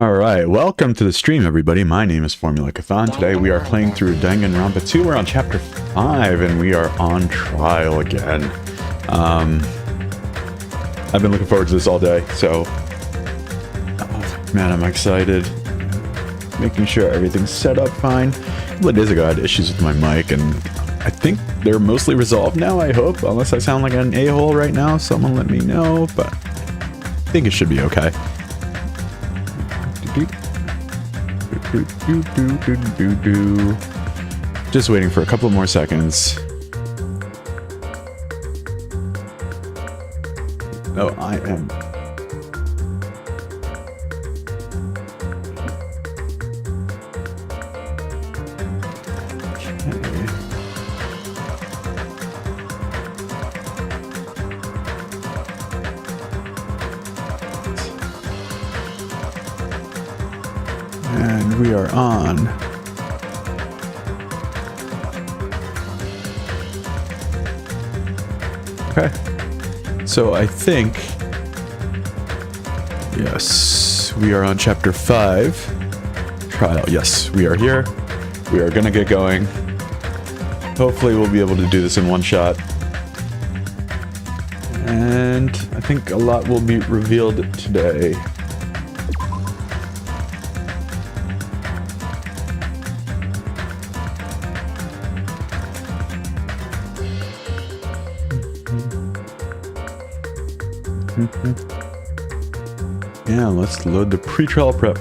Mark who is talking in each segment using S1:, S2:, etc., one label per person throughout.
S1: Alright, welcome to the stream, everybody. My name is Formula Cathan. Today we are playing through Danganronpa 2. We're on Chapter 5, and we are on trial again. I've been looking forward to this all day, so... Oh, man, I'm excited. Making sure everything's set up fine. A couple of days ago, I had issues with my mic, and I think they're mostly resolved now, I hope. Unless I sound like an a-hole right now, someone let me know, but I think it should be okay. Just waiting for a couple more seconds. Oh, I am. And we are on. Okay. So I think, yes, we are on Chapter 5. Trial. Yes, we are here. We are gonna get going. Hopefully we'll be able to do this in one shot. And I think a lot will be revealed today. Yeah, let's load the pre-trial prep.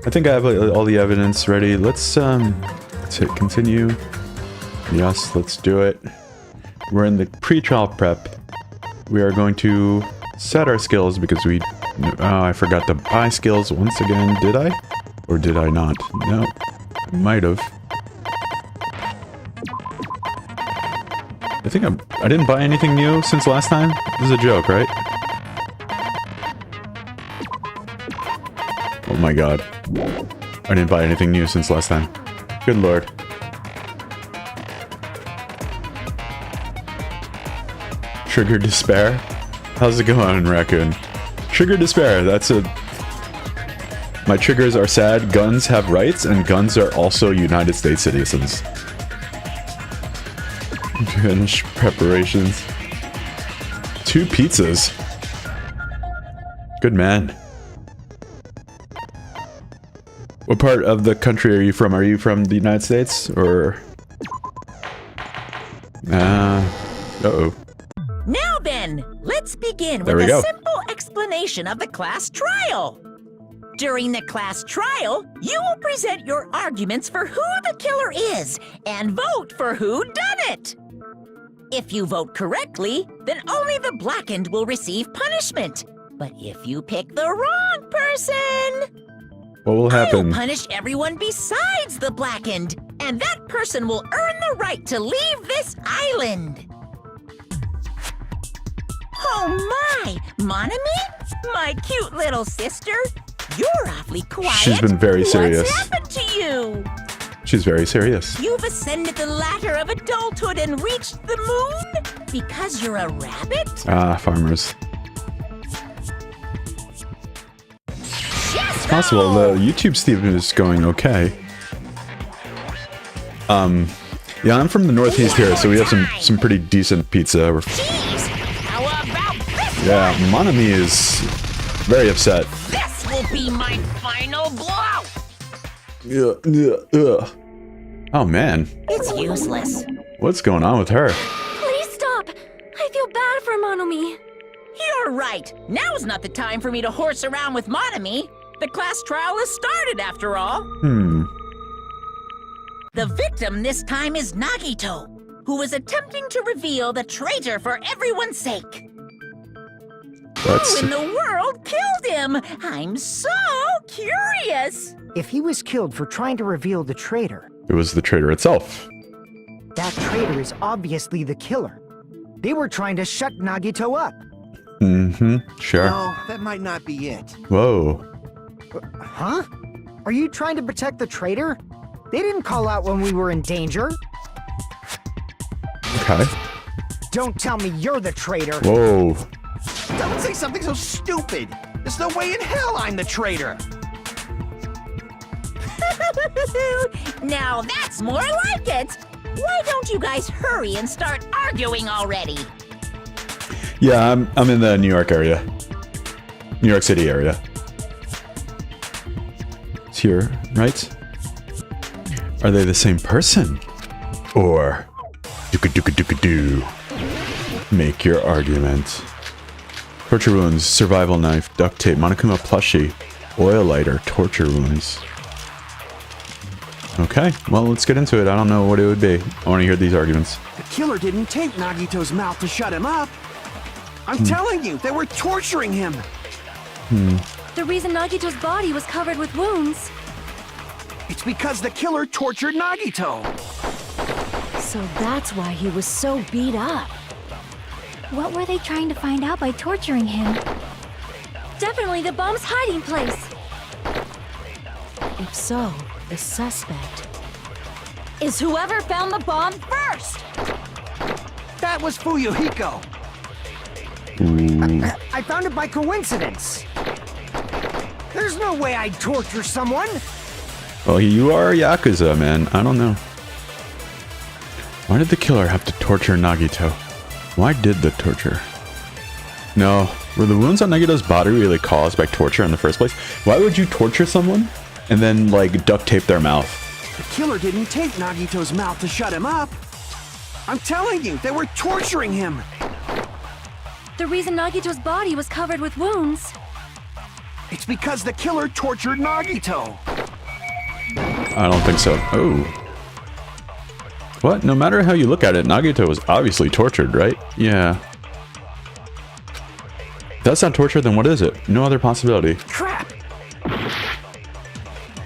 S1: I think I have all the evidence ready. Let's hit continue. Yes, let's do it. We're in the pre-trial prep. We are going to set our skills because we... Oh, I forgot to buy skills once again. Did I? Or did I not? No, I might have. I think I didn't buy anything new since last time. This is a joke, right? Oh my god. I didn't buy anything new since last time. Good lord. Trigger despair? How's it going, Raccoon? Trigger despair, that's a... My triggers are sad, guns have rights, and guns are also United States citizens. Finish preparations. 2 pizzas. Good man. What part of the country are you from? Are you from the United States or? Uh-oh.
S2: Now then, let's begin with a simple explanation of the class trial. During the class trial, you will present your arguments for who the killer is and vote for who done it. If you vote correctly, then only the blackened will receive punishment. But if you pick the wrong person,
S1: what will happen?
S2: I'll punish everyone besides the blackened, and that person will earn the right to leave this island. Oh my, Monami? My cute little sister? You're awfully quiet.
S1: She's been very serious.
S2: What's happened to you?
S1: She's very serious.
S2: You've ascended the ladder of adulthood and reached the moon? Because you're a rabbit?
S1: Ah, farmers. It's possible the YouTube stream is going okay. Yeah, I'm from the Northeast here, so we have some pretty decent pizza.
S2: Jeez, how about this?
S1: Yeah, Monami is very upset.
S2: This will be my final blow!
S1: Oh man.
S2: It's useless.
S1: What's going on with her?
S3: Please stop! I feel bad for Monomi.
S2: You're right. Now's not the time for me to horse around with Monami. The class trial has started after all. The victim this time is Nagito, who is attempting to reveal the traitor for everyone's sake. Who in the world killed him? I'm so curious.
S4: If he was killed for trying to reveal the traitor,
S1: it was the traitor itself.
S4: That traitor is obviously the killer. They were trying to shut Nagito up.
S1: Sure.
S5: No, that might not be it.
S1: Whoa.
S4: Huh? Are you trying to protect the traitor? They didn't call out when we were in danger.
S1: Okay.
S4: Don't tell me you're the traitor.
S1: Whoa.
S5: Don't say something so stupid. There's no way in hell I'm the traitor!
S2: Now that's more like it! Why don't you guys hurry and start arguing already?
S1: Yeah, I'm in the New York area. New York City area. It's here, right? Are they the same person? Or do make your argument. Torture wounds, survival knife, duct tape, Monokuma plushie, oil lighter, torture wounds. Okay, well, let's get into it. I don't know what it would be. I want to hear these arguments.
S5: The killer didn't tape Nagito's mouth to shut him up. I'm telling you, they were torturing him.
S3: The reason Nagito's body was covered with wounds.
S5: It's because the killer tortured Nagito.
S3: So that's why he was so beat up. What were they trying to find out by torturing him? Definitely the bomb's hiding place. If so, the suspect is whoever found the bomb first.
S5: That was Fuyuhiko.
S4: I found it by coincidence. There's no way I'd torture someone.
S1: Well, you are a Yakuza, man. I don't know. Why did the killer have to torture Nagito? Why did the torture? No. Were the wounds on Nagito's body really caused by torture in the first place? Why would you torture someone and then, like, duct tape their mouth?
S5: The killer didn't tape Nagito's mouth to shut him up. I'm telling you, they were torturing him.
S3: The reason Nagito's body was covered with wounds.
S5: It's because the killer tortured Nagito.
S1: I don't think so. Oh. What? No matter how you look at it, Nagito was obviously tortured, right? Yeah. If that's not torture, then what is it? No other possibility.
S5: Crap!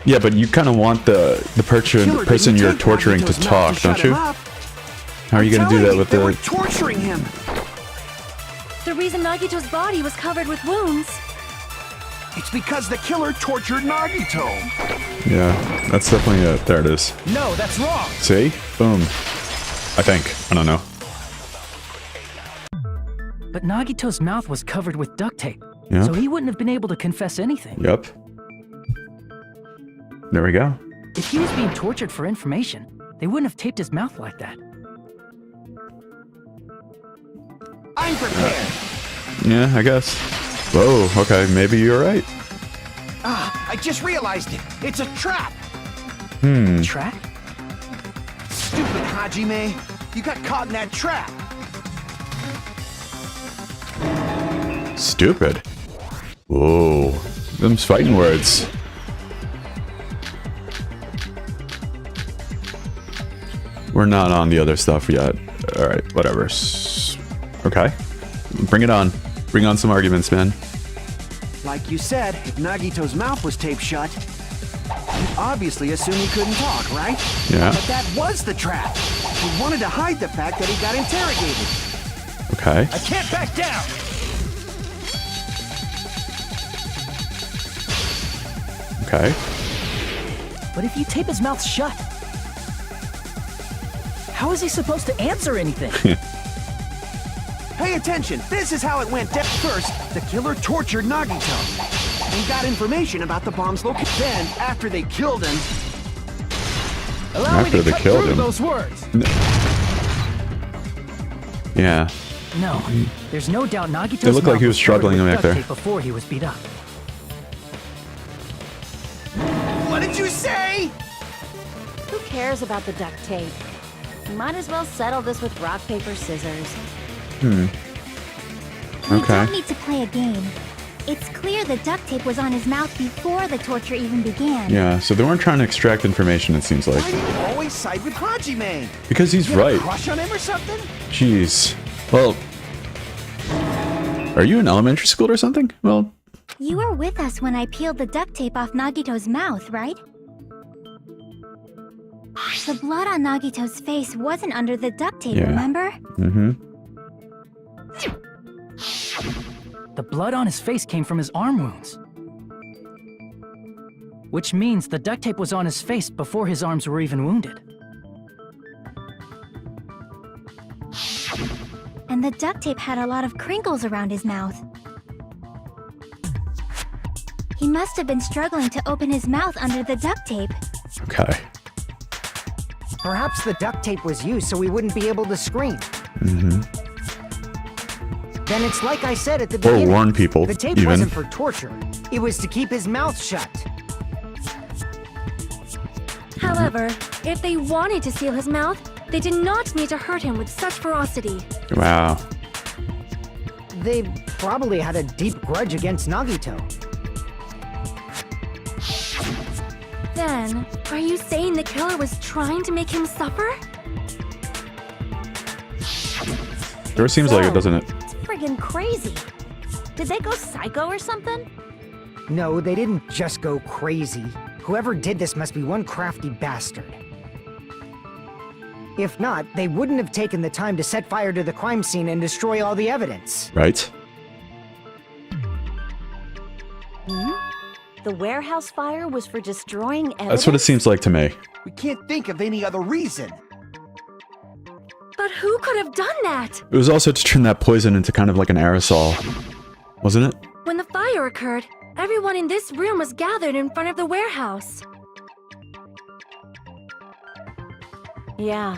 S1: Yeah, but you kind of want the person you're torturing to talk, don't you? How are you going to do that with
S5: they were torturing him.
S3: The reason Nagito's body was covered with wounds.
S5: It's because the killer tortured Nagito.
S1: Yeah, that's definitely it. There it is.
S5: No, that's wrong.
S1: See? Boom. I think. I don't know.
S6: But Nagito's mouth was covered with duct tape,
S1: Yep.
S6: so he wouldn't have been able to confess anything.
S1: Yep. There we go.
S6: If he was being tortured for information, they wouldn't have taped his mouth like that.
S5: I'm prepared.
S1: Yeah, I guess. Whoa, okay, maybe you're right.
S5: Ah, I just realized it. It's a trap.
S6: Trap?
S5: Stupid Hajime. You got caught in that trap.
S1: Stupid. Whoa. Them's fighting words. We're not on the other stuff yet. Alright, whatever. Okay. Bring it on. Bring on some arguments, man.
S5: Like you said, if Nagito's mouth was taped shut, you obviously assume he couldn't talk, right?
S1: Yeah.
S5: But that was the trap. He wanted to hide the fact that he got interrogated.
S1: Okay.
S5: I can't back down.
S1: Okay.
S6: But if you tape his mouth shut, how is he supposed to answer anything?
S5: Pay attention. This is how it went down. First, the killer tortured Nagito and got information about the bomb's location. Then, after they killed him,
S6: Allow me
S1: After
S6: to
S1: they
S6: cut
S1: killed
S6: through
S1: him.
S6: those words.
S1: Yeah.
S6: No, there's no doubt Nagito's
S1: It looked like
S6: mouth
S1: he was struggling
S6: covered with
S1: back
S6: duct
S1: there.
S6: tape before he was beat up.
S5: what did you say?
S3: Who cares about the duct tape? You might as well settle this with rock, paper, scissors.
S7: We
S1: Okay.
S7: don't need to play a game. It's clear the duct tape was on his mouth before the torture even began.
S1: Yeah, so they weren't trying to extract information, it seems like.
S5: Why do you always side with Hajime?
S1: Because he's
S5: You have a
S1: right.
S5: crush on him or something?
S1: Jeez. Well, are you in elementary school or something? Well,
S7: You were with us when I peeled the duct tape off Nagito's mouth, right? The blood on Nagito's face wasn't under the duct tape,
S1: Yeah.
S7: remember?
S1: mm-hmm.
S6: The blood on his face came from his arm wounds. Which means the duct tape was on his face before his arms were even wounded.
S7: And the duct tape had a lot of crinkles around his mouth. He must have been struggling to open his mouth under the duct tape.
S1: Okay.
S4: Perhaps the duct tape was used so we wouldn't be able to scream.
S1: Mm-hmm.
S4: Then it's like I said at the
S1: Or
S4: beginning.
S1: warn people,
S4: The tape
S1: even.
S4: wasn't for torture. It was to keep his mouth shut.
S3: However, if they wanted to seal his mouth, they did not need to hurt him with such ferocity.
S1: Wow.
S4: They probably had a deep grudge against Nagito.
S3: Then, are you saying the killer was trying to make him suffer?
S1: Sure seems like it, doesn't it?
S2: It's friggin' crazy. Did they go psycho or something?
S4: No, they didn't just go crazy. Whoever did this must be one crafty bastard. If not, they wouldn't have taken the time to set fire to the crime scene and destroy all the evidence.
S1: Right?
S2: The warehouse fire was for destroying evidence?
S1: That's what it seems like to me.
S5: We can't think of any other reason.
S3: But who could have done that?
S1: It was also to turn that poison into kind of like an aerosol. Wasn't it?
S3: When the fire occurred, everyone in this room was gathered in front of the warehouse.
S2: Yeah.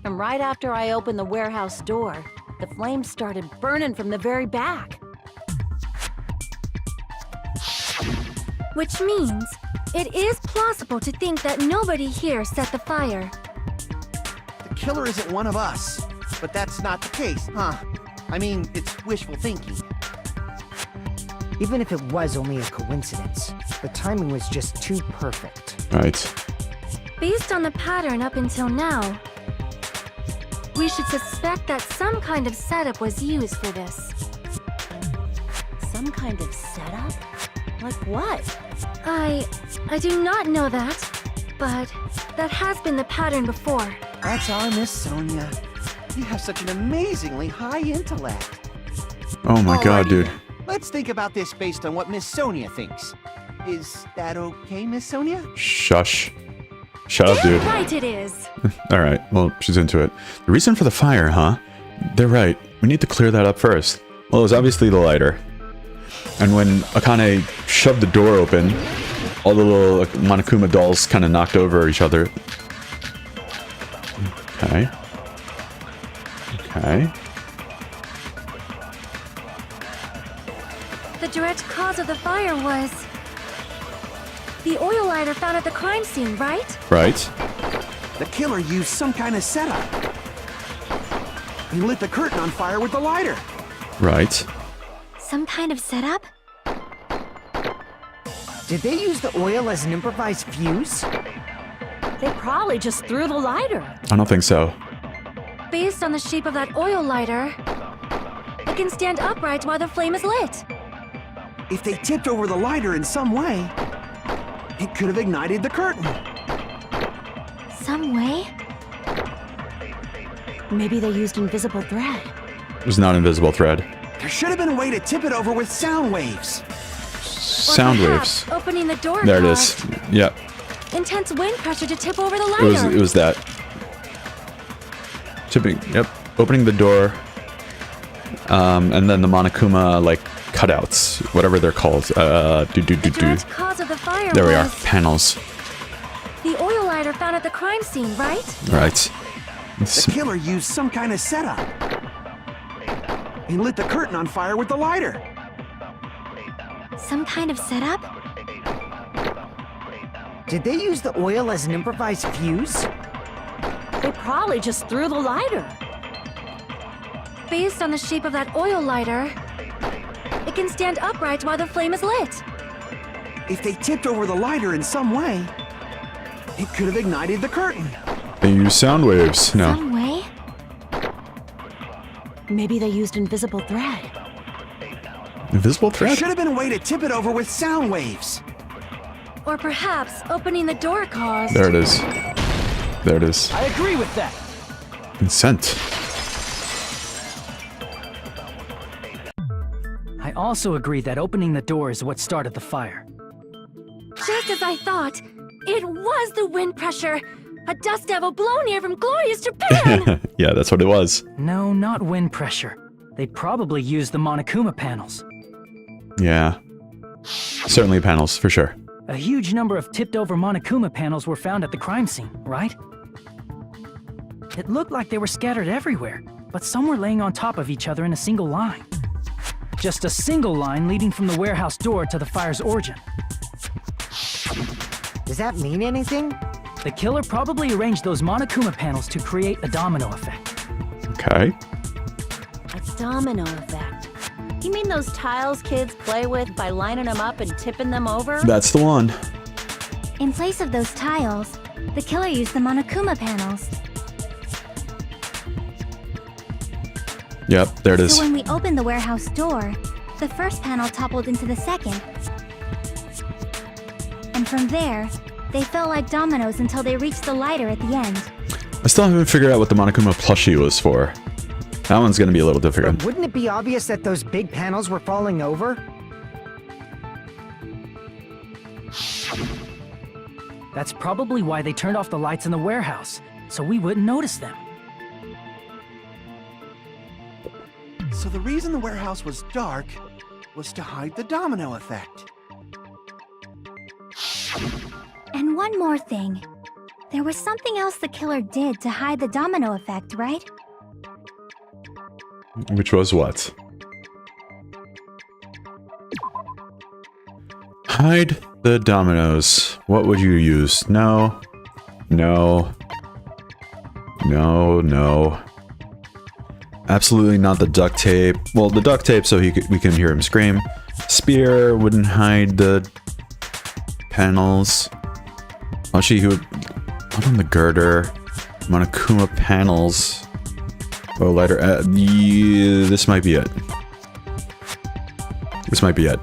S2: And right after I opened the warehouse door, the flames started burning from the very back.
S3: Which means, it is plausible to think that nobody here set the fire.
S5: The killer isn't one of us. But that's not the case, huh? I mean, it's wishful thinking.
S4: Even if it was only a coincidence, the timing was just too perfect.
S1: Right.
S3: Based on the pattern up until now, we should suspect that some kind of setup was used for this.
S2: Some kind of setup? Like what?
S3: I do not know that, but that has been the pattern before.
S5: That's our Miss Sonia. You have such an amazingly high intellect.
S1: Oh my god,
S5: Alrighty
S1: dude.
S5: then. Let's think about this based on what Miss Sonia thinks. Is that okay, Miss Sonia?
S1: Shush. Shut up, dude.
S3: Right it is.
S1: Alright, well, she's into it. The reason for the fire, huh? They're right. We need to clear that up first. Well, it was obviously the lighter. And when Akane shoved the door open, all the little Monokuma dolls kind of knocked over each other. Okay. Okay.
S3: The direct cause of the fire was the oil lighter found at the crime scene, right?
S1: Right.
S5: The killer used some kind of setup. He lit the curtain on fire with the lighter.
S1: Right.
S7: Some kind of setup?
S4: Did they use the oil as an improvised fuse?
S2: They probably just threw the lighter.
S1: I don't think so.
S3: Based on the shape of that oil lighter, it can stand upright while the flame is lit.
S5: If they tipped over the lighter in some way, it could have ignited the curtain.
S7: Some way?
S2: Maybe they used invisible thread.
S1: It was not invisible thread.
S5: There should have been a way to tip it over with sound waves.
S1: Sound
S3: Perhaps
S1: waves.
S3: opening the door
S1: There it
S3: caused
S1: is. Yep.
S3: intense wind pressure to tip over the
S1: It
S3: lighter.
S1: was that. Tipping. Yep. Opening the door. And then the Monokuma like cutouts, whatever they're called.
S3: The direct cause of the fire
S1: There we are.
S3: was
S1: Panels.
S3: the oil lighter found at the crime scene, right?
S1: Right.
S5: The killer used some kind of setup. He lit the curtain on fire with the lighter.
S7: Some kind of setup?
S4: Did they use the oil as an improvised fuse?
S2: They probably just threw the lighter.
S3: Based on the shape of that oil lighter, it can stand upright while the flame is lit.
S5: If they tipped over the lighter in some way, it could have ignited the curtain.
S1: They use sound waves. No.
S7: Some way?
S2: Maybe they used invisible thread.
S1: Invisible
S5: There
S1: thread?
S5: should have been a way to tip it over with sound waves.
S3: Or perhaps opening the door caused
S1: There it is. There it is.
S5: I agree with that.
S1: Consent.
S6: I also agree that opening the door is what started the fire.
S3: Just as I thought, it was the wind pressure. A dust devil blown here from glorious Japan.
S1: Yeah, that's what it was.
S6: No, not wind pressure. They probably used the Monokuma panels.
S1: Yeah. Certainly panels, for sure.
S6: A huge number of tipped-over Monokuma panels were found at the crime scene, right? It looked like they were scattered everywhere, but some were laying on top of each other in a single line. Just a single line leading from the warehouse door to the fire's origin.
S4: Does that mean anything?
S6: The killer probably arranged those Monokuma panels to create a domino effect.
S1: Okay.
S8: A domino effect. You mean those tiles kids play with by lining them up and tipping them over?
S1: That's the one.
S7: In place of those tiles, the killer used the Monokuma panels.
S1: Yep, there it is.
S7: So when we opened the warehouse door, the first panel toppled into the second. And from there, they fell like dominoes until they reached the lighter at the end.
S1: I still haven't figured out what the Monokuma plushie was for. That one's gonna be a little difficult.
S4: But wouldn't it be obvious that those big panels were falling over?
S6: That's probably why they turned off the lights in the warehouse, so we wouldn't notice them.
S5: So the reason the warehouse was dark was to hide the domino effect.
S7: And one more thing. There was something else the killer did to hide the domino effect, right?
S1: Which was what? Hide the dominoes. What would you use? No. No. No, no. Absolutely not the duct tape. Well, the duct tape so we can hear him scream. Spear wouldn't hide the panels. Actually, he would put on the girder. Monokuma panels. Oh, lighter. Yeah, this might be it. This might be it.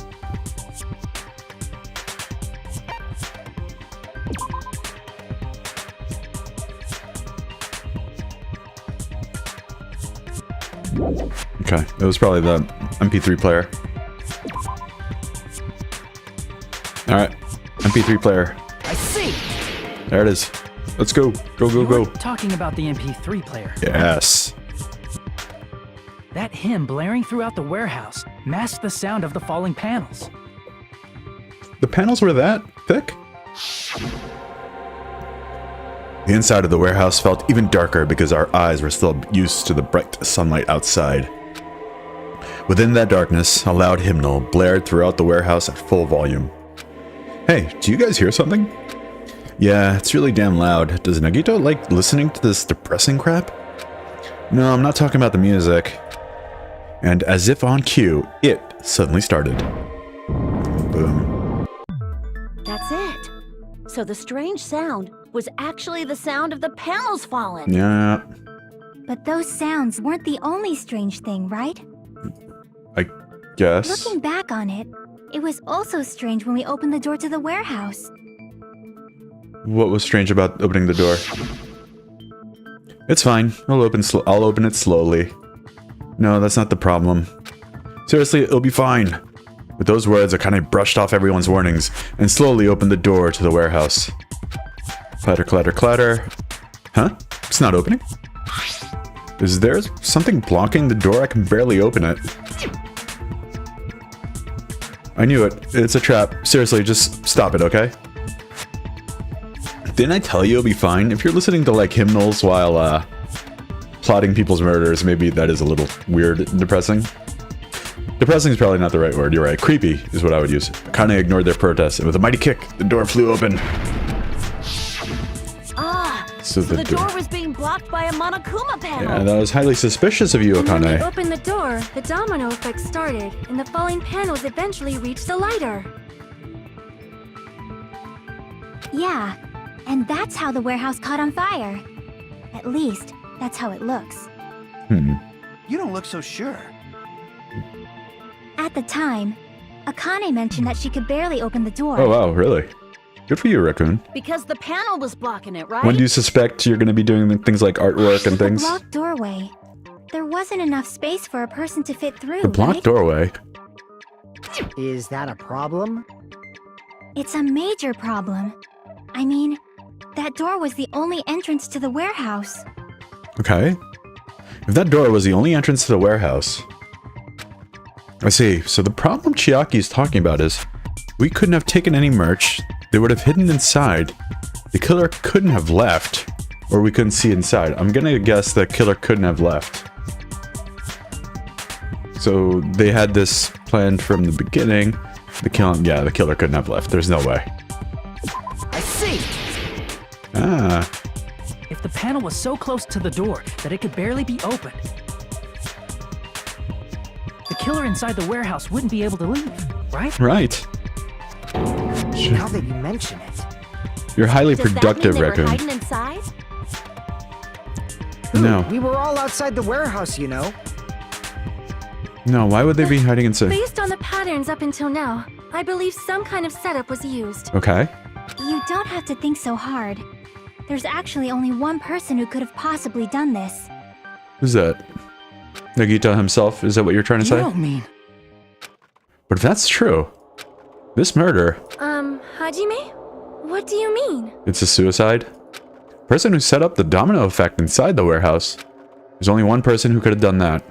S1: Okay, it was probably the MP3 player. Alright, MP3 player.
S6: I see!
S1: There it is. Let's go. Go, go,
S6: You're
S1: go.
S6: talking about the MP3 player.
S1: Yes.
S6: That hymn blaring throughout the warehouse masked the sound of the falling panels.
S1: The panels were that thick? The inside of the warehouse felt even darker because our eyes were still used to the bright sunlight outside. Within that darkness, a loud hymnal blared throughout the warehouse at full volume. Hey, do you guys hear something? Yeah, it's really damn loud. Does Nagito like listening to this depressing crap? No, I'm not talking about the music. And as if on cue, it suddenly started. Boom.
S8: That's it. So the strange sound was actually the sound of the panels falling.
S1: Yeah,
S7: But those sounds weren't the only strange thing, right?
S1: I guess.
S7: Looking back on it, it was also strange when we opened the door to the warehouse.
S1: What was strange about opening the door? It's fine. I'll open it slowly. No, that's not the problem. Seriously, it'll be fine. With those words, I kind of brushed off everyone's warnings and slowly opened the door to the warehouse. Clatter, clatter, clatter. Huh? It's not opening? Is there something blocking the door? I can barely open it. I knew it. It's a trap. Seriously, just stop it, okay? Didn't I tell you it'll be fine? If you're listening to, like, hymnals while, plotting people's murders, maybe that is a little weird and depressing. Depressing is probably not the right word. You're right. Creepy is what I would use. I kind of ignored their protest, and with a mighty kick, the door flew open.
S8: So the door was being blocked by a Monokuma panel.
S1: Yeah, that was highly suspicious of you,
S3: And when we
S1: Akane.
S3: opened the door, the domino effect started, and the falling panels eventually reached the lighter.
S7: Yeah, and that's how the warehouse caught on fire. At least, that's how it looks.
S5: You don't look so sure.
S7: At the time, Akane mentioned that she could barely open the door.
S1: Oh, wow, really? Good for you, Raccoon.
S8: Because the panel was blocking it, right?
S1: When do you suspect you're going to be doing things like artwork and
S7: The
S1: things?
S7: blocked doorway. There wasn't enough space for a person to fit through,
S1: The blocked
S7: right?
S1: doorway?
S4: Is that a problem?
S7: It's a major problem. I mean, that door was the only entrance to the warehouse.
S1: Okay. If that door was the only entrance to the warehouse... I see. So the problem Chiaki's talking about is We couldn't have taken any merch. They would have hidden inside. The killer couldn't have left. Or we couldn't see inside. I'm gonna guess the killer couldn't have left. So they had this planned from the beginning. The killer couldn't have left. There's no way.
S4: I see.
S1: Ah.
S6: If the panel was so close to the door that it could barely be opened, the killer inside the warehouse wouldn't be able to leave, right?
S1: Right.
S4: Now that you mention it.
S1: You're highly
S8: Does
S1: productive,
S8: that mean they
S1: Raccoon.
S8: were hiding inside?
S1: No.
S4: We were all outside the warehouse, you know.
S1: No, why would they be hiding inside?
S3: Based on the patterns up until now, I believe some kind of setup was used.
S1: Okay.
S7: You don't have to think so hard. There's actually only one person who could have possibly done this.
S1: Who's that? Nagito himself? Is that what you're trying to
S6: You
S1: say?
S6: don't mean...
S1: But if that's true, this murder,
S3: Hajime? What do you mean?
S1: it's a suicide? The person who set up the domino effect inside the warehouse. There's only one person who could have done that.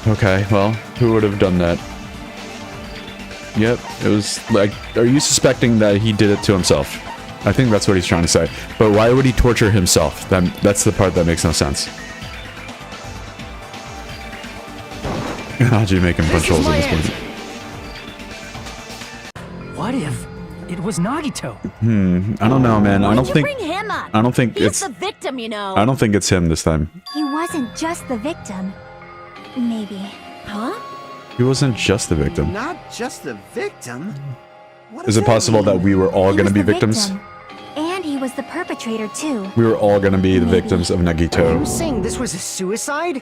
S1: Okay, well, who would have done that? Yep, it was like, are you suspecting that he did it to himself? I think that's what he's trying to say. But why would he torture himself? That's the part that makes no sense. How'd you make him punch holes in this place?
S6: What if it was Nagito?
S1: I don't know, man. I don't
S8: Why'd you
S1: think
S8: bring him up?
S1: I don't think
S8: He's
S1: it's
S8: the victim, you know.
S1: I don't think it's him this time.
S7: He wasn't just the victim. Maybe.
S8: Huh?
S1: He wasn't just the victim.
S5: Not just the victim. What
S1: Is
S5: does
S1: it possible that we were all
S7: He
S1: gonna
S7: was
S1: be
S7: the
S1: victims?
S7: victim. And he was the perpetrator too.
S1: We were all gonna be the
S7: Maybe.
S1: victims of
S4: Are you
S1: Nagito.
S4: saying this was a suicide?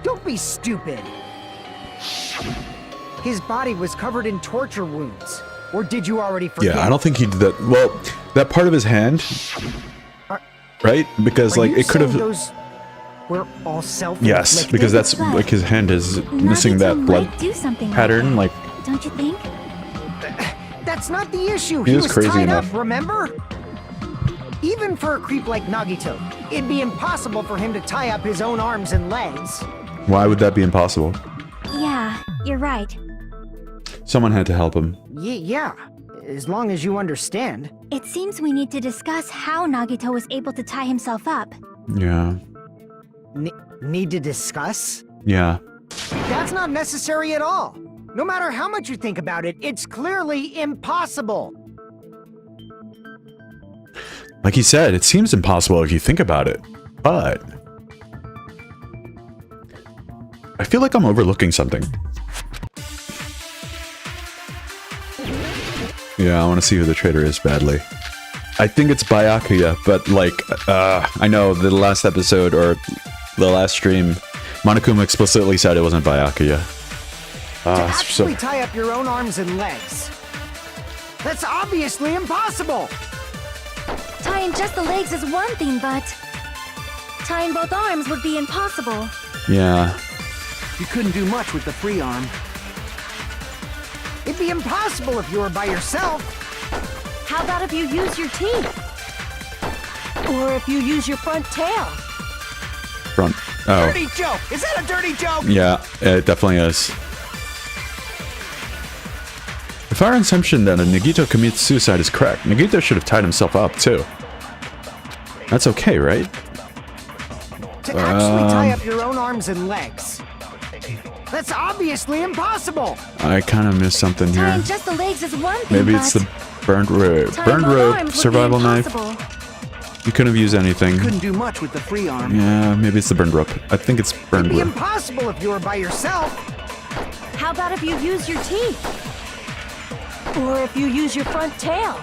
S4: Don't be stupid. His body was covered in torture wounds. Or did you already forget?
S1: Yeah, I don't think he did that. Well, that part of his hand,
S4: Are-
S1: right? Because
S4: Are
S1: like
S4: you
S1: it could
S4: saying
S1: have.
S4: those were all self-inflicted?
S1: Yes, because that's
S7: But
S1: like his hand is missing
S7: Nagito
S1: that blood
S7: might do something
S1: pattern.
S7: like
S1: Like,
S7: that, don't you think?
S4: That's not the issue.
S1: He
S4: He
S1: was
S4: was
S1: crazy
S4: tied
S1: enough.
S4: up, remember? Even for a creep like Nagito, it'd be impossible for him to tie up his own arms and legs.
S1: why would that be impossible?
S7: Yeah, you're right.
S1: Someone had to help him.
S4: Yeah, as long as you understand.
S7: It seems we need to discuss how Nagito was able to tie himself up.
S1: Yeah,
S4: Need to discuss?
S1: yeah.
S4: That's not necessary at all. No matter how much you think about it, it's clearly impossible.
S1: Like he said, it seems impossible if you think about it, but I feel like I'm overlooking something. Yeah, I want to see who the traitor is badly. I think it's Byakuya, but like, I know the last episode or the last stream, Monokuma explicitly said it wasn't Byakuya.
S4: To actually tie up your own arms and legs. That's obviously impossible!
S3: Tying just the legs is one thing, but tying both arms would be impossible.
S1: Yeah.
S5: You couldn't do much with the free arm.
S4: It'd be impossible if you were by yourself.
S8: How about if you use your teeth? Or if you use your front tail?
S1: Front. Oh.
S5: Dirty joke! Is that a dirty joke?
S1: Yeah, it definitely is. If our assumption that a Nagito commits suicide is correct, Nagito should have tied himself up too. That's okay, right?
S4: To actually tie up your own arms and legs. That's obviously impossible!
S1: I kind of missed something here.
S3: Tying just the legs is one thing,
S1: Maybe
S3: but
S1: it's the burned rope.
S3: tying
S1: Burned
S3: both
S1: rope,
S3: arms would be
S1: survival knife.
S3: impossible.
S1: You couldn't have used anything.
S5: Couldn't do much with the free arm.
S1: Yeah, maybe it's the burned rope. I think it's burned
S4: It'd be
S1: rope.
S4: impossible if you were by yourself.
S8: How about if you use your teeth? Or if you use your front tail?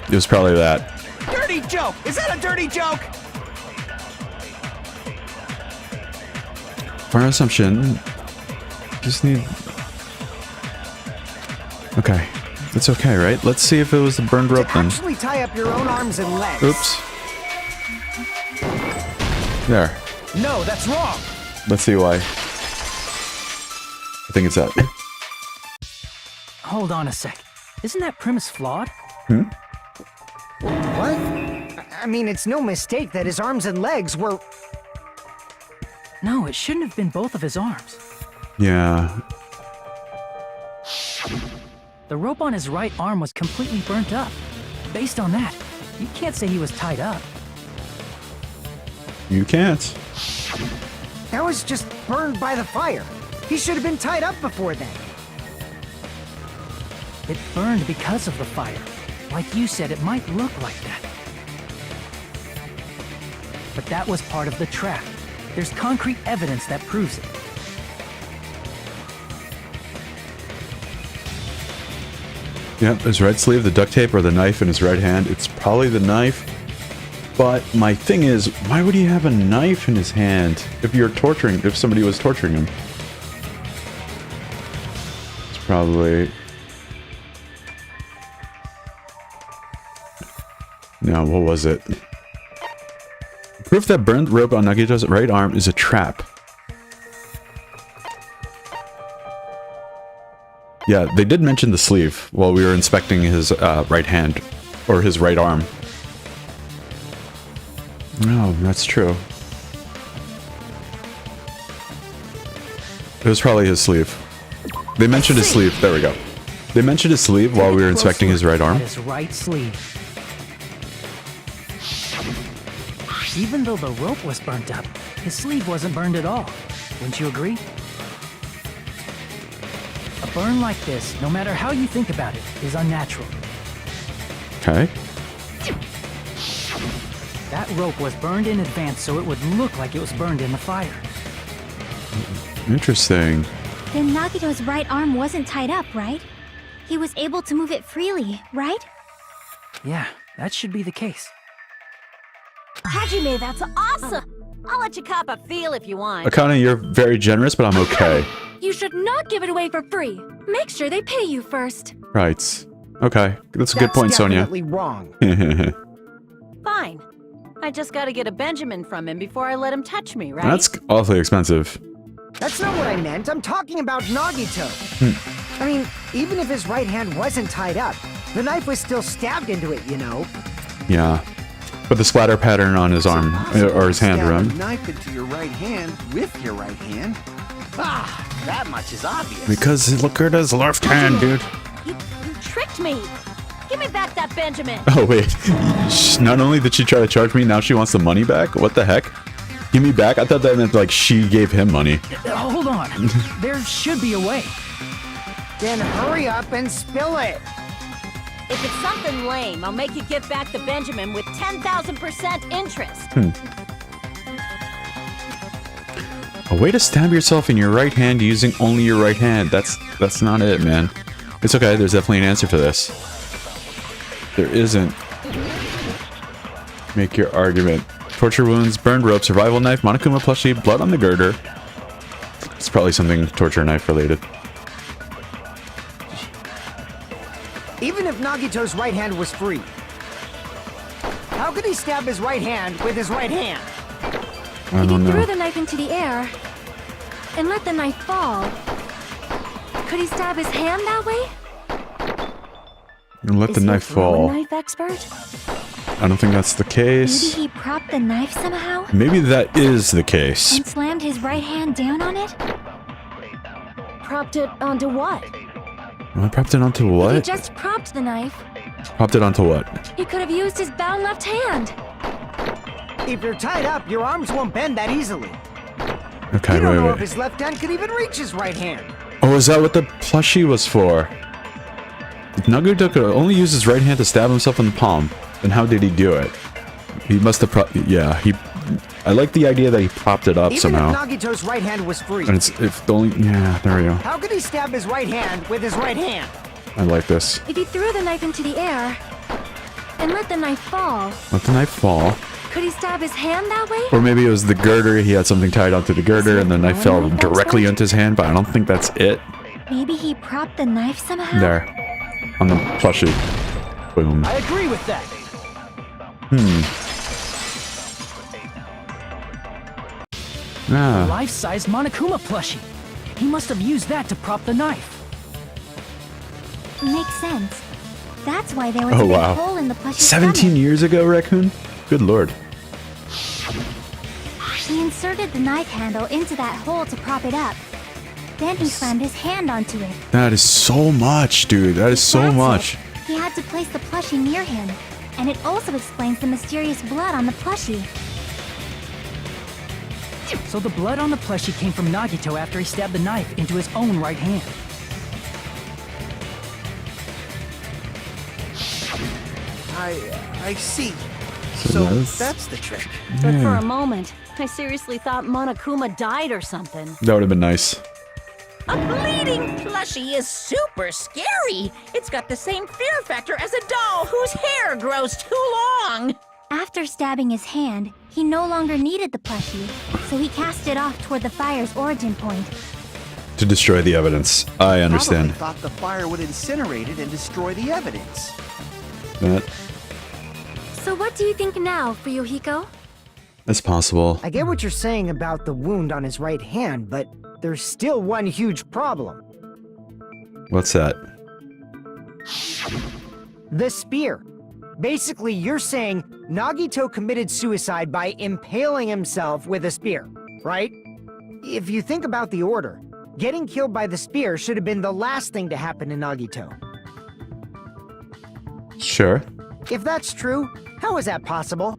S1: It was probably that.
S5: Dirty joke! Is that a dirty joke?
S1: Our assumption. Just need. Okay. It's okay, right? Let's see if it was the burned
S4: To
S1: rope then.
S4: actually tie up your own arms and legs.
S1: Oops. There.
S4: No, that's wrong.
S1: Let's see why. I think it's that.
S6: Hold on a sec. Isn't that premise flawed?
S4: What? I mean, it's no mistake that his arms and legs were...
S6: No, it shouldn't have been both of his arms.
S1: Yeah.
S6: the rope on his right arm was completely burnt up. Based on that, you can't say he was tied up.
S1: You can't.
S4: That was just burned by the fire. He should have been tied up before then.
S6: It burned because of the fire. Like you said, it might look like that. But that was part of the trap. There's concrete evidence that proves it.
S1: Yep, his right sleeve, the duct tape, or the knife in his right hand. It's probably the knife. But my thing is, why would he have a knife in his hand if somebody was torturing him? It's probably... No, what was it? Proof that burned rope on Nagito's right arm is a trap. Yeah, they did mention the sleeve while we were inspecting his right hand, or his right arm. No, that's true. It was probably his sleeve. They mentioned his sleeve. There we go. They mentioned his sleeve while we were inspecting his right arm.
S6: His right sleeve. Even though the rope was burnt up, his sleeve wasn't burned at all. Wouldn't you agree? A burn like this, no matter how you think about it, is unnatural.
S1: Okay.
S6: That rope was burned in advance so it would look like it was burned in the fire.
S1: Interesting.
S7: Then Nagito's right arm wasn't tied up, right? He was able to move it freely, right?
S6: Yeah, that should be the case.
S8: Hajime, that's awesome! I'll let you cop a feel if you want.
S1: Akane, you're very generous, but I'm okay.
S3: You should not give it away for free. Make sure they pay you first.
S1: Right. Okay, that's a good point, Sonia.
S4: Definitely wrong.
S8: Fine. I just gotta get a Benjamin from him before I let him touch me, right?
S1: That's awfully expensive.
S4: That's not what I meant. I'm talking about Nagito. I mean, even if his right hand wasn't tied up, the knife was still stabbed into it, you know?
S1: Yeah. But the splatter pattern on his arm, or his hand,
S5: Stab
S1: right?
S5: a knife into your right hand with your right hand. Ah, that much is obvious.
S1: Because look at his left hand, dude.
S8: You tricked me! Give me back that Benjamin!
S1: Oh, wait. Not only did she try to charge me, now she wants the money back? What the heck? Give me back? I thought that meant, like, she gave him money.
S6: Hold on. There should be a way.
S4: Then hurry up and spill it.
S8: If it's something lame, I'll make you give back the Benjamin with 10,000% interest.
S1: A way to stab yourself in your right hand using only your right hand. That's not it, man. It's okay, there's definitely an answer to this. There isn't. Make your argument. Torture wounds, burned rope, survival knife, Monokuma plushie, blood on the girder. It's probably something torture knife related.
S4: Even if Nagito's right hand was free, how could he stab his right hand with his right hand?
S1: I
S3: If
S1: don't
S3: he threw
S1: know.
S3: the knife into the air and let the knife fall, could he stab his hand that way?
S1: And let the knife fall.
S8: Knife expert?
S1: I don't think that's the
S7: Maybe
S1: case.
S7: he propped the knife somehow
S1: Maybe that is the case.
S7: and slammed his right hand down on it?
S8: Propped it onto what?
S1: I propped it onto
S3: If he
S1: what?
S3: just propped the knife,
S1: Propped it onto what?
S3: he could have used his bound left hand.
S4: If you're tied up, your arms won't bend that easily.
S1: Okay,
S4: You don't know
S1: wait,
S4: if
S1: wait.
S4: his left hand could even reach his right hand.
S1: Oh, is that what the plushie was for? If Nagito could only use his right hand to stab himself in the palm, then how did he do it? He must have yeah, I like the idea that he propped it up
S4: Even
S1: somehow.
S4: if Nagito's right hand was free,
S1: And it's if the only yeah, there we go.
S4: how could he stab his right hand with his right hand?
S1: I like this.
S3: If he threw the knife into the air and let the knife fall,
S1: Let the knife fall.
S3: could he stab his hand that way?
S1: Or maybe it was the girder, he had something tied onto the girder and the knife fell directly into his hand, but I don't think that's it.
S7: Maybe he propped the knife somehow?
S1: There. On the plushie. Boom.
S5: I agree with that.
S1: Ah.
S6: Life-size Monokuma plushie. He must have used that to prop the knife.
S7: Makes sense. That's why there was
S1: Oh,
S7: a big
S1: wow.
S7: hole in the plushie's
S1: 17 years ago, Raccoon? Good lord.
S7: He inserted the knife handle into that hole to prop it up. Then he slammed his hand onto it.
S1: That is so much, dude. That is so
S7: That's
S1: much.
S7: it. He had to place the plushie near him. And it also explains the mysterious blood on the plushie.
S6: So the blood on the plushie came from Nagito after he stabbed the knife into his own right hand.
S5: I see.
S1: So
S5: That's the trick.
S8: But for a moment, I seriously thought Monokuma died or something.
S1: That would have been nice.
S2: A bleeding plushie is super scary. It's got the same fear factor as a doll whose hair grows too long.
S7: After stabbing his hand, he no longer needed the plushie, so he cast it off toward the fire's origin point.
S1: To destroy the evidence. I understand.
S5: Probably thought the fire would incinerate it and destroy the evidence.
S1: That
S3: So what do you think now, Fuyuhiko?
S1: is possible.
S4: I get what you're saying about the wound on his right hand, but there's still one huge problem.
S1: What's that?
S4: The spear. Basically, you're saying Nagito committed suicide by impaling himself with a spear, right? If you think about the order, getting killed by the spear should have been the last thing to happen to Nagito.
S1: Sure.
S4: If that's true, how is that possible?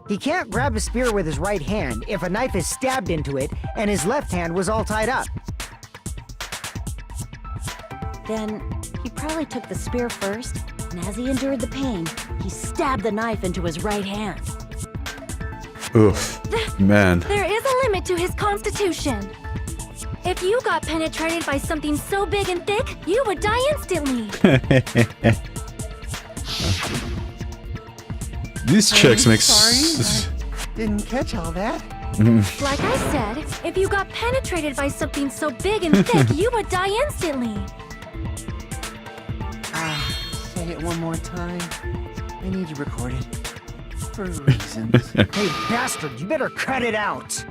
S4: He can't grab a spear with his right hand if a knife is stabbed into it and his left hand was all tied up.
S8: Then he probably took the spear first, and as he endured the pain, he stabbed the knife into his right hand.
S1: Oof. Man.
S3: There is a limit to his constitution. If you got penetrated by something so big and thick, you would die instantly.
S1: These chicks make
S5: Sorry, didn't catch all that.
S3: Like I said, if you got penetrated by something so big and thick, you would die instantly.
S5: Say it one more time. I need you recorded. For reasons.
S4: Hey, bastard, you better cut it out!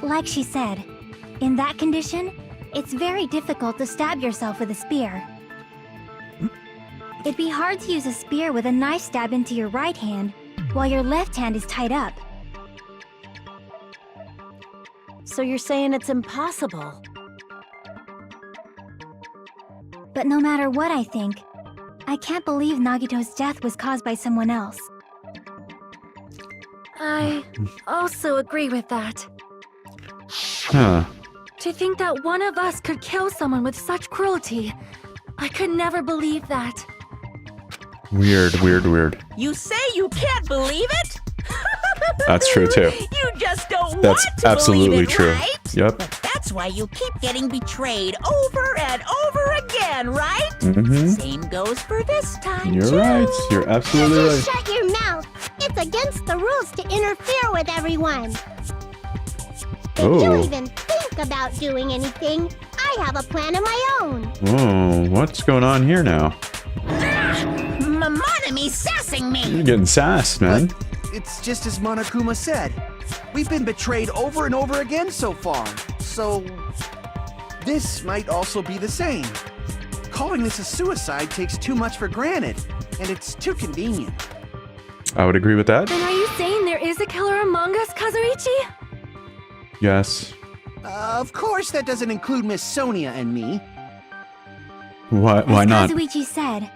S7: Like she said, in that condition, it's very difficult to stab yourself with a spear. It'd be hard to use a spear with a knife stabbed into your right hand while your left hand is tied up.
S8: So you're saying it's impossible?
S7: But no matter what I think, I can't believe Nagito's death was caused by someone else.
S3: I also agree with that.
S1: Huh.
S3: To think that one of us could kill someone with such cruelty, I could never believe that.
S1: Weird, weird, weird.
S2: You say you can't believe it?
S1: That's true too.
S2: You just don't
S1: That's
S2: want to
S1: absolutely
S2: believe it,
S1: true.
S2: right?
S1: Yep.
S2: But that's why you keep getting betrayed over and over again, right?
S1: Mm-hmm.
S2: Same goes for this time,
S1: You're
S2: too.
S1: right. You're absolutely
S9: Just
S1: right.
S9: shut your mouth. It's against the rules to interfere with everyone. If you
S1: Oh.
S9: even think about doing anything, I have a plan of my own.
S1: Whoa, what's going on here now?
S2: Monami sassing me.
S1: You're getting sassed, man.
S5: It's just as Monokuma said. We've been betrayed over and over again so far. So, this might also be the same. Calling this a suicide takes too much for granted, and it's too convenient.
S1: I would agree with that.
S3: Then are you saying there is a killer among us, Kazuichi?
S1: Yes.
S5: Of course, that doesn't include Miss Sonia and me.
S1: Why
S7: As
S1: not?
S7: Kazuichi said,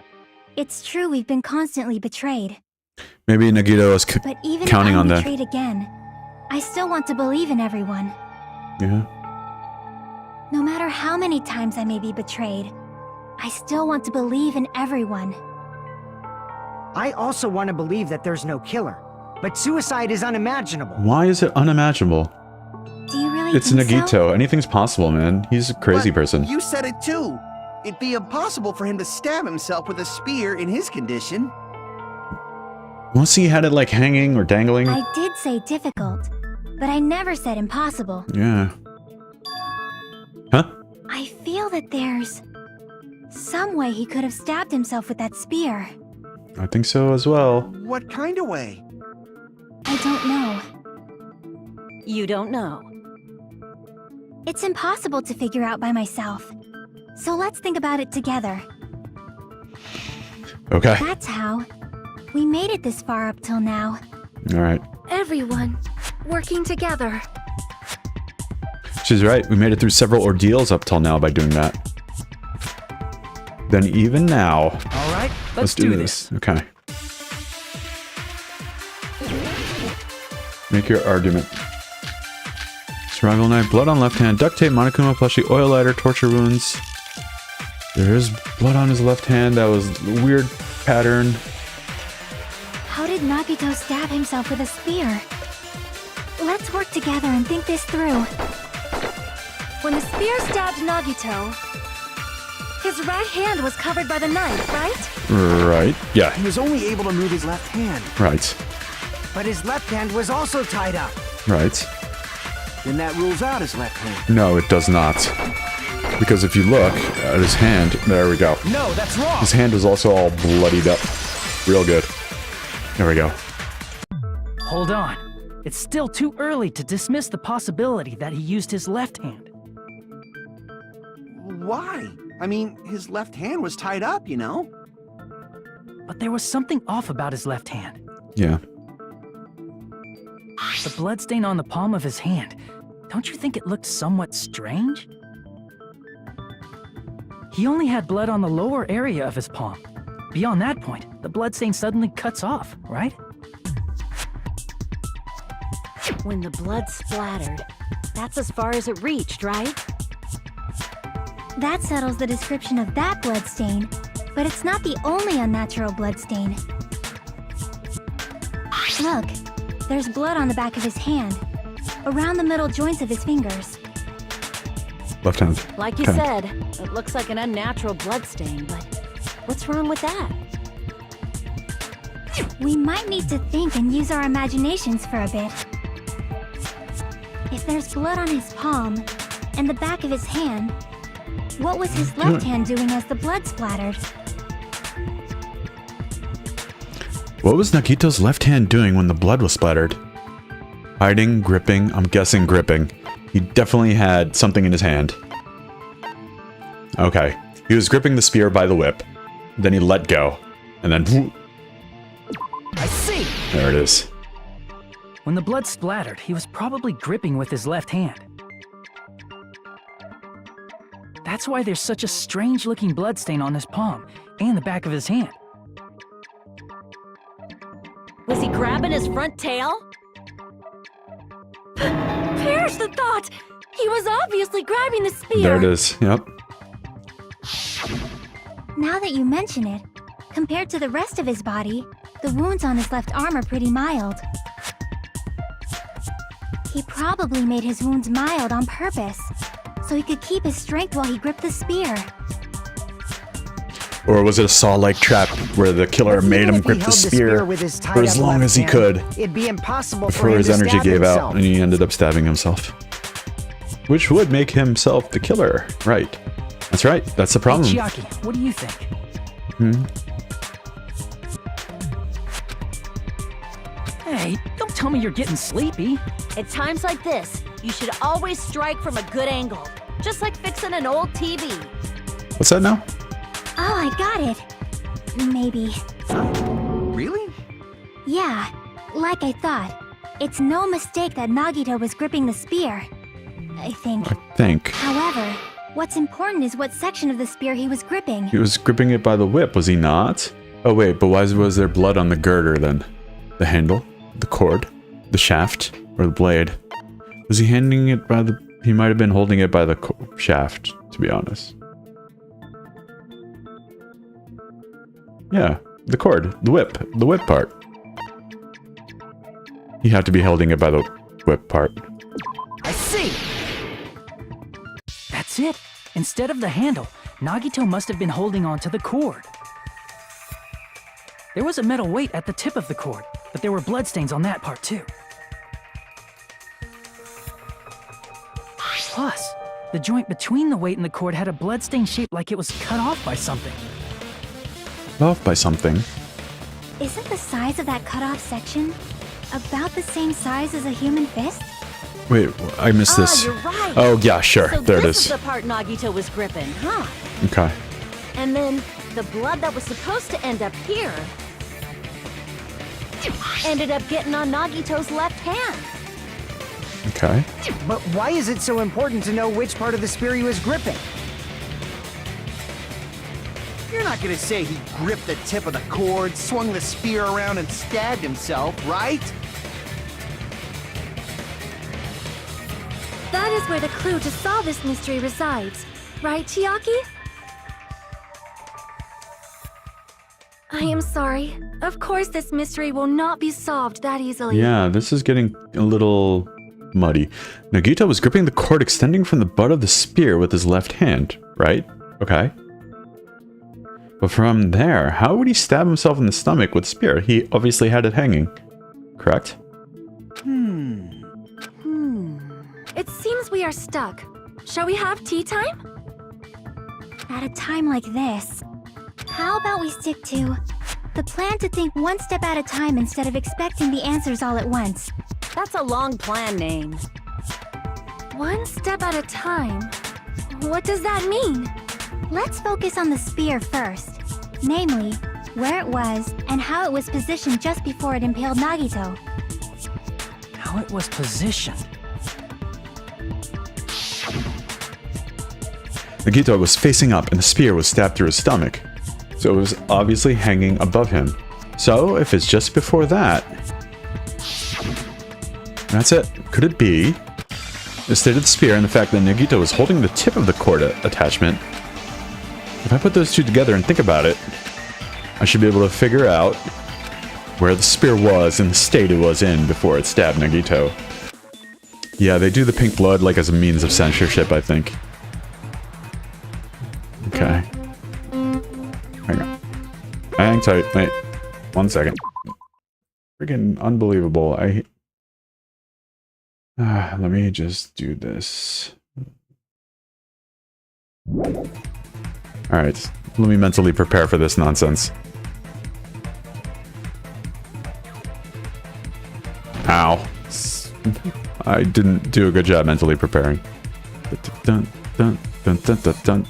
S7: it's true we've been constantly betrayed.
S1: Maybe Nagito was
S7: But even
S1: counting
S7: if
S1: on
S7: I'm
S1: that.
S7: betrayed again, I still want to believe in everyone.
S1: Yeah.
S7: No matter how many times I may be betrayed, I still want to believe in everyone.
S4: I also want to believe that there's no killer, but suicide is unimaginable.
S1: Why is it unimaginable?
S7: Do you really
S1: It's
S7: think
S1: Nagito.
S7: so?
S1: Anything's possible, man. He's a crazy
S5: But
S1: person.
S5: You said it too. It'd be impossible for him to stab himself with a spear in his condition.
S1: Once he had it like hanging or dangling.
S7: I did say difficult, but I never said impossible.
S1: Yeah. Huh?
S7: I feel that there's some way he could have stabbed himself with that spear.
S1: I think so as well.
S5: What kind of way?
S7: I don't know.
S8: You don't know.
S7: It's impossible to figure out by myself. So let's think about it together.
S1: Okay.
S7: That's how. We made it this far up till now.
S1: All right.
S3: Everyone, working together.
S1: She's right. We made it through several ordeals up till now by doing that. Then even now...
S6: Alright, let's do this.
S1: Okay. Make your argument. Survival knife, blood on left hand, duct tape, Monokuma plushie, oil lighter, torture wounds. There is blood on his left hand. That was a weird pattern.
S7: How did Nagito stab himself with a spear? Let's work together and think this through. When the spear stabbed Nagito, his right hand was covered by the knife, right?
S1: Right. Yeah.
S5: He was only able to move his left hand.
S1: Right.
S4: But his left hand was also tied up.
S1: Right.
S5: Then that rules out his left hand.
S1: No, it does not. Because if you look at his hand, there we go.
S6: No, that's wrong.
S1: His hand was also all bloodied up. Real good. There we go.
S6: Hold on. It's still too early to dismiss the possibility that he used his left hand.
S5: Why? I mean, his left hand was tied up, you know?
S6: But there was something off about his left hand.
S1: Yeah.
S6: The bloodstain on the palm of his hand. Don't you think it looked somewhat strange? He only had blood on the lower area of his palm. Beyond that point, the bloodstain suddenly cuts off, right?
S8: When the blood splattered, that's as far as it reached, right?
S7: That settles the description of that bloodstain, but it's not the only unnatural bloodstain. Look, there's blood on the back of his hand, around the middle joints of his fingers.
S1: Left hand.
S8: Like you said, it looks like an unnatural bloodstain, but what's wrong with that?
S7: We might need to think and use our imaginations for a bit. If there's blood on his palm and the back of his hand, what was his left hand doing as the blood splattered?
S1: What was Nagito's left hand doing when the blood was splattered? Hiding, gripping, I'm guessing gripping. He definitely had something in his hand. Okay. He was gripping the spear by the whip. Then he let go. And then...
S6: I see!
S1: There it is.
S6: When the blood splattered, he was probably gripping with his left hand. That's why there's such a strange-looking bloodstain on his palm and the back of his hand.
S8: Was he grabbing his front tail?
S3: Perish the thought! He was obviously grabbing the spear!
S1: There it is, yep.
S7: Now that you mention it, compared to the rest of his body, the wounds on his left arm are pretty mild. He probably made his wounds mild on purpose, so he could keep his strength while he gripped the spear.
S1: Or was it a saw-like trap where the killer made him grip the spear for as long as he could
S4: It'd be impossible
S1: before his energy gave out and he ended up stabbing himself. Which would make himself the killer, right? That's right, that's the problem.
S6: Hey, Chiaki, what do you think? Hey, don't tell me you're getting sleepy.
S8: At times like this, you should always strike from a good angle. Just like fixing an old TV.
S1: What's that now?
S7: Oh, I got it. Maybe.
S5: Really?
S7: Yeah, like I thought. It's no mistake that Nagito was gripping the spear. I think. However, what's important is what section of the spear he was gripping.
S1: He was gripping it by the whip, was he not? Oh wait, but why was there blood on the girder then? The handle? The cord? The shaft? Or the blade? Was he handing it by the... He might have been holding it by the shaft, to be honest. Yeah, the cord, the whip part. He had to be holding it by the whip part.
S6: I see! That's it! Instead of the handle, Nagito must have been holding on to the cord. There was a metal weight at the tip of the cord, but there were bloodstains on that part too. Plus, the joint between the weight and the cord had a bloodstain shaped like it was cut off by something.
S1: Off by something?
S7: Isn't the size of that cut-off section about the same size as a human fist?
S1: Wait, I missed this.
S8: You're right.
S1: Oh yeah, sure,
S8: So
S1: there it
S8: this
S1: is.
S8: is the part Nagito was gripping, huh?
S1: Okay.
S8: And then the blood that was supposed to end up here ended up getting on Nagito's left hand.
S1: Okay.
S4: But why is it so important to know which part of the spear he was gripping?
S5: You're not gonna say he gripped the tip of the cord, swung the spear around, and stabbed himself, right?
S3: That is where the clue to solve this mystery resides. Right, Chiaki? I am sorry. Of course this mystery will not be solved that easily.
S1: Yeah, this is getting a little muddy. Nagito was gripping the cord extending from the butt of the spear with his left hand, right? Okay. But from there, how would he stab himself in the stomach with the spear? He obviously had it hanging, correct?
S3: It seems we are stuck. Shall we have tea time?
S7: At a time like this, how about we stick to the plan to think one step at a time instead of expecting the answers all at once?
S8: That's a long plan name.
S3: One step at a time? What does that mean?
S7: Let's focus on the spear first. Namely, where it was and how it was positioned just before it impaled Nagito.
S6: How it was positioned.
S1: Nagito was facing up and the spear was stabbed through his stomach. So it was obviously hanging above him. So if it's just before that... That's it. Could it be the state of the spear and the fact that Nagito was holding the tip of the cord attachment? If I put those two together and think about it, I should be able to figure out where the spear was and the state it was in before it stabbed Nagito. Yeah, they do the pink blood like as a means of censorship, I think. Okay. Hang on. Hang tight. Wait. 1 second. Freaking unbelievable. Let me just do this. Alright. Let me mentally prepare for this nonsense. Ow. I didn't do a good job mentally preparing. Dun, dun, dun, dun, dun, dun.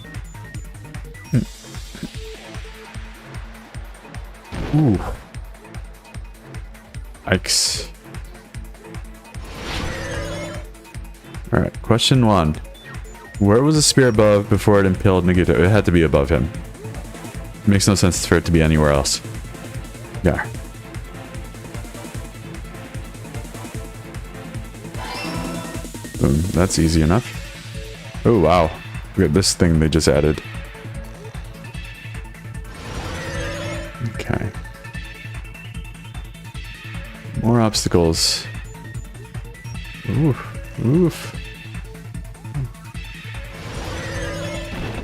S1: Ooh. Yikes. Alright, question 1. Where was the spear above before it impaled Nagito? It had to be above him. It makes no sense for it to be anywhere else. Yeah. Boom, that's easy enough. Oh wow. Look at this thing they just added. Okay. More obstacles. Oof. Oof.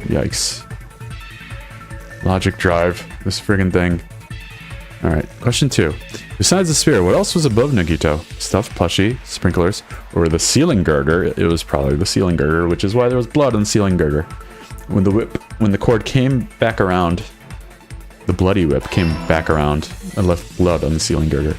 S1: Yikes. Logic drive. This friggin' thing. Alright, question 2. Besides the spear, what else was above Nagito? Stuffed plushie, sprinklers, or the ceiling girder? It was probably the ceiling girder, which is why there was blood on the ceiling girder. When the cord came back around, the bloody whip came back around and left blood on the ceiling girder.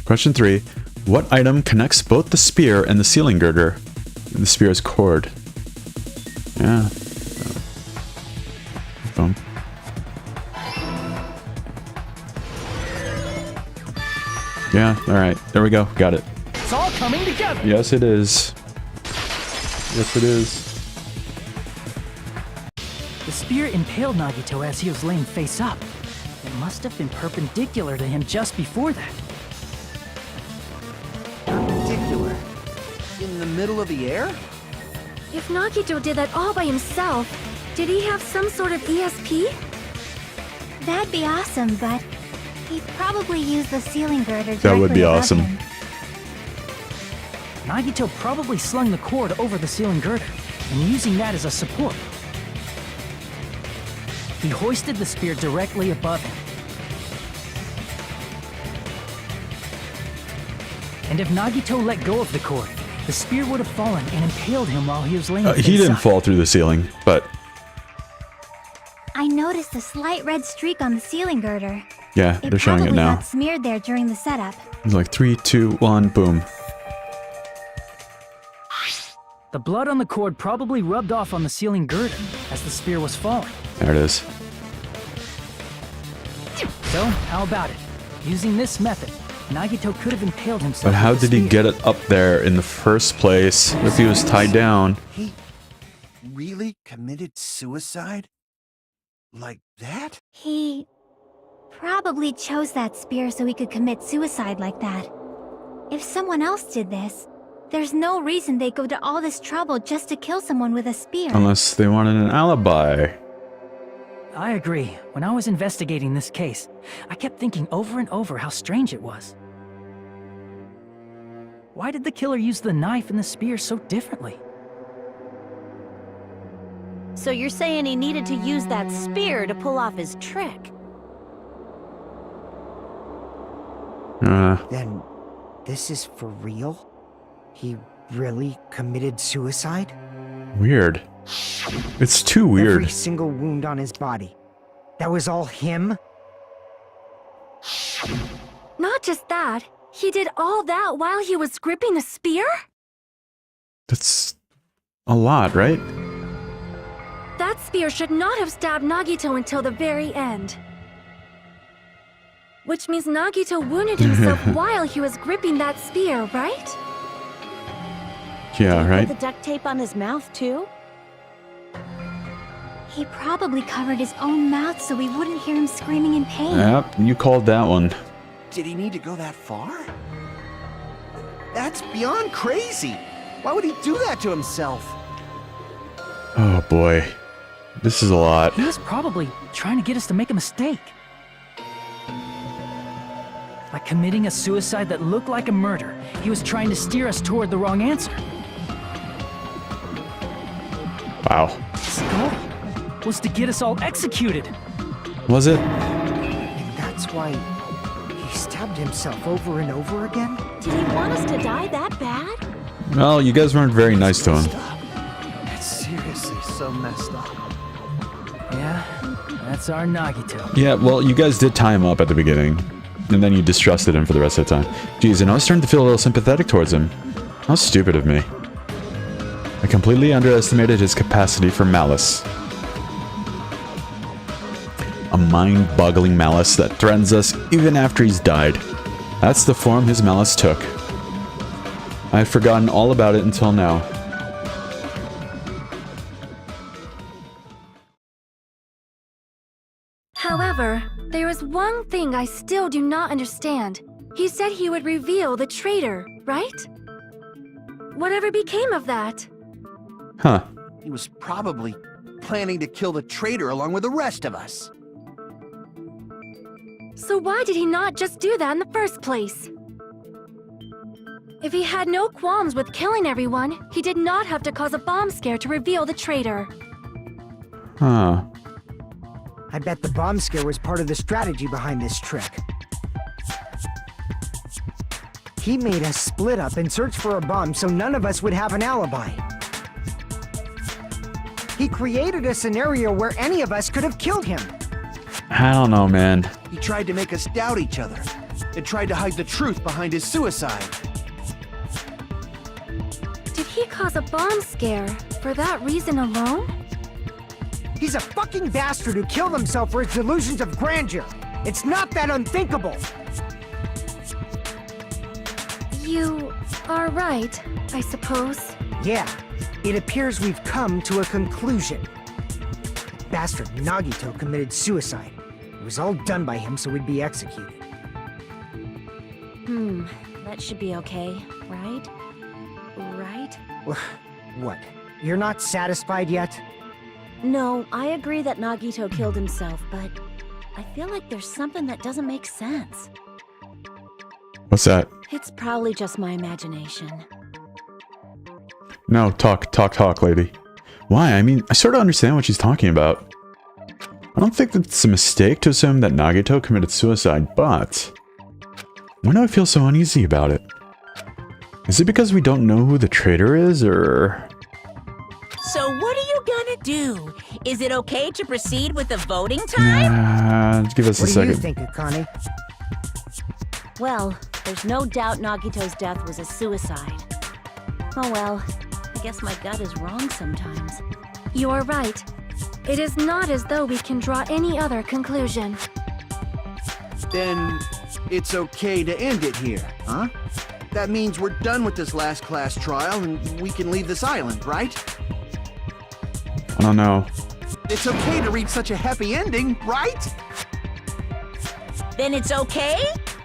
S1: Question 3. What item connects both the spear and the ceiling girder in the spear's cord? Yeah. Boom. Yeah, alright. There we go. Got it.
S6: It's all coming together.
S1: Yes, it is. Yes, it is.
S6: The spear impaled Nagito as he was laying face up. It must have been perpendicular to him just before that.
S5: Perpendicular? In the middle of the air?
S3: If Nagito did that all by himself, did he have some sort of ESP?
S7: That'd be awesome, but he probably used the ceiling girder directly
S1: That would be
S7: above
S1: awesome.
S7: him.
S6: Nagito probably slung the cord over the ceiling girder, and using that as a support. He hoisted the spear directly above him. And if Nagito let go of the cord, the spear would have fallen and impaled him while he was laying
S1: He didn't fall through the ceiling, but...
S7: I noticed a slight red streak on the ceiling girder.
S1: Yeah, they're showing it now.
S7: It probably got smeared there during the setup.
S1: It's like 3, 2, 1, boom.
S6: The blood on the cord probably rubbed off on the ceiling girder as the spear was falling.
S1: There it is.
S6: So, how about it? Using this method, Nagito could have impaled himself.
S1: But how
S6: with the
S1: did he
S6: spear.
S1: get it up there in the first place if he was tied down?
S5: He really committed suicide? Like that?
S7: He probably chose that spear so he could commit suicide like that. If someone else did this, there's no reason they'd go to all this trouble just to kill someone with a spear.
S1: Unless they wanted an alibi.
S6: I agree. When I was investigating this case, I kept thinking over and over how strange it was. Why did the killer use the knife and the spear so differently?
S8: So you're saying he needed to use that spear to pull off his trick?
S4: Then, this is for real? He really committed suicide?
S1: Weird. It's too weird.
S4: Every single wound on his body. That was all him?
S3: Not just that, he did all that while he was gripping the spear?
S1: That's a lot, right?
S3: That spear should not have stabbed Nagito until the very end. Which means Nagito wounded himself while he was gripping that spear, right?
S1: Yeah,
S8: Did he
S1: right?
S8: put the duct tape on his mouth, too?
S7: He probably covered his own mouth so we wouldn't hear him screaming in pain.
S1: Yep, you called that one.
S5: Did he need to go that far? That's beyond crazy. Why would he do that to himself?
S1: Oh boy. This is a lot.
S6: He was probably trying to get us to make a mistake. By committing a suicide that looked like a murder, he was trying to steer us toward the wrong answer.
S1: Wow.
S6: His goal was to get us all executed.
S1: Was it?
S4: And that's why he stabbed himself over and over again?
S8: Did he want us to die that bad?
S1: Well, you guys weren't very nice to him.
S5: That's seriously so messed up.
S6: Yeah, that's our Nagito.
S1: Yeah, well, you guys did tie him up at the beginning. And then you distrusted him for the rest of the time. Jeez, and I was starting to feel a little sympathetic towards him. How stupid of me. I completely underestimated his capacity for malice. A mind-boggling malice that threatens us even after he's died. That's the form his malice took. I had forgotten all about it until now.
S3: However, there is one thing I still do not understand. He said he would reveal the traitor, right? Whatever became of that?
S1: Huh.
S5: He was probably planning to kill the traitor along with the rest of us.
S3: So why did he not just do that in the first place? If he had no qualms with killing everyone, he did not have to cause a bomb scare to reveal the traitor.
S1: Huh.
S4: I bet the bomb scare was part of the strategy behind this trick. He made us split up and search for a bomb so none of us would have an alibi. He created a scenario where any of us could have killed him.
S1: I don't know, man.
S5: He tried to make us doubt each other and tried to hide the truth behind his suicide.
S3: Did he cause a bomb scare for that reason alone?
S4: He's a fucking bastard who killed himself for his delusions of grandeur. It's not that unthinkable.
S3: You are right, I suppose.
S4: Yeah, it appears we've come to a conclusion. Bastard Nagito committed suicide. It was all done by him so we'd be executed.
S8: That should be okay, right? Right?
S4: What? You're not satisfied yet?
S8: No, I agree that Nagito killed himself, but I feel like there's something that doesn't make sense.
S1: What's that?
S8: It's probably just my imagination.
S1: No, talk, lady. Why? I mean, I sort of understand what she's talking about. I don't think it's a mistake to assume that Nagito committed suicide, but why do I feel so uneasy about it? Is it because we don't know who the traitor is, or...
S2: So what are you gonna do? Is it okay to proceed with the voting time?
S1: Give us a second.
S4: What do you think, Akane?
S8: Well, there's no doubt Nagito's death was a suicide. Oh well, I guess my gut is wrong sometimes.
S3: You're right. It is not as though we can draw any other conclusion.
S5: Then it's okay to end it here, huh? That means we're done with this last class trial and we can leave this island, right?
S1: I don't know.
S5: It's okay to reach such a happy ending, right?
S2: Then it's okay?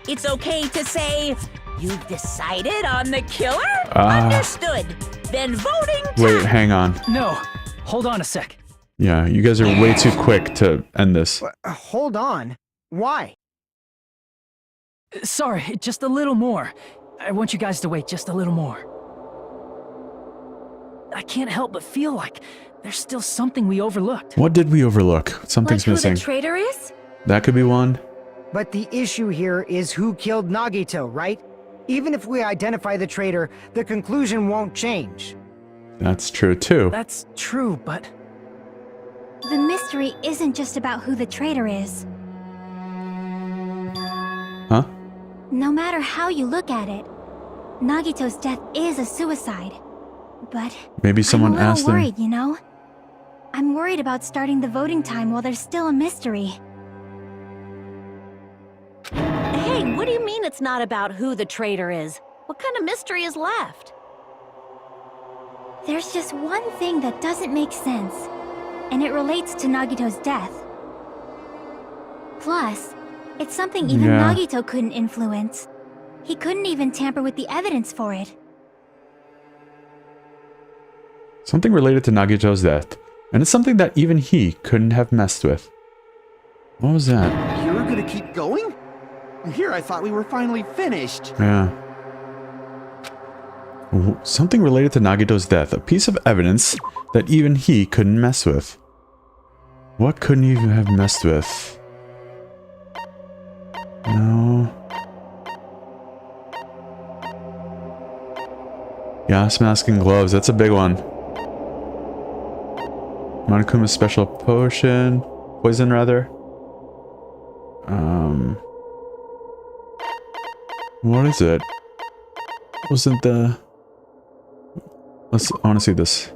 S2: It's okay to say, you've decided on the killer? Understood. Then voting time.
S1: Wait, hang on.
S6: No, hold on a sec.
S1: Yeah, you guys are way too quick to end this.
S4: Hold on. Why?
S6: Sorry, just a little more. I want you guys to wait just a little more. I can't help but feel like there's still something we overlooked.
S1: What did we overlook? Something's
S3: Like who
S1: missing.
S3: the traitor is?
S1: That could be one.
S4: But the issue here is who killed Nagito, right? Even if we identify the traitor, the conclusion won't change.
S1: That's true too.
S6: That's true, but...
S7: The mystery isn't just about who the traitor is.
S1: Huh?
S7: No matter how you look at it, Nagito's death is a suicide. But
S1: Maybe someone
S7: I'm a
S1: asked
S7: little
S1: him.
S7: worried, you know? I'm worried about starting the voting time while there's still a mystery.
S8: Hey, what do you mean it's not about who the traitor is? What kind of mystery is left?
S7: There's just one thing that doesn't make sense, and it relates to Nagito's death. Plus, it's something even
S1: Yeah.
S7: Nagito couldn't influence. He couldn't even tamper with the evidence for it.
S1: Something related to Nagito's death. And it's something that even he couldn't have messed with. What was that?
S5: You're gonna keep going? Here I thought we were finally finished.
S1: Yeah. Something related to Nagito's death. A piece of evidence that even he couldn't mess with. What couldn't he have messed with? No. Gas mask and gloves. That's a big one. Monokuma's special potion. Poison, rather. What is it? Wasn't the... I want to see this.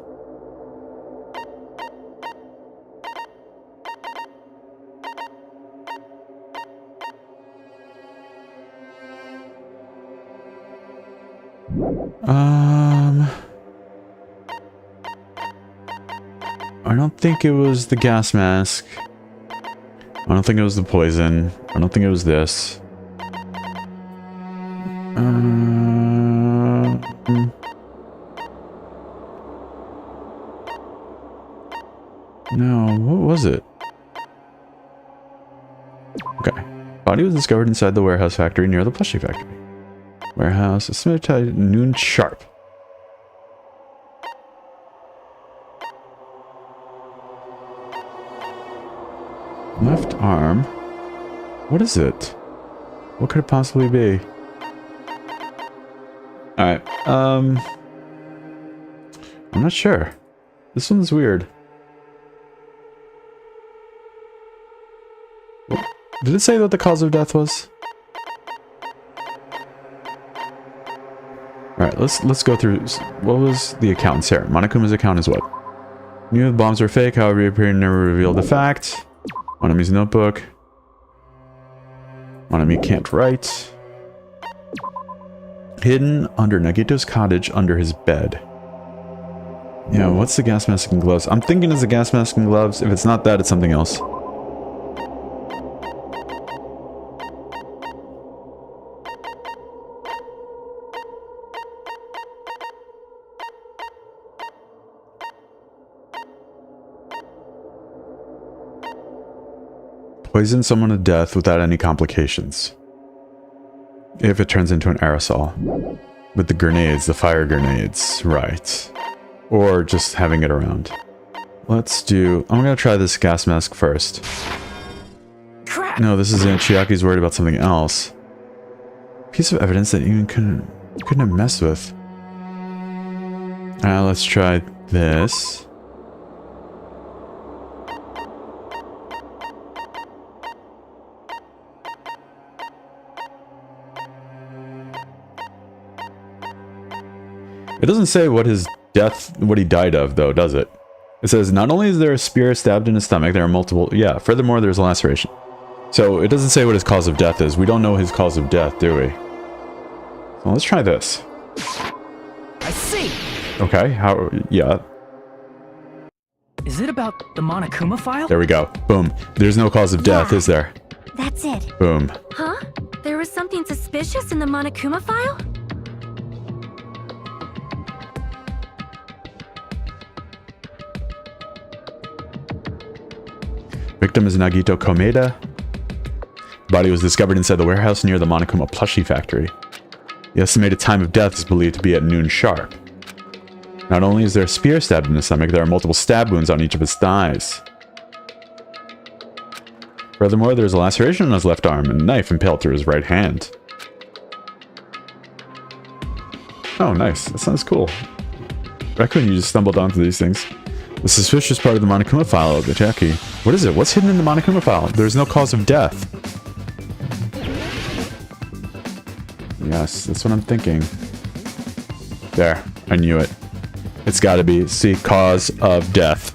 S1: I don't think it was the gas mask. I don't think it was the poison. I don't think it was this. No, what was it? Okay. Body was discovered inside the warehouse factory near the plushie factory. Warehouse is submitted at noon sharp. Left arm? What is it? What could it possibly be? Alright, I'm not sure. This one's weird. Did it say what the cause of death was? Alright, let's go through. What was the account's here? Monokuma's account is what? Knew the bombs were fake, however he appeared to never reveal the fact. Monami's notebook. Monami can't write. Hidden under Nagito's cottage under his bed. Yeah, what's the gas mask and gloves? I'm thinking it's the gas mask and gloves. If it's not that, it's something else. Poison someone to death without any complications. If it turns into an aerosol. With the grenades, the fire grenades. Right. Or just having it around. Let's do... I'm gonna try this gas mask first.
S6: Crap!
S1: No, this isn't. Chiaki's worried about something else. Piece of evidence that even couldn't have messed with. Let's try this. It doesn't say what his death, what he died of, though, does it? It says, not only is there a spear stabbed in his stomach, there are multiple... Yeah, furthermore, there's a laceration. So, it doesn't say what his cause of death is. We don't know his cause of death, do we? So, let's try this.
S6: I see!
S1: Okay, how... Yeah.
S6: Is it about the Monokuma file?
S1: There we go. Boom. There's no cause of death, is there?
S7: That's it.
S1: Boom.
S3: Huh? There was something suspicious in the Monokuma file?
S1: Victim is Nagito Komeda. The body was discovered inside the warehouse near the Monokuma plushie factory. The estimated time of death is believed to be at noon sharp. Not only is there a spear stabbed in the stomach, there are multiple stab wounds on each of his thighs. Furthermore, there is a laceration on his left arm and a knife impaled through his right hand. Oh, nice. That sounds cool. Raccoon, you just stumbled onto these things. The suspicious part of the Monokuma file, the Jackie. What is it? What's hidden in the Monokuma file? There's no cause of death. Yes, that's what I'm thinking. There, I knew it. It's gotta be, see, cause of death.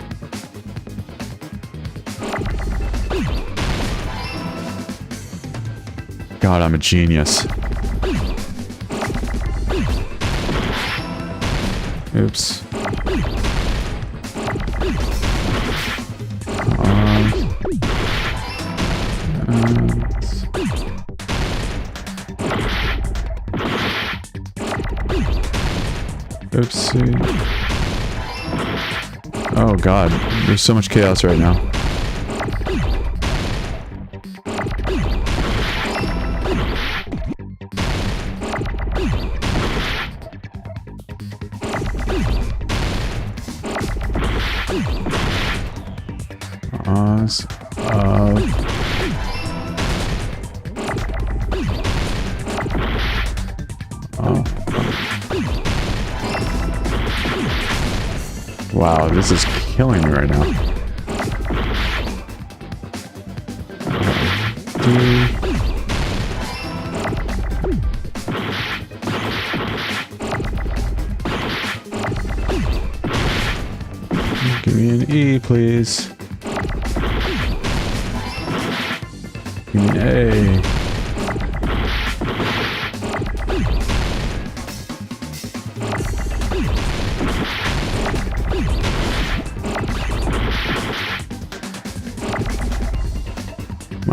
S1: God, I'm a genius. Oops. Oopsie. Oh god, there's so much chaos right now. Wow, this is killing me right now. Give me an E, please. Give me an A.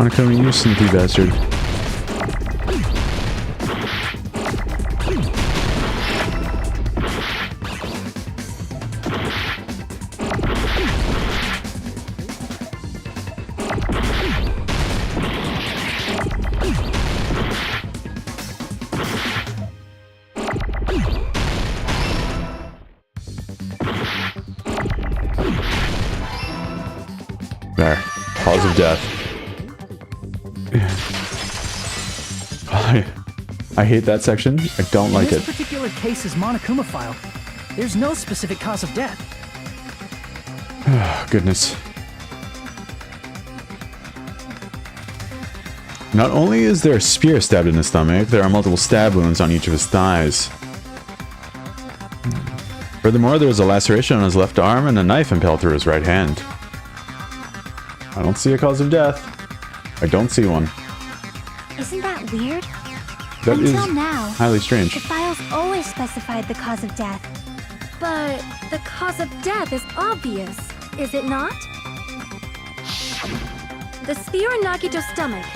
S1: Monokuma, you sneaky bastard. There. Cause of death. I hate that section. I don't like it.
S6: In this particular case's Monokuma file, there's no specific cause of death.
S1: Goodness. Not only is there a spear stabbed in his stomach, there are multiple stab wounds on each of his thighs. Furthermore, there is a laceration on his left arm and a knife impaled through his right hand. I don't see a cause of death. I don't see one.
S7: Isn't that weird?
S1: That
S7: Until
S1: is
S7: now,
S1: highly strange.
S7: the files always specified the cause of death.
S3: But the cause of death is obvious, is it not? The spear in Nagito's stomach.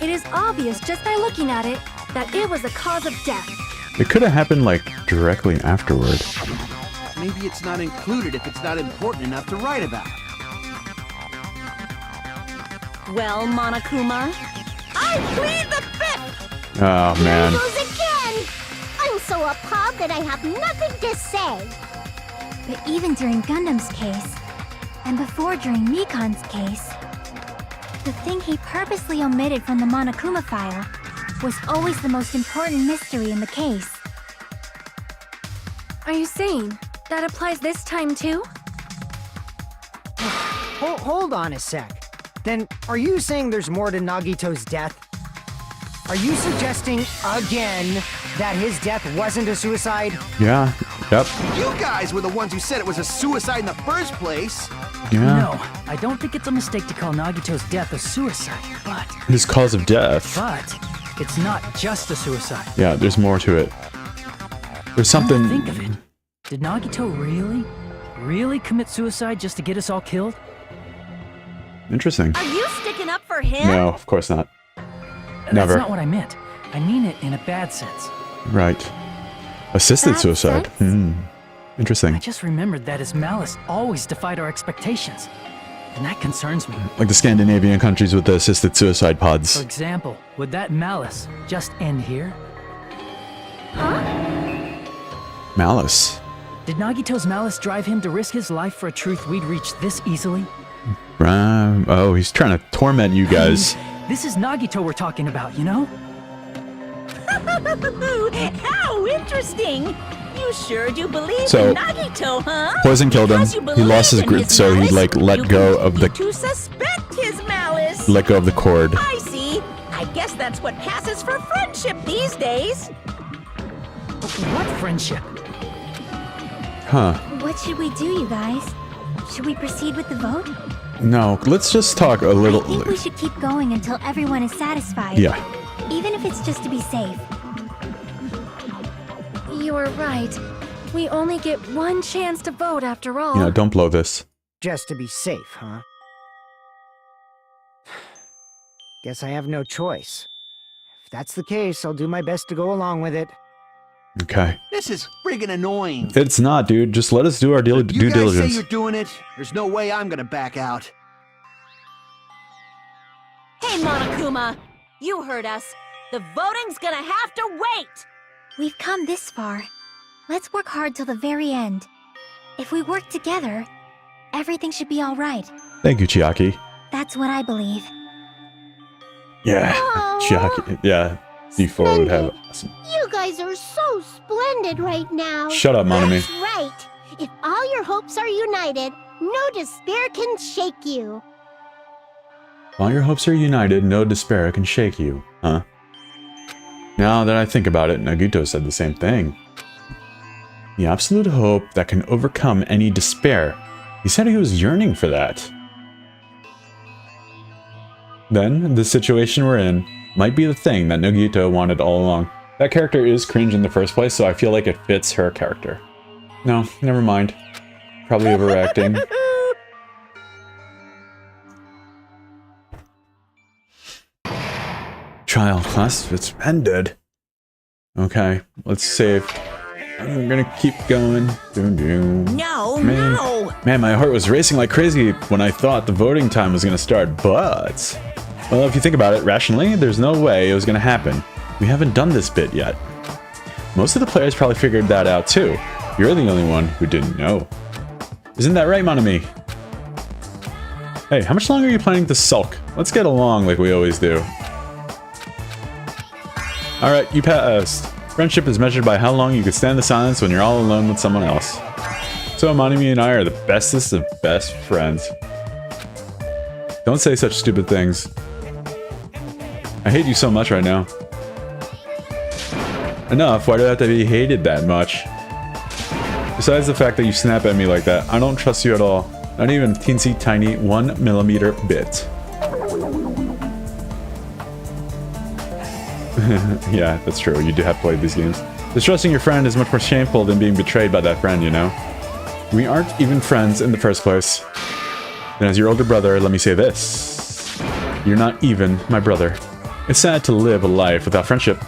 S3: It is obvious just by looking at it that it was the cause of death.
S1: It could have happened, like, directly afterward.
S5: Maybe it's not included if it's not important enough to write about.
S8: Well, Monokuma,
S9: I plead the fifth!
S1: Oh, man.
S9: Here goes again! I'm so appalled that I have nothing to say.
S7: But even during Gundam's case, and before during Mikan's case, the thing he purposely omitted from the Monokuma file was always the most important mystery in the case.
S3: Are you saying That applies this time too?
S4: Hold on a sec. Then, are you saying there's more to Nagito's death? Are you suggesting, again, that his death wasn't a suicide?
S1: Yeah. Yep.
S5: You guys were the ones who said it was a suicide in the first place.
S1: Yeah.
S6: No, I don't think it's a mistake to call Nagito's death a suicide, but...
S1: His cause of death.
S6: But, it's not just a suicide.
S1: Yeah, there's more to it. There's something...
S6: Come to think of it, did Nagito really commit suicide just to get us all killed?
S1: Interesting.
S8: Are you sticking up for him?
S1: No, of course not. Never.
S6: That's not what I meant. I mean it in a bad sense.
S1: Right. Assisted
S3: Bad
S1: suicide.
S3: sense?
S1: Interesting.
S6: I just remembered that his malice always defied our expectations. And that concerns me.
S1: Like the Scandinavian countries with the assisted suicide
S6: For
S1: pods.
S6: example, would that malice just end here?
S1: Malice.
S6: Did Nagito's malice drive him to risk his life for a truth we'd reach this easily?
S1: Oh, he's trying to torment you guys.
S6: This is Nagito we're talking about, you know?
S2: How interesting! You sure do believe
S1: So,
S2: in Nagito, huh?
S1: Poison killed him.
S2: Because you
S1: He lost his
S2: believe in
S1: grip, so he
S2: malice,
S1: like
S2: you
S1: let go of the
S2: continue to suspect his malice.
S1: let go of the cord.
S2: I see. I guess that's what passes for friendship these days.
S6: What friendship?
S1: Huh.
S3: What should we do, you guys? Should we proceed with the vote?
S1: No, let's just talk a little.
S3: I think we should keep going until everyone is satisfied.
S1: Yeah.
S3: Even if it's just to be safe. You are right. We only get one chance to vote after all.
S1: Yeah, don't blow this.
S4: Just to be safe, huh? Guess I have no choice. If that's the case, I'll do my best to go along with it.
S1: Okay.
S5: This is friggin' annoying.
S1: It's not, dude. Just let us do our due
S5: You guys
S1: diligence.
S5: say you're doing it. There's no way I'm gonna back out.
S8: Hey, Monokuma! You heard us. The voting's gonna have to wait!
S3: We've come this far. Let's work hard till the very end. If we work together, everything should be all right.
S1: Thank you, Chiaki.
S3: That's what I believe.
S1: Yeah. Chiaki. Yeah. D4 would have awesome.
S9: You guys are so splendid right now.
S1: Shut up, Monami.
S9: That's right. If all your hopes are united, no despair can shake you.
S1: While your hopes are united, no despair can shake you, huh? Now that I think about it, Nagito said the same thing. The absolute hope that can overcome any despair. He said he was yearning for that. Then, the situation we're in might be the thing that Nagito wanted all along. That character is cringe in the first place, so I feel like it fits her character. No, never mind. Probably overacting. Trial class, it's ended. Okay, let's save. I'm gonna keep going.
S2: No,
S1: Man,
S2: no!
S1: man, my heart was racing like crazy when I thought the voting time was gonna start, but... Well, if you think about it rationally, there's no way it was gonna happen. We haven't done this bit yet. Most of the players probably figured that out too. You're the only one who didn't know. Isn't that right, Monami? Hey, how much longer are you planning to sulk? Let's get along like we always do. Alright, you passed. Friendship is measured by how long you can stand the silence when you're all alone with someone else. So Monami and I are the bestest of best friends. Don't say such stupid things. I hate you so much right now. Enough, why do I have to be hated that much? Besides the fact that you snap at me like that, I don't trust you at all. Not even a teensy tiny 1mm bit. Yeah, that's true. You do have played these games. Distrusting your friend is much more shameful than being betrayed by that friend, you know? We aren't even friends in the first place. And as your older brother, let me say this. You're not even my brother. It's sad to live a life without friendship.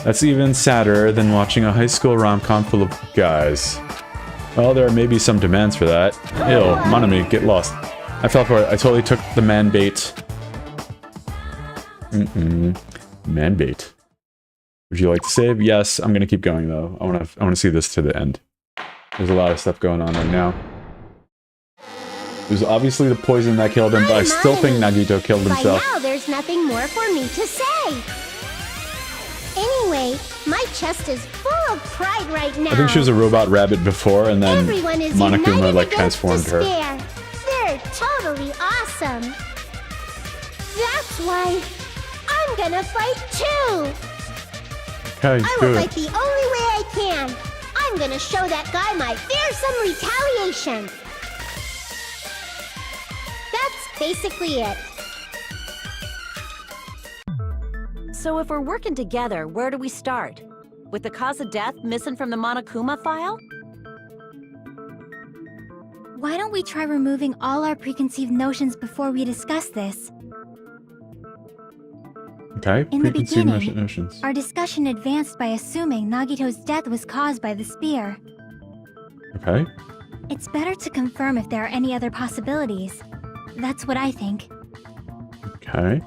S1: That's even sadder than watching a high school rom-com full of guys. Well, there may be some demands for that. Ew, Monami, get lost. I fell for it. I totally took the man bait. Man bait. Would you like to save? Yes, I'm gonna keep going though. I wanna see this to the end. There's a lot of stuff going on right now. It was obviously the poison that killed him, but I still think Nagito killed himself.
S9: By now, there's nothing more for me to say. Anyway, my chest is full full of pride right now.
S1: I think she was a robot rabbit before, and then
S9: Everyone is
S1: Monokuma
S9: united
S1: like
S9: against
S1: transformed her.
S9: despair. They're totally awesome. That's why I'm gonna fight too.
S1: Okay,
S9: I
S1: do
S9: will
S1: it.
S9: fight the only way I can. I'm gonna show that guy my fearsome retaliation. That's basically it.
S8: So if we're working together, where do we start? With the cause of death missing from the Monokuma file?
S7: Why don't we try removing all our preconceived notions before we discuss this?
S1: Okay,
S7: In the
S1: preconceived
S7: beginning,
S1: notions.
S7: our discussion advanced by assuming Nagito's death was caused by the spear.
S1: Okay.
S7: It's better to confirm if there are any other possibilities. That's what I think.
S1: Okay.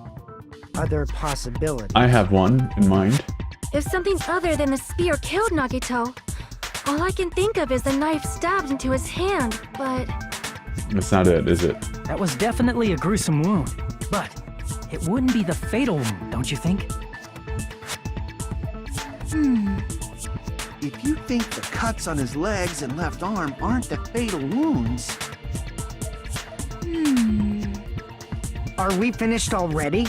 S4: Other possibilities.
S1: I have one in mind.
S3: If something other than the spear killed Nagito, all I can think of is the knife stabbed into his hand, but...
S1: That's not it, is it?
S6: That was definitely a gruesome wound, but it wouldn't be the fatal wound, don't you think?
S5: If you think the cuts on his legs and left arm aren't the fatal wounds...
S4: Are we finished already?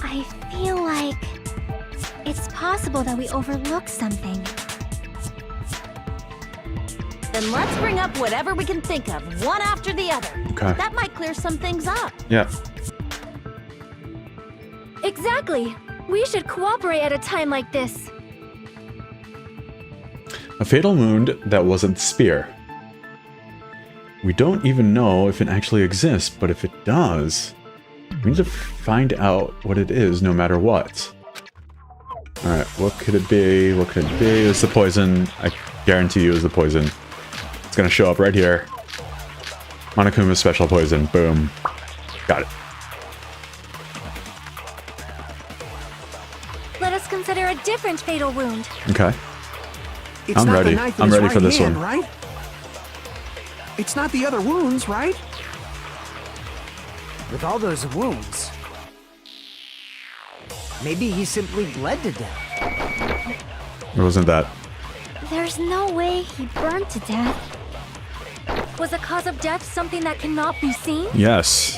S7: I feel like... it's possible that we overlooked something.
S8: Then let's bring up whatever we can think of, one after the other.
S1: Okay.
S8: That might clear some things up.
S1: Yeah.
S3: Exactly! We should cooperate at a time like this.
S1: A fatal wound that wasn't the spear. We don't even know if it actually exists, but if it does, we need to find out what it is no matter what. Alright, what could it be? What could it be? It's the poison. I guarantee you it's the poison. It's gonna show up right here. Monokuma's special poison. Boom. Got it.
S3: Let us consider a different fatal wound.
S1: Okay.
S5: It's
S1: I'm
S5: not
S1: ready.
S5: The knife in
S1: I'm
S5: his
S1: ready for
S5: right
S1: this
S5: hand,
S1: one.
S5: Right? It's not the other wounds, right?
S4: With all those wounds, maybe he simply bled to death.
S1: It wasn't that.
S7: There's no way he burned to death.
S3: Was the cause of death something that cannot be seen?
S1: Yes.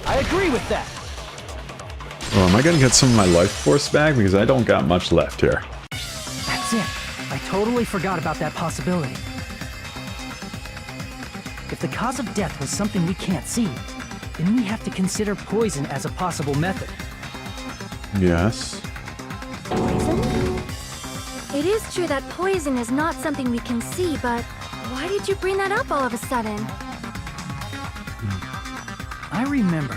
S4: I agree with that.
S1: Oh, am I gonna get some of my life force back? Because I don't got much left here.
S6: That's it. I totally forgot about that possibility. If the cause of death was something we can't see, then we have to consider poison as a possible method.
S1: Yes.
S3: Poison? It is true that poison is not something we can see, but why did you bring that up all of a sudden?
S6: I remember,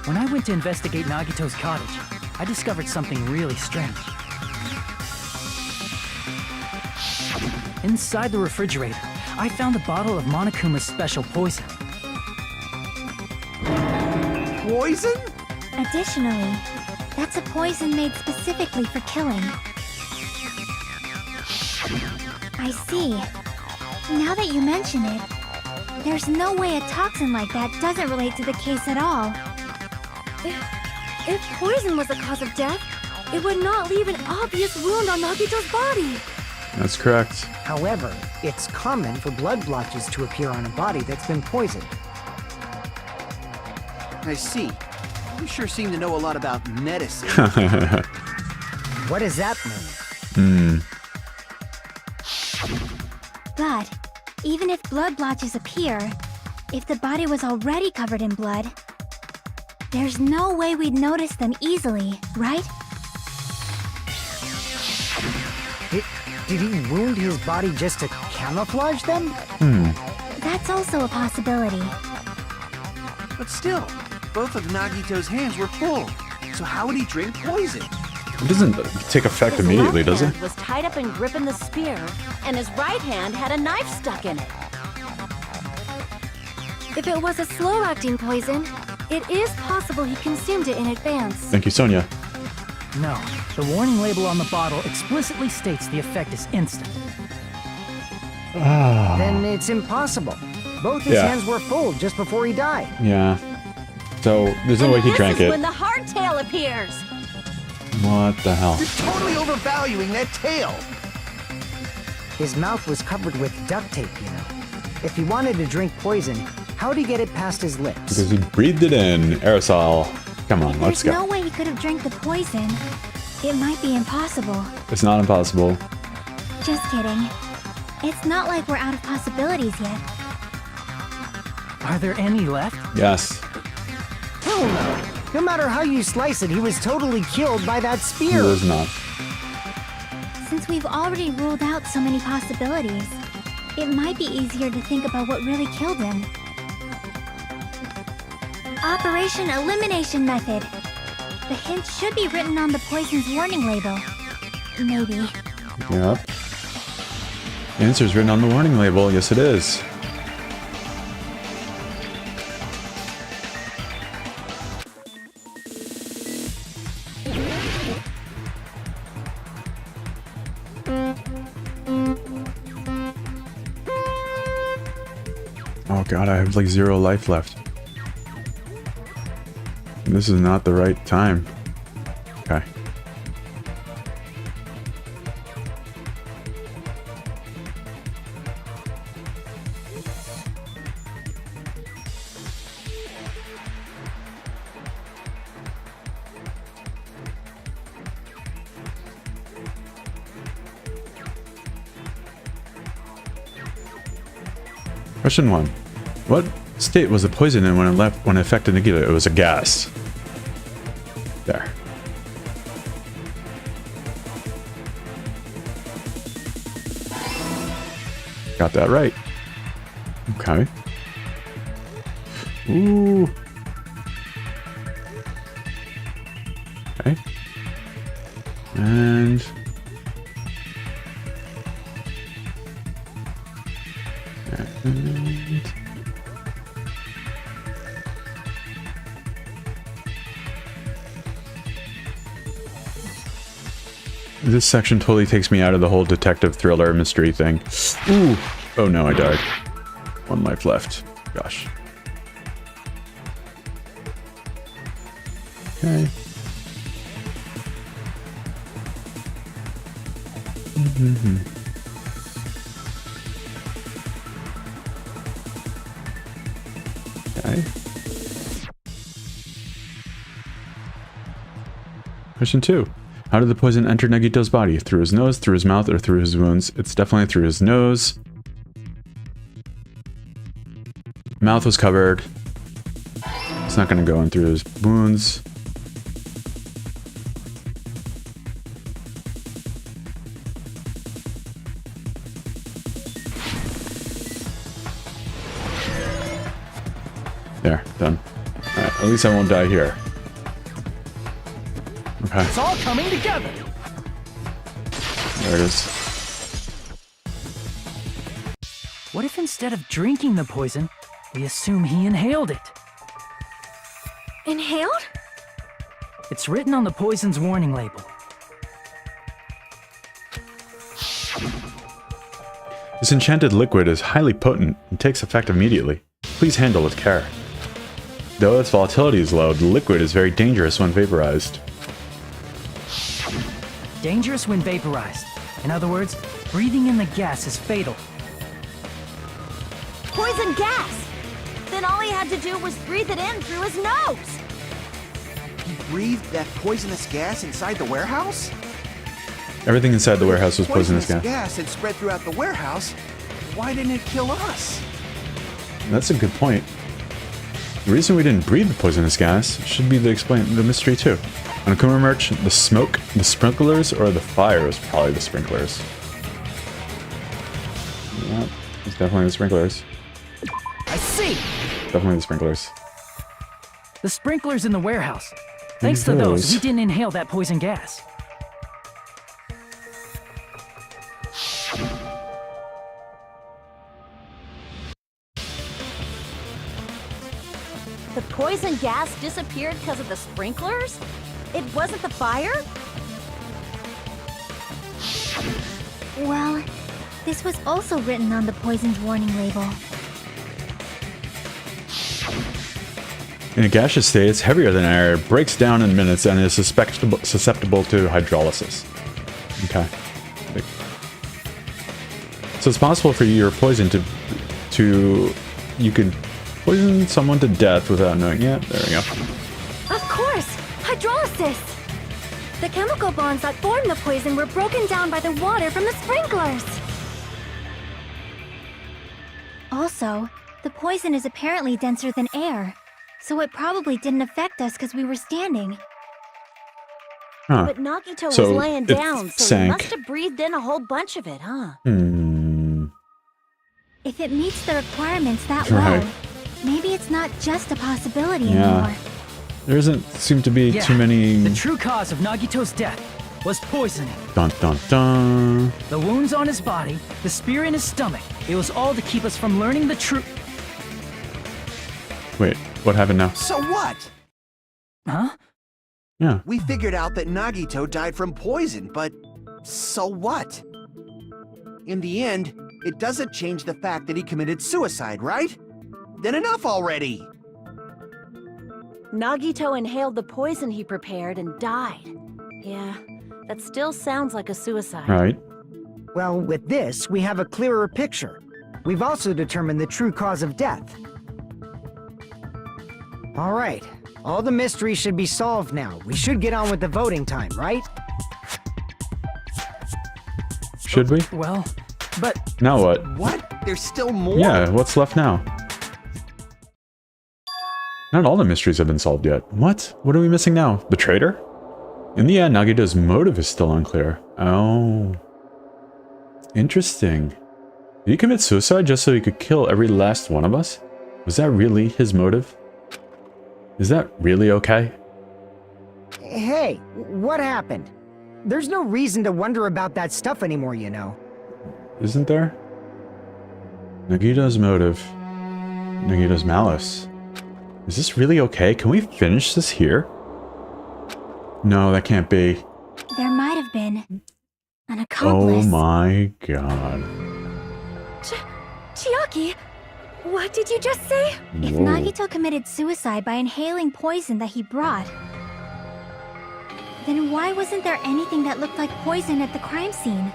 S6: when I went to investigate Nagito's cottage, I discovered something really strange. Inside the refrigerator, I found a bottle of Monokuma's special poison.
S5: Poison?
S7: Additionally, that's a poison made specifically for killing. I see. Now that you mention it, there's no way a toxin like that doesn't relate to the case at all.
S3: If poison was the cause of death, it would not leave an obvious wound on Nagito's body.
S1: That's correct.
S4: However, it's common for blood blotches to appear on a body that's been poisoned.
S5: I see. You sure seem to know a lot about medicine.
S4: What does that mean?
S7: But, even if blood blotches appear, if the body was already covered in blood, there's no way we'd notice them easily, right?
S4: Did he wound his body just to camouflage them?
S7: That's also a possibility.
S5: But still, both of Nagito's hands were full. So how would he drink poison?
S1: It doesn't take effect
S8: His
S1: immediately,
S8: left
S1: does it?
S8: hand was tied up and gripping the spear, and his right hand had a knife stuck in it.
S3: If it was a slow-acting poison, it is possible he consumed it in advance.
S1: Thank you, Sonia.
S6: No, the warning label on the bottle explicitly states the effect is instant.
S4: Then it's impossible. Both his
S1: Yeah.
S4: hands were full just before he died.
S1: Yeah. So, there's no way he
S8: this
S1: drank
S8: is
S1: it.
S8: when the hardtail appears.
S1: What the hell?
S5: You're totally overvaluing that tail.
S4: His mouth was covered with duct tape, you know. If he wanted to drink poison, how'd he get it past his lips?
S1: Because he breathed it in. Aerosol. Come on, let's
S3: There's
S1: go.
S3: no way he could have drank the poison. It might be impossible.
S1: It's not impossible.
S3: Just kidding. It's not like we're out of possibilities yet.
S6: Are there any left?
S1: Yes.
S4: Hell no. No matter how you slice it, he was totally killed by that
S1: He
S4: spear.
S1: was not.
S3: Since we've already ruled out so many possibilities, it might be easier to think about what really killed him. Operation Elimination Method. The hint should be written on the poison's warning label. Maybe.
S1: Yep. The answer's written on the warning label. Yes, it is. Oh god, I have like 0 life left. This is not the right time. Okay. Question 1. What state was the poison in when it affected Nikita? It was a gas. There. Got that right. Okay. Ooh. Okay. And... This section totally takes me out of the whole detective thriller mystery thing. Ooh. Oh no, I died. 1 life left. Gosh. Okay. Okay. Question 2. How did the poison enter Nagito's body? Through his nose, through his mouth, or through his wounds? It's definitely through his nose. Mouth was covered. It's not going to go in through his wounds. There, done. Alright, at least I won't die here. Okay.
S6: It's all coming together.
S1: There it is.
S6: What if instead of drinking the poison, we assume he inhaled it?
S3: Inhaled?
S6: It's written on the poison's warning label.
S1: This enchanted liquid is highly potent and takes effect immediately. Please handle with care. Though its volatility is low, the liquid is very dangerous when vaporized.
S6: Dangerous when vaporized. In other words, breathing in the gas is fatal.
S8: Poison gas! Then all he had to do was breathe it in through his nose!
S5: He breathed that poisonous gas inside the warehouse?
S1: Everything inside the warehouse was poisonous gas.
S5: gas had spread throughout the warehouse. Why didn't it kill us?
S1: That's a good point. The reason we didn't breathe the poisonous gas should be the mystery too. On Akuma merch, the smoke, the sprinklers, or the fire was probably the sprinklers. Yep, it's definitely the sprinklers.
S6: I see!
S1: Definitely the sprinklers.
S6: The sprinklers in the warehouse. Thanks to those, we didn't inhale that poison gas.
S8: The poison gas disappeared because of the sprinklers? It wasn't the fire?
S3: Well, this was also written on the poison's warning label.
S1: In a gaseous state, it's heavier than air, it breaks down in minutes, and is susceptible to hydrolysis. Okay. So it's possible for your poison you can poison someone to death without knowing. Yeah, there we go.
S3: Of course! Hydrolysis! The chemical bonds that formed the poison were broken down by the water from the sprinklers! Also, the poison is apparently denser than air, so it probably didn't affect us because we were standing.
S1: Huh.
S8: But Nagito
S1: So
S8: was laying
S1: it
S8: down, so
S1: sank.
S8: he must have breathed in a whole bunch of it, huh?
S3: If it meets the requirements that
S1: Right.
S3: well, maybe it's not just a possibility
S1: Yeah.
S3: anymore.
S1: There doesn't seem to be
S6: Yeah,
S1: too many...
S6: The true cause of Nagito's death was poisoning.
S1: Dun dun dun.
S6: The wounds on his body, the spear in his stomach, it was all to keep us from learning the truth.
S1: Wait, what happened now?
S5: So what?
S6: Huh?
S1: Yeah.
S5: We figured out that Nagito died from poison, but so what? In the end, it doesn't change the fact that he committed suicide, right? Then enough already!
S8: Nagito inhaled the poison he prepared and died. Yeah, that still sounds like a suicide.
S1: Right.
S4: Well, with this, we have a clearer picture. We've also determined the true cause of death. All right. All the mysteries should be solved now. We should get on with the voting time, right?
S1: Should we?
S6: Well, but
S1: Now what?
S5: What? There's still more?
S1: Yeah, what's left now? Not all the mysteries have been solved yet. What? What are we missing now? The traitor? In the end, Nagito's motive is still unclear. Oh. Interesting. Did he commit suicide just so he could kill every last one of us? Was that really his motive? Is that really okay?
S4: Hey, what happened? There's no reason to wonder about that stuff anymore, you know.
S1: Isn't there? Nagito's motive. Nagito's malice. Is this really okay? Can we finish this here? No, that can't be.
S3: There might have been an
S1: Oh
S3: accomplice.
S1: my god.
S3: Chiaki, what did you just say? If
S1: Whoa.
S3: Nagito committed suicide by inhaling poison that he brought, then why wasn't there anything that looked like poison at the crime scene?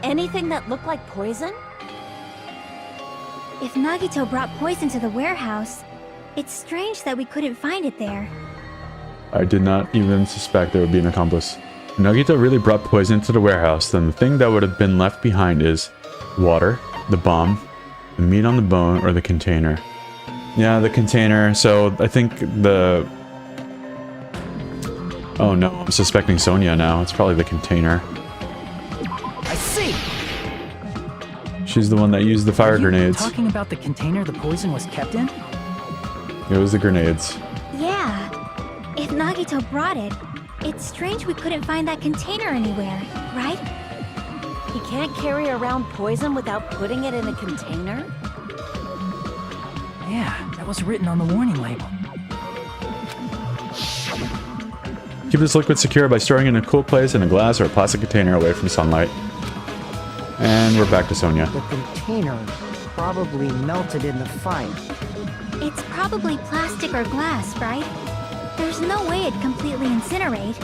S8: Anything that looked like poison?
S3: If Nagito brought poison to the warehouse, it's strange that we couldn't find it there.
S1: I did not even suspect there would be an accomplice. If Nagito really brought poison to the warehouse, then the thing that would have been left behind is water, the bomb, the meat on the bone, or the container. Yeah, the container. So I think the... Oh no, I'm suspecting Sonia now. It's probably the container.
S6: I see.
S1: She's the one that used the fire
S6: Are you
S1: grenades.
S6: talking about the container the poison was kept in?
S1: It was the grenades.
S3: Yeah, if Nagito brought it, it's strange we couldn't find that container anywhere, right?
S8: He can't carry around poison without putting it in a container?
S6: Yeah, that was written on the warning label.
S1: Keep this liquid secure by storing it in a cool place in a glass or a plastic container away from sunlight. And we're back to Sonia.
S4: The container probably melted in the fire.
S3: It's probably plastic or glass, right? There's no way it'd completely incinerate.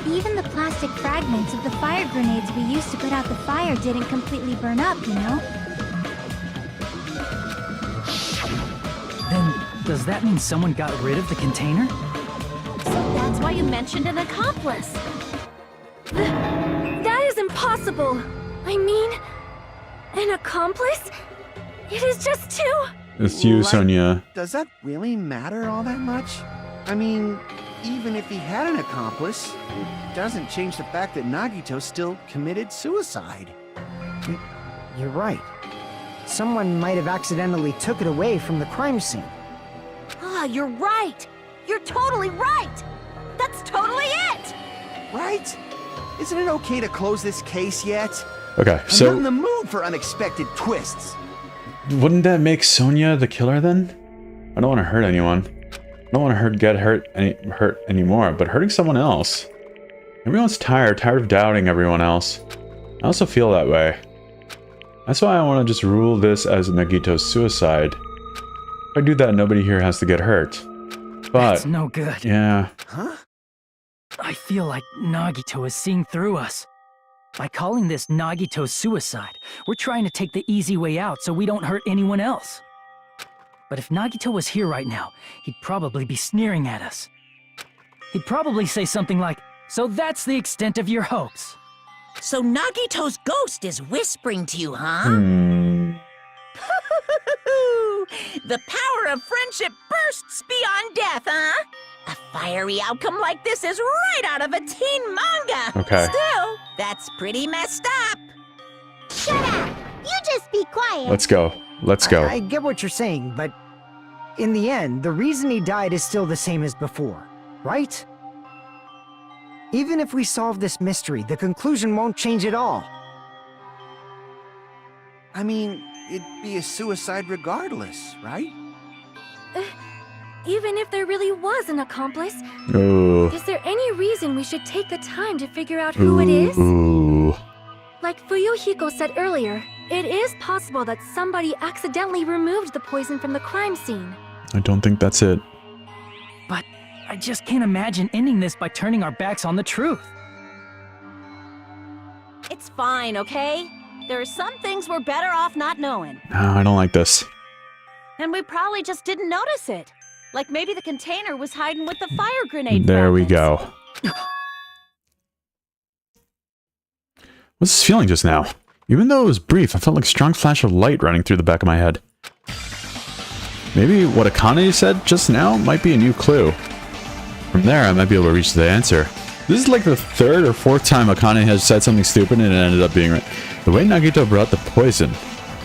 S3: Even the plastic fragments of the fire grenades we used to put out the fire didn't completely burn up, you know?
S6: Then, does that mean someone got rid of the container?
S8: So that's why you mentioned an accomplice.
S3: That is impossible! I mean, an accomplice? It is just too...
S1: It's you,
S5: Like,
S1: Sonia.
S5: Does that really matter all that much? I mean, even if he had an accomplice, it doesn't change the fact that Nagito still committed suicide.
S4: You're right. Someone might have accidentally took it away from the crime scene.
S8: Ah, you're right! You're totally right! That's totally it!
S5: Right? Isn't it okay to close this case yet?
S1: Okay,
S5: I'm not in
S1: so
S5: the mood for unexpected twists.
S1: wouldn't that make Sonia the killer then? I don't want to hurt anyone. I don't want to get hurt anymore, but hurting someone else. Everyone's tired of doubting everyone else. I also feel that way. That's why I want to just rule this as Nagito's suicide. If I do that, nobody here has to get hurt. But
S6: That's no good.
S1: yeah.
S5: Huh?
S6: I feel like Nagito is seeing through us. By calling this Nagito's suicide, we're trying to take the easy way out so we don't hurt anyone else. But if Nagito was here right now, he'd probably be sneering at us. He'd probably say something like, "So that's the extent of your hopes."
S2: So Nagito's ghost is whispering to you, huh? The power of friendship bursts beyond death, huh? A fiery outcome like this is right out of a teen manga.
S1: Okay.
S2: Still, that's pretty messed up.
S9: Shut up! You just be quiet.
S1: Let's go. Let's go.
S4: I get what you're saying, but in the end, the reason he died is still the same as before, right? Even if we solve this mystery, the conclusion won't change at all.
S5: I mean, it'd be a suicide regardless, right?
S3: Even if there really was an accomplice,
S1: Ooh.
S3: is there any reason we should take the time to figure out who it is?
S1: Ooh.
S3: Like Fuyuhiko said earlier, it is possible that somebody accidentally removed the poison from the crime scene.
S1: I don't think that's it.
S6: But I just can't imagine ending this by turning our backs on the truth.
S8: It's fine, okay? There are some things we're better off not knowing.
S1: No, I don't like this.
S8: And we probably just didn't notice it. Like maybe the container was hiding with the fire grenade
S1: There we
S8: fragments.
S1: go. What's this feeling just now? Even though it was brief, I felt like a strong flash of light running through the back of my head. Maybe what Akane said just now might be a new clue. From there, I might be able to reach the answer. This is like the third or fourth time Akane has said something stupid and it ended up being right. The way Nagito brought the poison,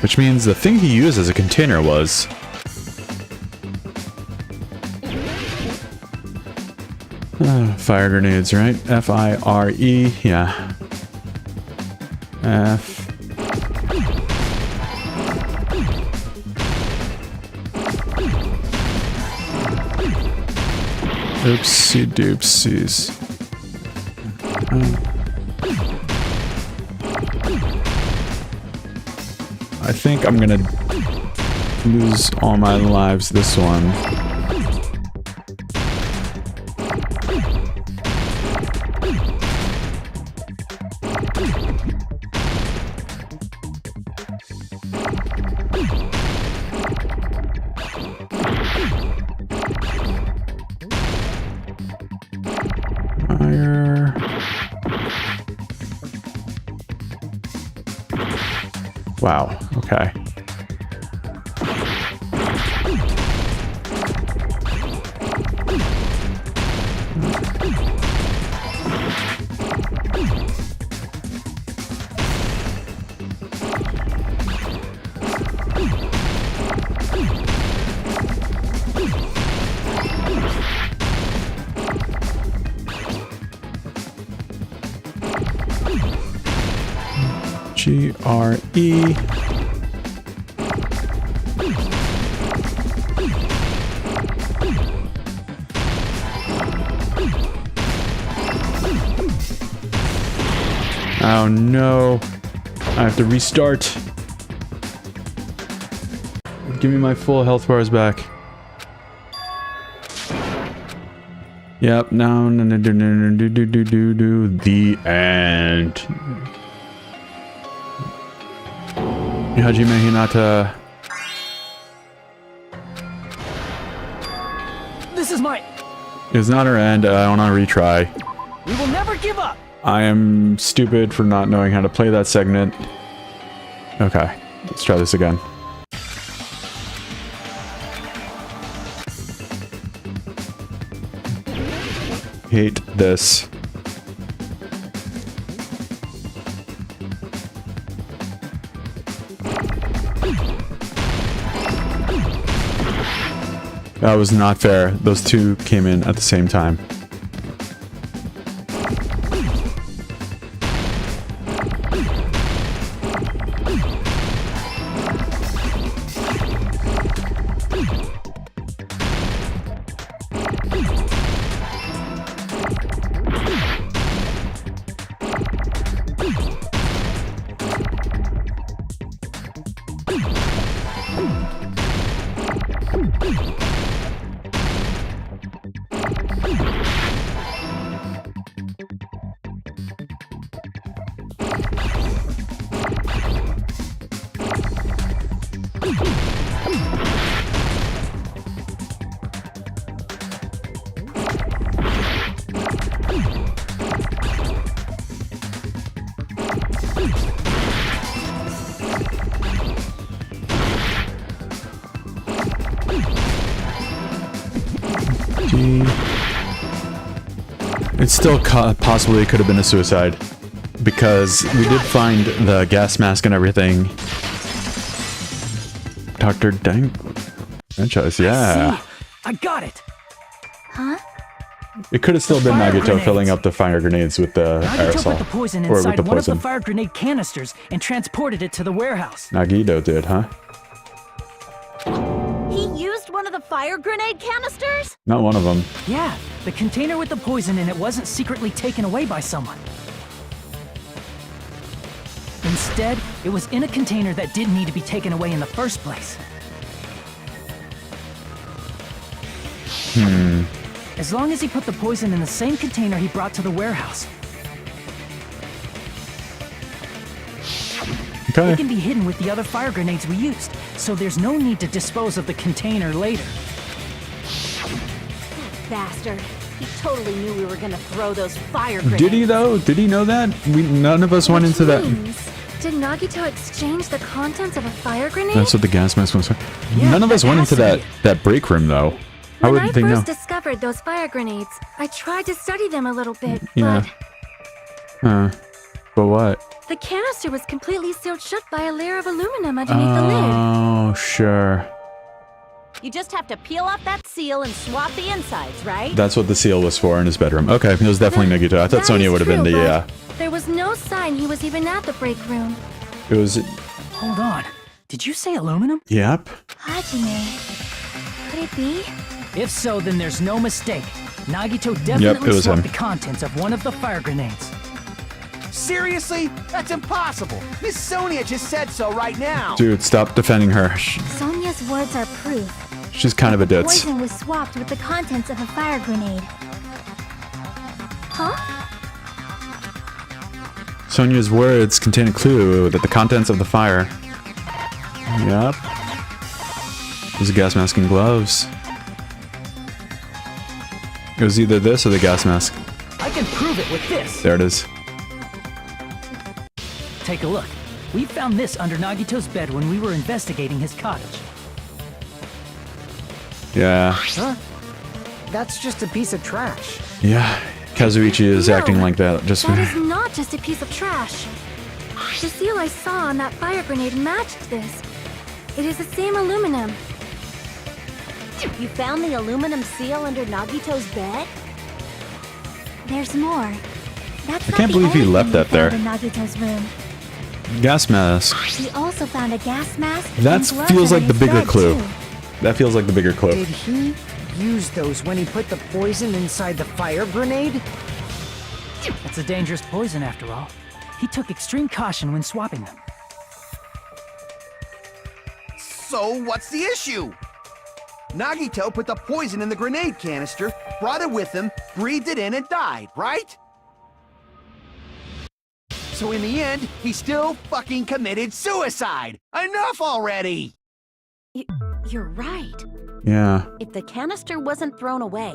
S1: which means the thing he used as a container was... fire grenades, right? F-I-R-E, yeah. F... Oopsie doopsies. I think I'm gonna lose all my lives this one. Fire. Wow, okay. G-R-E. Oh no. I have to restart. Give me my full health bars back. Yep, no, the end. Hajime Hinata.
S6: This is my...
S1: It's not her end. I want to retry.
S6: We will never give up!
S1: I am stupid for not knowing how to play that segment. Okay, let's try this again. Hate this. That was not fair. Those two came in at the same time. It still possibly could have been a suicide. Because we did find the gas mask and everything. Dr. Franchise, yeah.
S6: I got it.
S7: Huh?
S1: It could have still been
S6: Fire
S1: Nagito
S6: grenades.
S1: filling up the fire grenades with the
S6: Nagito
S1: aerosol.
S6: put the poison
S1: Or with
S6: inside
S1: the
S6: one of the
S1: poison.
S6: fire grenade canisters and transported it to the warehouse.
S1: Nagito did, huh?
S8: He used one of the fire grenade canisters?
S1: Not one of them.
S6: Yeah, the container with the poison in it wasn't secretly taken away by someone. Instead, it was in a container that didn't need to be taken away in the first place. As long as he put the poison in the same container he brought to the warehouse.
S1: Okay.
S6: It can be hidden with the other fire grenades we used, so there's no need to dispose of the container later.
S8: Bastard. He totally knew we were gonna throw those fire grenades.
S1: Did he though? Did he know that? None of us went into that.
S7: Did Nagito exchange the contents of a fire grenade?
S1: That's what the gas mask was.
S6: Yeah,
S1: None of us
S6: that
S1: went
S6: has
S1: into
S6: to
S1: that break room though. How
S7: When
S1: would
S7: I
S1: they know?
S7: first discovered those fire grenades, I tried to study them a little bit,
S1: Yeah. But what?
S7: but the canister was completely sealed shut by a layer of aluminum underneath the lid.
S1: Oh, sure.
S8: You just have to peel off that seal and swap the insides, right?
S1: That's what the seal was for in his bedroom. Okay, it was definitely Nagito. I thought
S7: That
S1: Sonia
S7: is
S1: would have been
S7: true,
S1: the,
S7: but there was no sign he was even at the break room.
S1: it was,
S6: Hold on. Did you say aluminum?
S1: yep.
S7: Hajime. Could it be?
S6: If so, then there's no mistake. Nagito definitely
S1: it was
S6: swapped
S1: him.
S6: the contents of one of the fire grenades.
S5: Seriously? That's impossible. Miss Sonia just said so right now.
S1: Dude, stop defending her.
S7: Sonia's words are proof.
S1: She's kind of a ditz.
S7: Poison was swapped with the contents of a fire grenade. Huh?
S1: Sonia's words contain a clue that the contents of the fire. Yep. There's a gas mask and gloves. It was either this or the gas mask.
S6: I can prove it with this.
S1: There it is.
S6: Take a look. We found this under Nagito's bed when we were investigating his cottage.
S1: Yeah.
S6: Huh?
S4: That's just a piece of trash.
S1: Yeah. Kazuichi is
S7: No,
S1: acting like that. Just
S7: That is not just a piece of trash. The seal I saw on that fire grenade matched this. It is the same aluminum.
S8: You found the aluminum seal under Nagito's bed?
S7: There's more. That's
S1: I
S7: not
S1: can't
S7: the
S1: believe he
S7: only
S1: left
S7: thing
S1: that
S7: we
S1: there.
S7: found in Nagito's room.
S1: gas mask.
S7: We also found a gas mask.
S1: That
S7: and gloves
S1: feels like
S7: under
S1: the
S7: his
S1: bigger
S7: bed,
S1: clue.
S7: too.
S1: That feels like the bigger clue.
S4: Did he use those when he put the poison inside the fire grenade?
S6: It's a dangerous poison after all. He took extreme caution when swapping them.
S5: So what's the issue? Nagito put the poison in the grenade canister, brought it with him, breathed it in, and died, right? So in the end, he still fucking committed suicide! Enough already!
S8: You're right.
S1: Yeah.
S8: If the canister wasn't thrown away,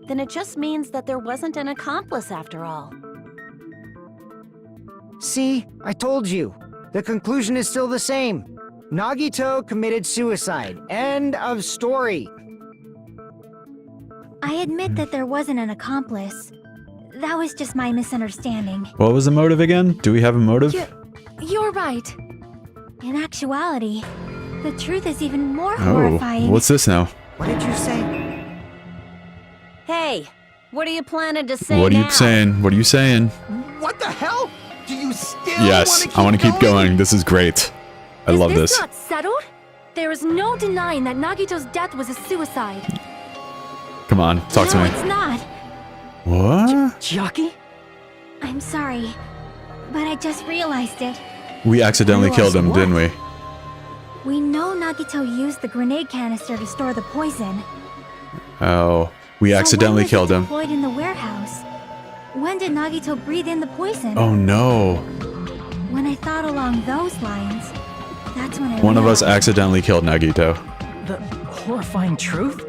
S8: then it just means that there wasn't an accomplice after all.
S4: See, I told you. The conclusion is still the same. Nagito committed suicide. End of story.
S7: I admit that there wasn't an accomplice. That was just my misunderstanding.
S1: What was the motive again? Do we have a motive?
S7: You're right. In actuality, the truth is even more
S1: Oh,
S7: horrifying.
S1: what's this now?
S4: What did you say?
S8: Hey, what are you planning to say
S1: What are
S8: now?
S1: you saying? What are you saying?
S5: What the hell? Do you still
S1: Yes, I want to keep going. This is great. I love
S7: Is
S1: this.
S7: this not settled? There is no denying that Nagito's death was a suicide.
S1: Come on, talk to
S7: No,
S1: me.
S7: it's not.
S1: What?
S6: Jockey?
S7: I'm sorry, but I just realized it.
S1: We accidentally killed him,
S6: Realized
S1: didn't we?
S7: We know Nagito used the grenade canister to store the poison.
S1: Oh, we
S7: So
S1: accidentally
S7: when was it
S1: killed him.
S7: deployed in the warehouse? When did Nagito breathe in the poison?
S1: Oh no.
S7: When I thought along those lines, that's when I
S1: One of us
S7: realized
S1: accidentally killed Nagito.
S6: The horrifying truth?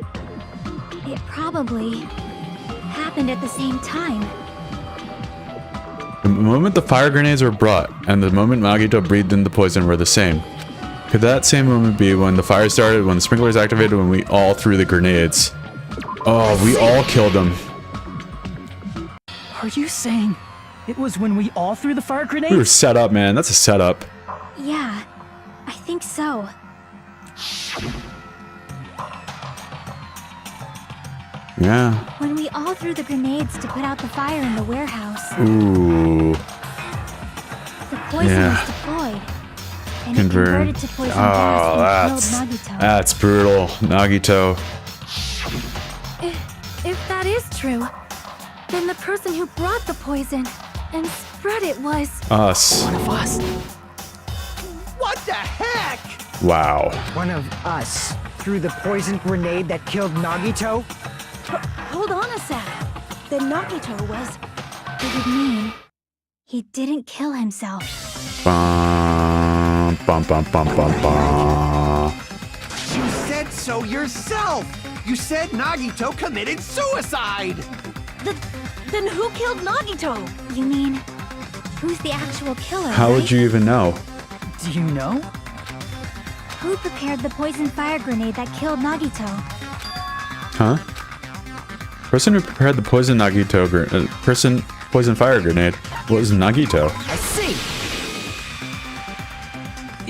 S7: it probably happened at the same time.
S1: The moment the fire grenades were brought and the moment Nagito breathed in the poison were the same. Could that same moment be when the fire started, when the sprinklers activated, when we all threw the grenades? Oh, we all killed them.
S6: Are you saying it was when we all threw the fire grenades?
S1: We were set up, man. That's a setup.
S7: Yeah, I think so.
S1: Yeah.
S7: When we all threw the grenades to put out the fire in the warehouse,
S1: Ooh.
S7: the poison
S1: Yeah.
S7: was deployed. And it
S1: Convert.
S7: converted to poison
S1: Oh,
S7: gas and killed Nagito.
S1: that's brutal. Nagito.
S3: If that is true, then the person who brought the poison and spread it was...
S1: Us.
S6: One of us.
S5: What the heck?
S1: Wow.
S4: One of us threw the poison grenade that killed Nagito?
S8: Hold on a sec. Then Nagito was...
S7: It would mean he didn't kill himself.
S1: Bum, bum, bum, bum, bum, bum.
S5: You said so yourself! You said Nagito committed suicide!
S8: Then who killed Nagito?
S7: You mean, who's the actual killer,
S1: How would
S7: right?
S1: you even know?
S6: Do you know?
S7: Who prepared the poison fire grenade that killed Nagito?
S1: Huh? Person who prepared the poison poison fire grenade was Nagito.
S6: I see!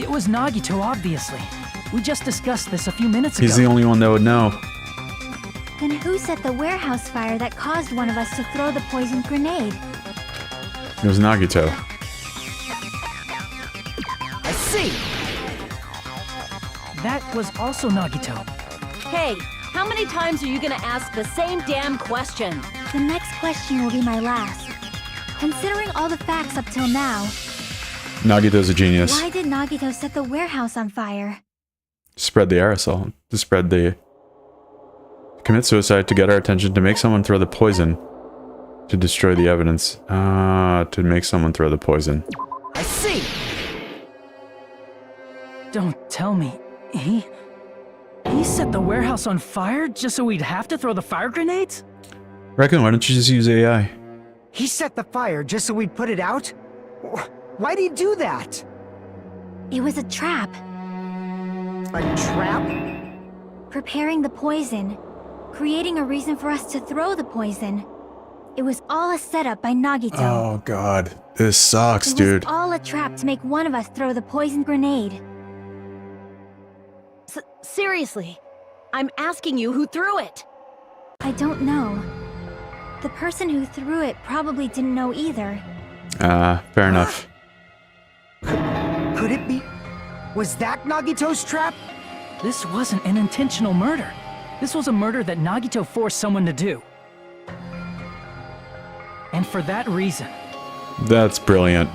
S6: It was Nagito, obviously. We just discussed this a few minutes ago.
S1: He's the only one that would know.
S7: Then who set the warehouse fire that caused one of us to throw the poison grenade?
S1: It was Nagito.
S6: I see! That was also Nagito.
S8: Hey, how many times are you gonna ask the same damn question?
S7: The next question will be my last. Considering all the facts up till now,
S1: Nagito's a genius.
S7: why did Nagito set the warehouse on fire?
S1: Spread the aerosol. To spread the... Commit suicide to get our attention, to make someone throw the poison. To destroy the evidence. To make someone throw the poison.
S6: I see! Don't tell me. He set the warehouse on fire just so we'd have to throw the fire grenades?
S1: Reckon, why don't you just use AI?
S4: He set the fire just so we'd put it out? Why'd he do that?
S7: It was a trap.
S4: A trap?
S7: Preparing the poison. Creating a reason for us to throw the poison. It was all a setup by Nagito.
S1: Oh god. This sucks,
S7: It
S1: dude.
S7: was all a trap to make one of us throw the poison grenade.
S8: Seriously, I'm asking you who threw it.
S7: I don't know. The person who threw it probably didn't know either.
S1: Fair enough.
S4: Could it be? Was that Nagito's trap?
S6: This wasn't an intentional murder. This was a murder that Nagito forced someone to do. And for that reason,
S1: That's brilliant.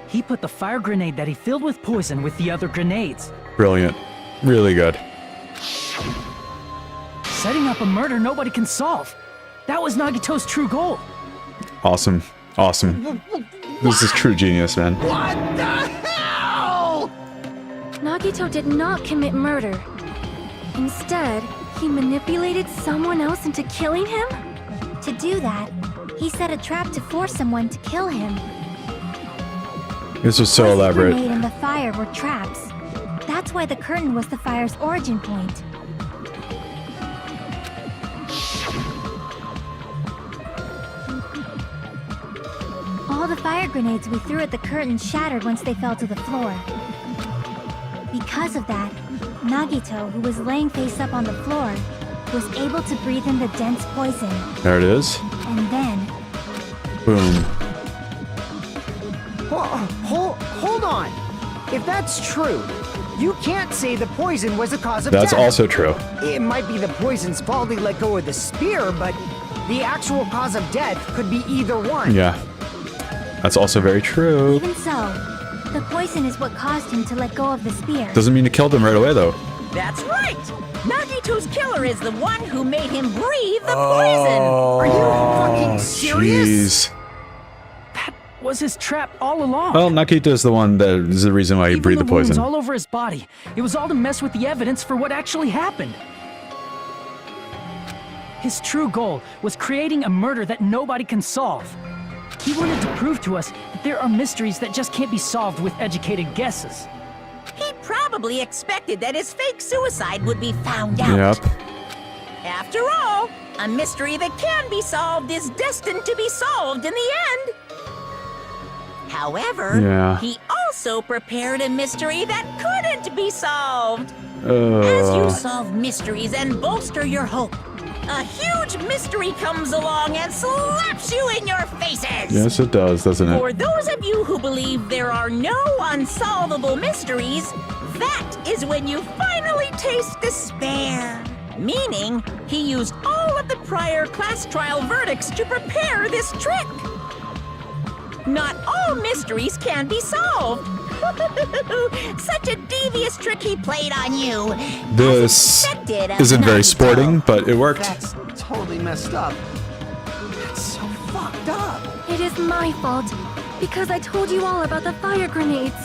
S6: he put the fire grenade that he filled with poison with the other grenades,
S1: Brilliant. Really good.
S6: setting up a murder nobody can solve. That was Nagito's true goal.
S1: Awesome. Awesome. This is true genius, man.
S5: What the hell?
S3: Nagito did not commit murder. Instead, he manipulated someone else into killing him?
S7: To do that, he set a trap to force someone to kill him.
S1: This was so
S7: Poison
S1: elaborate.
S7: grenade and the fire were traps. That's why the curtain was the fire's origin point. All the fire grenades we threw at the curtain shattered once they fell to the floor. Because of that, Nagito, who was laying face up on the floor, was able to breathe in the dense poison.
S1: There it is.
S7: And then,
S1: Boom.
S4: Hold on. If that's true, you can't say the poison was the cause of
S1: That's
S4: death.
S1: also true.
S4: It might be the poison's fault he let go of the spear, but the actual cause of death could be either one.
S1: Yeah. That's also very true.
S7: even so, the poison is what caused him to let go of the spear.
S1: Doesn't mean it killed him right away, though.
S2: That's right! Nagito's killer is the one who made him breathe the poison!
S4: Are you fucking serious?
S1: Jeez.
S6: That was his trap all along.
S1: Well, Nagito's the one that is the reason why he
S6: Even
S1: breathed
S6: the
S1: the poison.
S6: wounds all over his body. It was all to mess with the evidence for what actually happened. His true goal was creating a murder that nobody can solve. He wanted to prove to us that there are mysteries that just can't be solved with educated guesses.
S2: He probably expected that his fake suicide would be found out.
S1: Yep.
S2: After all, A mystery that can be solved is destined to be solved in the end. However,
S1: Yeah.
S2: he also prepared a mystery that couldn't be solved. As you solve mysteries and bolster your hope, a huge mystery comes along and slaps you in your faces.
S1: Yes, it does, doesn't it?
S2: For those of you who believe there are no unsolvable mysteries, that is when you finally taste despair. Meaning, he used all of the prior class trial verdicts to prepare this trick. Not all mysteries can be solved. Such a devious trick he played on you.
S1: This isn't very sporting, but it worked.
S5: That's totally messed up. That's so fucked up.
S3: It is my fault. Because I told you all about the fire grenades.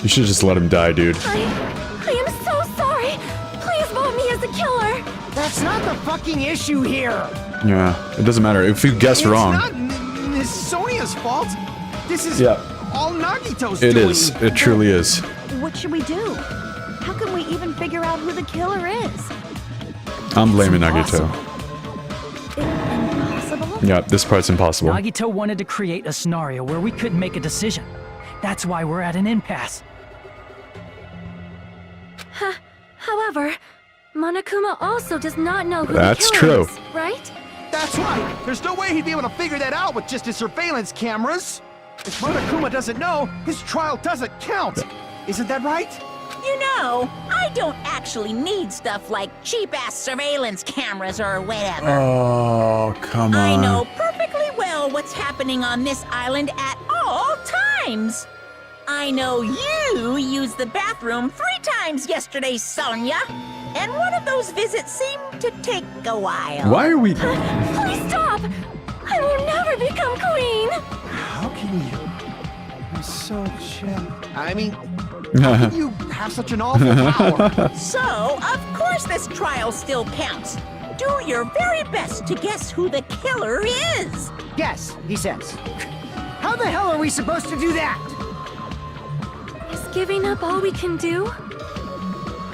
S1: You should just let him die, dude.
S3: I am so sorry. Please vote me as the killer.
S4: That's not the fucking issue here.
S1: Yeah, it doesn't matter. If you guess wrong.
S5: It's not Miss Sonia's fault. This is all Nagito's
S1: It
S5: doing.
S1: is. It truly is.
S8: What should we do? How can we even figure out who the killer is?
S1: I'm blaming Nagito.
S8: Impossible?
S1: Yeah, this part's impossible.
S6: Nagito wanted to create a scenario where we couldn't make a decision. That's why we're at an impasse.
S3: However, Monokuma also does not know who
S1: That's
S3: the killer
S1: true.
S3: is, right?
S5: That's right. There's no way he'd be able to figure that out with just his surveillance cameras. If Monokuma doesn't know, his trial doesn't count. Isn't that right?
S2: You know, I don't actually need stuff like cheap-ass surveillance cameras or whatever.
S1: Oh, come on.
S2: I know perfectly well what's happening on this island at all times. I know you used the bathroom 3 times yesterday, Sonia. And one of those visits seemed to take a while.
S1: Why are we...
S3: Please stop! I will never become queen!
S5: How can you? You're so chill. I mean, how can you have such an awful power?
S2: So, of course this trial still counts. Do your very best to guess who the killer is.
S4: Yes, he says. How the hell are we supposed to do that?
S3: Is giving up all we can do?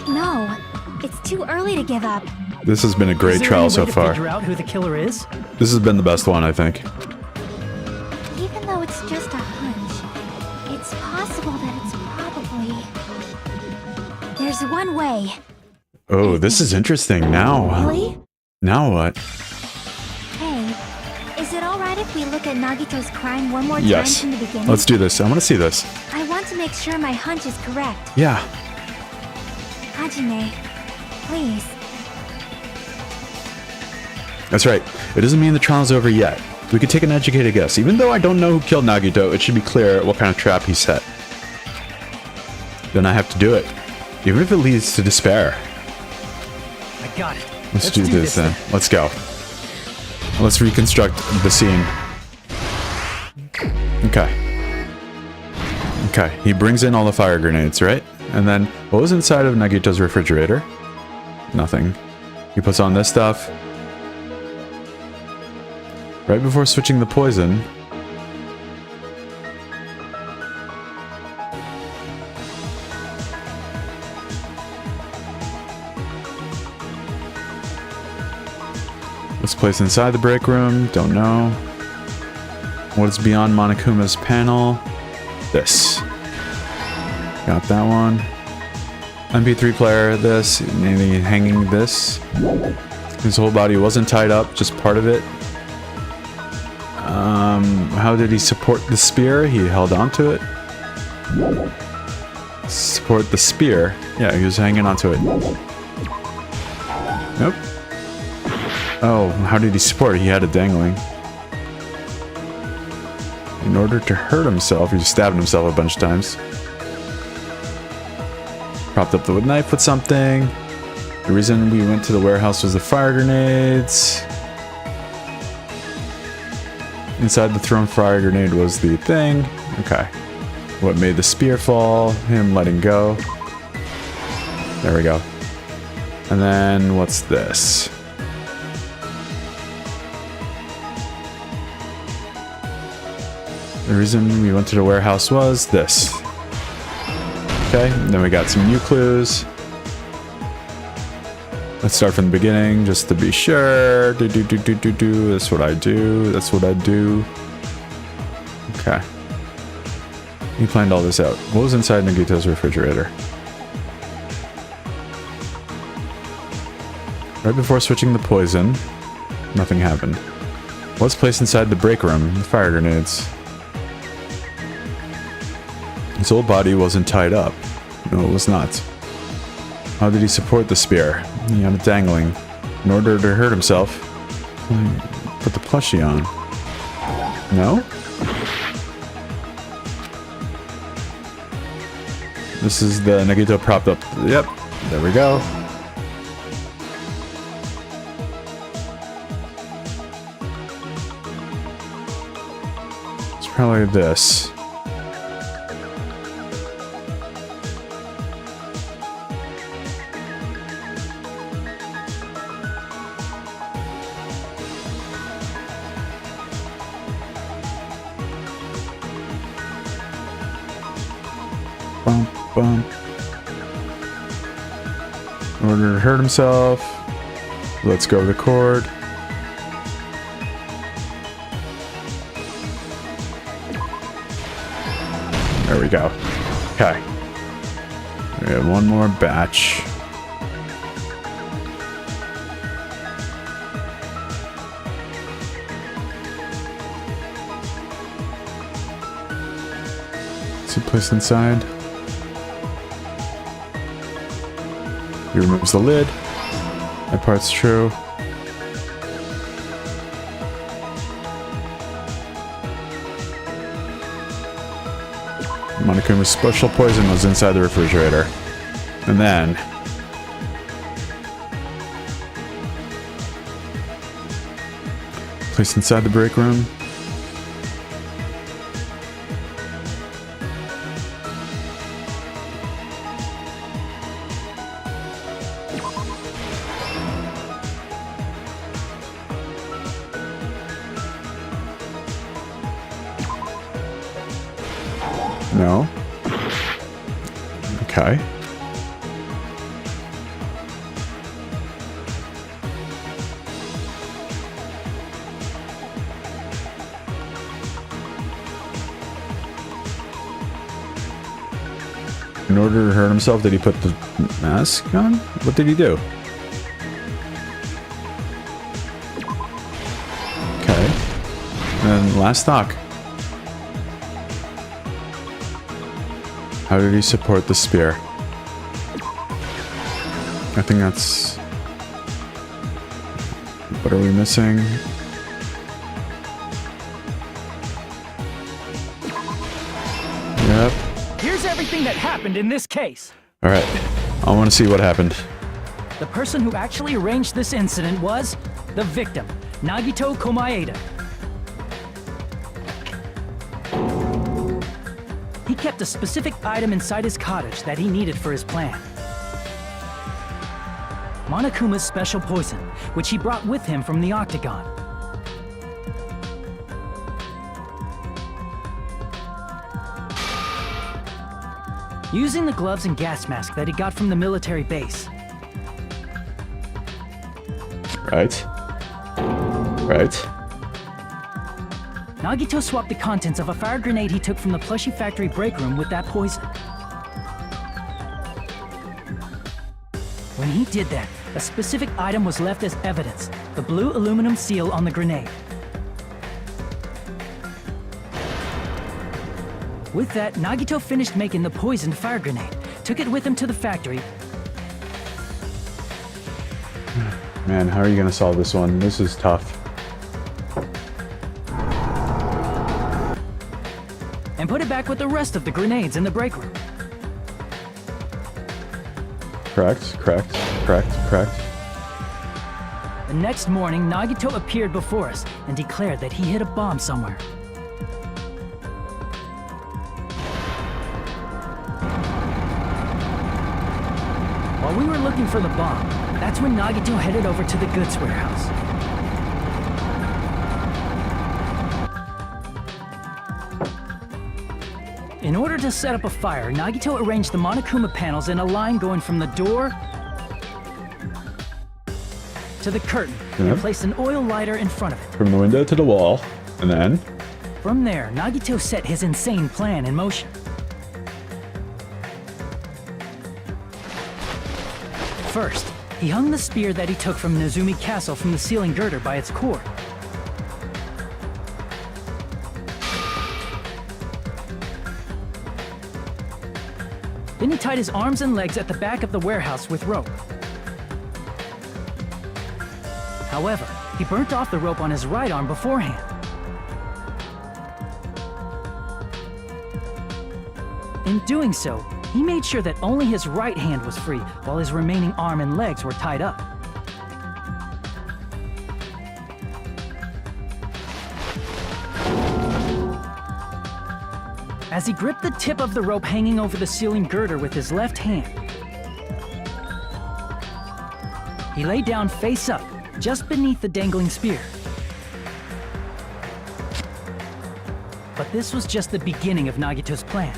S7: No, it's too early to give up.
S1: This has been a
S6: Is
S1: great
S6: there
S1: trial
S6: any
S1: so
S6: way to
S1: far.
S6: figure out who the killer is?
S1: This has been the best one, I think.
S7: Even though it's just a hunch, it's possible that it's probably... There's one way.
S1: Oh, this is interesting. Now.
S7: Really?
S1: Now what?
S7: Hey, is it alright if we look at Nagito's crime one more time
S1: Yes.
S7: from the beginning?
S1: Let's do this. I want to see this.
S7: I want to make sure my hunch is correct.
S1: Yeah.
S7: Hajime, please.
S1: That's right. It doesn't mean the trial's over yet. We could take an educated guess. Even though I don't know who killed Nagito, it should be clear what kind of trap he set. Then I have to do it. Even if it leads to despair.
S6: I got it.
S1: Let's do this then. Let's go. Let's reconstruct the scene. Okay. Okay, he brings in all the fire grenades, right? And then, what was inside of Nagito's refrigerator? Nothing. He puts on this stuff. Right before switching the poison. What's placed inside the break room? Don't know. What is beyond Monokuma's panel? This. Got that one. MP3 player, this. Maybe hanging this. His whole body wasn't tied up, just part of it. How did he support the spear? He held onto it. Support the spear. Yeah, he was hanging onto it. Nope. Oh, how did he support it? He had it dangling. In order to hurt himself, he just stabbed himself a bunch of times. Propped up the wood knife with something. The reason we went to the warehouse was the fire grenades. Inside the thrown fire grenade was the thing. Okay. What made the spear fall? Him letting go. There we go. And then what's this? The reason we went to the warehouse was this. Okay, then we got some new clues. Let's start from the beginning, just to be sure. That's what I do. That's what I do. Okay. He planned all this out. What was inside Nagito's refrigerator? Right before switching the poison, nothing happened. What's placed inside the break room? The fire grenades. His whole body wasn't tied up. No, it was not. How did he support the spear? He had it dangling. In order to hurt himself, put the plushie on. No? This is the Nagito propped up. Yep, there we go. It's probably this. Bump, bump. In order to hurt himself, let's go the cord. There we go. Okay. We have one more batch. Is it placed inside? He removes the lid. That part's true. Monokuma's special poison was inside the refrigerator. And then... placed inside the break room. No. Okay. In order to hurt himself, did he put the mask on? What did he do? Okay. And last talk. How did he support the spear? I think that's... What are we missing? Yep.
S6: Here's everything that happened in this case.
S1: Alright. I want to see what happened.
S6: The person who actually arranged this incident was the victim, Nagito Komaeda. He kept a specific item inside his cottage that he needed for his plan. Monokuma's special poison, which he brought with him from the Octagon. Using the gloves and gas mask that he got from the military base.
S1: Right. Right.
S6: Nagito swapped the contents of a fire grenade he took from the plushie factory break room with that poison. When he did that, a specific item was left as evidence, the blue aluminum seal on the grenade. With that, Nagito finished making the poisoned fire grenade, took it with him to the factory.
S1: Man, how are you gonna solve this one? This is tough.
S6: And put it back with the rest of the grenades in the break room.
S1: Correct, correct, correct, correct.
S6: The next morning, Nagito appeared before us and declared that he hid a bomb somewhere. While we were looking for the bomb, that's when Nagito headed over to the goods warehouse. In order to set up a fire, Nagito arranged the Monokuma panels in a line going from the door to the curtain
S1: Yep.
S6: and placed an oil lighter in front of it.
S1: From the window to the wall, and then...
S6: From there, Nagito set his insane plan in motion. First, he hung the spear that he took from Nezumi Castle from the ceiling girder by its cord. Then he tied his arms and legs at the back of the warehouse with rope. However, he burnt off the rope on his right arm beforehand. In doing so, he made sure that only his right hand was free, while his remaining arm and legs were tied up. As he gripped the tip of the rope hanging over the ceiling girder with his left hand, he lay down face up, just beneath the dangling spear. But this was just the beginning of Nagito's plan.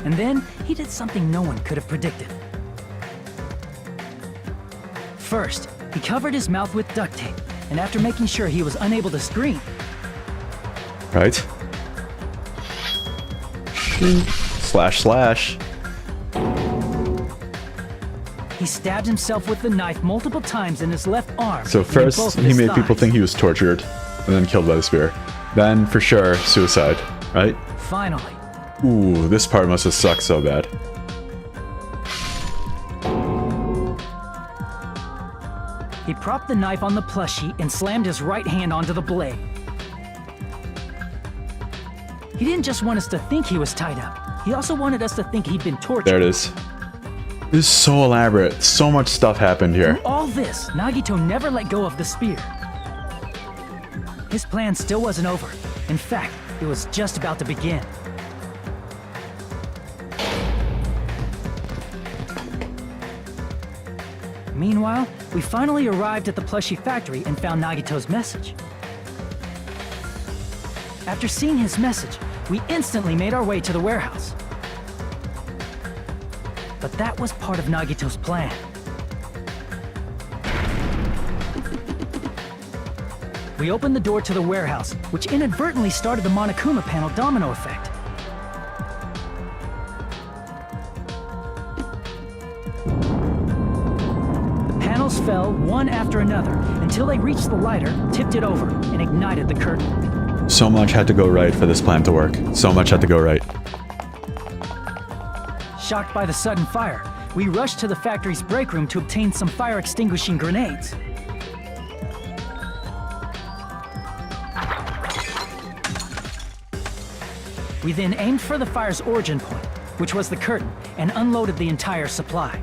S6: And then, he did something no one could have predicted. First, he covered his mouth with duct tape, and after making sure he was unable to scream...
S1: Right. Slash, slash.
S6: He stabbed himself with the knife multiple times in his left arm.
S1: So
S6: and in
S1: first,
S6: both of
S1: he
S6: his
S1: made people
S6: thighs.
S1: think he was tortured, and then killed by the spear. Then, for sure, suicide, right?
S6: Finally,
S1: Ooh, this part must have sucked so bad.
S6: he propped the knife on the plushie and slammed his right hand onto the blade. He didn't just want us to think he was tied up. He also wanted us to think he'd been tortured.
S1: There it is. This is so elaborate. So much stuff happened here.
S6: Through all this, Nagito never let go of the spear. His plan still wasn't over. In fact, it was just about to begin. Meanwhile, we finally arrived at the plushie factory and found Nagito's message. After seeing his message, we instantly made our way to the warehouse. But that was part of Nagito's plan. We opened the door to the warehouse, which inadvertently started the Monokuma panel domino effect. The panels fell one after another until they reached the lighter, tipped it over, and ignited the curtain.
S1: So much had to go right for this plan to work. So much had to go right.
S6: Shocked by the sudden fire, we rushed to the factory's break room to obtain some fire-extinguishing grenades. We then aimed for the fire's origin point, which was the curtain, and unloaded the entire supply.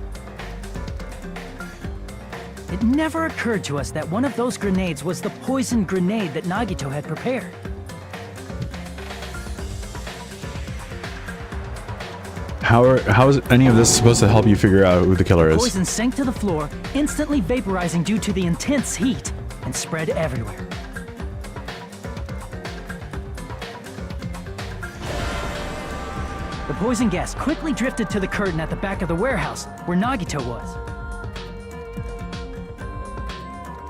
S6: It never occurred to us that one of those grenades was the poison grenade that Nagito had prepared.
S1: How is any of this supposed to help you figure out who the killer is?
S6: Poison sank to the floor, instantly vaporizing due to the intense heat, and spread everywhere. The poison gas quickly drifted to the curtain at the back of the warehouse, where Nagito was.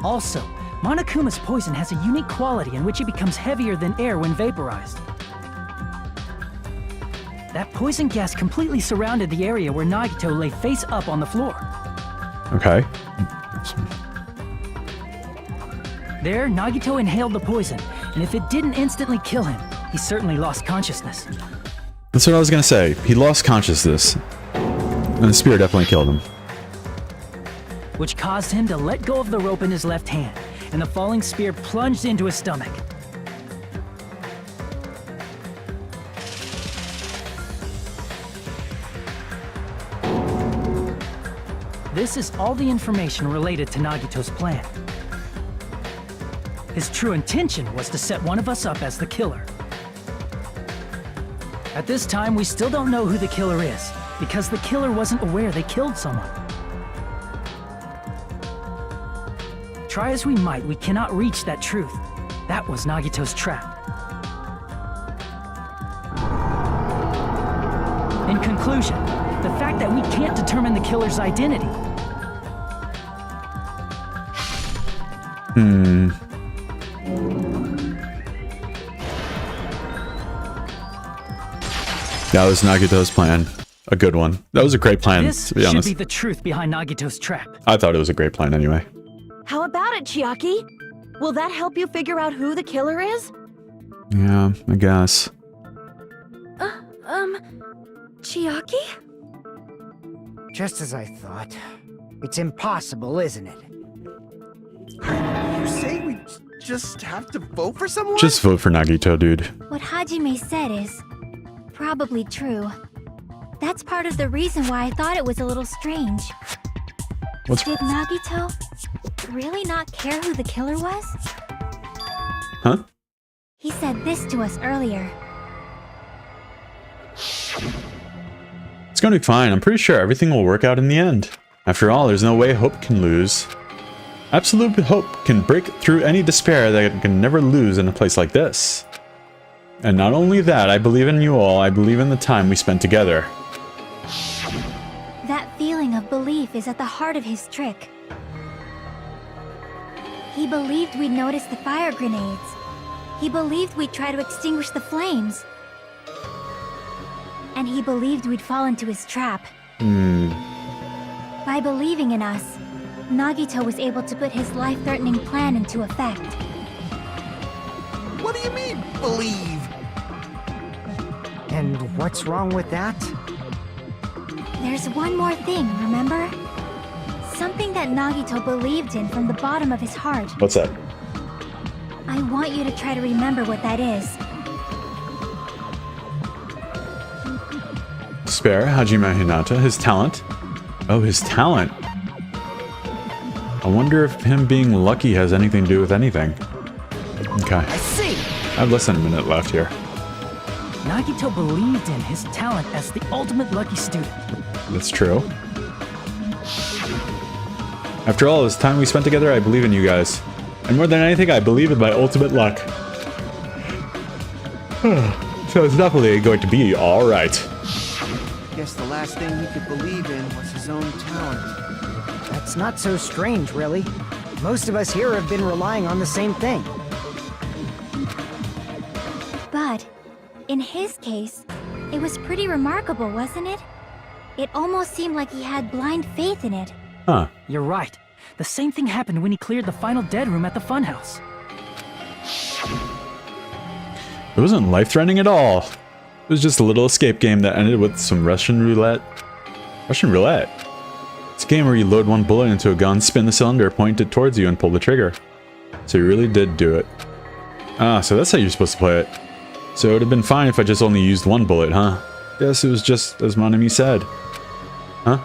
S6: Also, Monokuma's poison has a unique quality in which it becomes heavier than air when vaporized. That poison gas completely surrounded the area where Nagito lay face up on the floor.
S1: Okay.
S6: There, Nagito inhaled the poison, and if it didn't instantly kill him, he certainly lost consciousness.
S1: That's what I was gonna say. He lost consciousness. And the spear definitely killed him.
S6: Which caused him to let go of the rope in his left hand, and the falling spear plunged into his stomach. This is all the information related to Nagito's plan. His true intention was to set one of us up as the killer. At this time, we still don't know who the killer is, because the killer wasn't aware they killed someone. Try as we might, we cannot reach that truth. That was Nagito's trap. In conclusion, the fact that we can't determine the killer's identity
S1: That was Nagito's plan. A good one. That was a great plan,
S6: This
S1: to be honest.
S6: should be the truth behind Nagito's trap.
S1: I thought it was a great plan anyway.
S8: How about it, Chiaki? Will that help you figure out who the killer is?
S1: Yeah, I guess.
S3: Chiaki?
S4: Just as I thought. It's impossible, isn't it?
S5: You say we just have to vote for someone?
S1: Just vote for Nagito, dude.
S7: What Hajime said is probably true. That's part of the reason why I thought it was a little strange.
S1: What's...
S7: Did Nagito really not care who the killer was?
S1: Huh?
S7: He said this to us earlier.
S1: It's gonna be fine. I'm pretty sure everything will work out in the end. After all, there's no way hope can lose. Absolute hope can break through any despair that it can never lose in a place like this. And not only that, I believe in you all. I believe in the time we spent together.
S7: That feeling of belief is at the heart of his trick. He believed we'd notice the fire grenades. He believed we'd try to extinguish the flames. And he believed we'd fall into his trap. By believing in us, Nagito was able to put his life-threatening plan into effect.
S5: What do you mean, believe?
S4: And what's wrong with that?
S7: There's one more thing, remember? Something that Nagito believed in from the bottom of his heart.
S1: What's that?
S7: I want you to try to remember what that is.
S1: Spare Hajime Hinata, his talent. Oh, his talent. I wonder if him being lucky has anything to do with anything. Okay.
S6: I see!
S1: I have less than a minute left here.
S6: Nagito believed in his talent as the ultimate lucky student.
S1: That's true. After all this time we spent together, I believe in you guys. And more than anything, I believe in my ultimate luck. So it's definitely going to be alright.
S5: Guess the last thing he could believe in was his own talent.
S4: That's not so strange, really. Most of us here have been relying on the same thing.
S7: But, in his case, it was pretty remarkable, wasn't it? It almost seemed like he had blind faith in it.
S1: Huh.
S6: You're right. The same thing happened when he cleared the final dead room at the funhouse.
S1: It wasn't life-threatening at all. It was just a little escape game that ended with some Russian roulette. Russian roulette? It's a game where you load one bullet into a gun, spin the cylinder, point it towards you, and pull the trigger. So you really did do it. Ah, so that's how you're supposed to play it. So it would have been fine if I just only used one bullet, huh? Guess it was just as Monami said. Huh?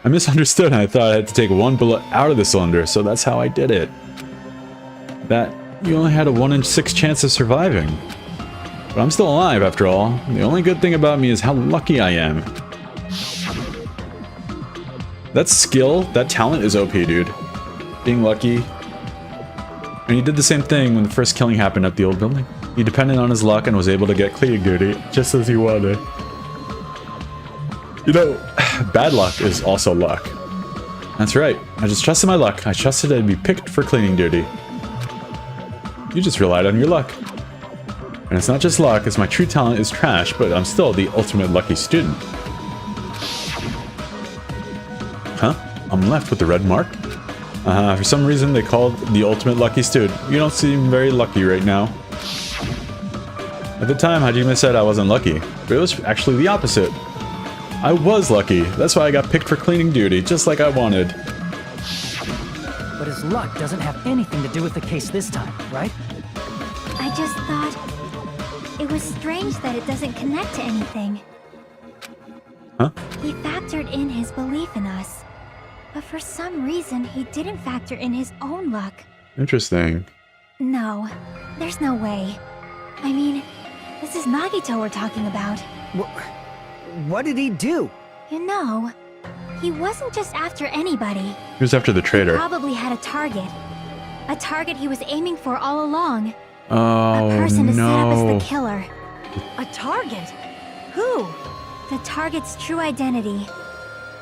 S1: I misunderstood and I thought I had to take one bullet out of the cylinder, so that's how I did it. That you only had a 1 in 6 chance of surviving. But I'm still alive after all. The only good thing about me is how lucky I am. That skill, that talent is OP, dude. Being lucky. And he did the same thing when the first killing happened at the old building. He depended on his luck and was able to get cleaning duty just as he wanted. You know, bad luck is also luck. That's right. I just trusted my luck. I trusted I'd be picked for cleaning duty. You just relied on your luck. And it's not just luck, as my true talent is trash, but I'm still the ultimate lucky student. Huh? I'm left with the red mark? For some reason they called the ultimate lucky student. You don't seem very lucky right now. At the time, Hajime said I wasn't lucky, but it was actually the opposite. I was lucky. That's why I got picked for cleaning duty, just like I wanted.
S6: But his luck doesn't have anything to do with the case this time, right?
S7: I just thought it was strange that it doesn't connect to anything.
S1: Huh?
S7: He factored in his belief in us, but for some reason he didn't factor in his own luck.
S1: Interesting.
S7: No, there's no way. I mean, this is Nagito we're talking about.
S4: What did he do?
S7: You know, he wasn't just after anybody.
S1: He was after the traitor.
S7: He probably had a target. A target he was aiming for all along.
S1: Oh,
S7: a person to set up as
S1: no.
S7: the killer.
S8: A target? Who?
S7: The target's true identity.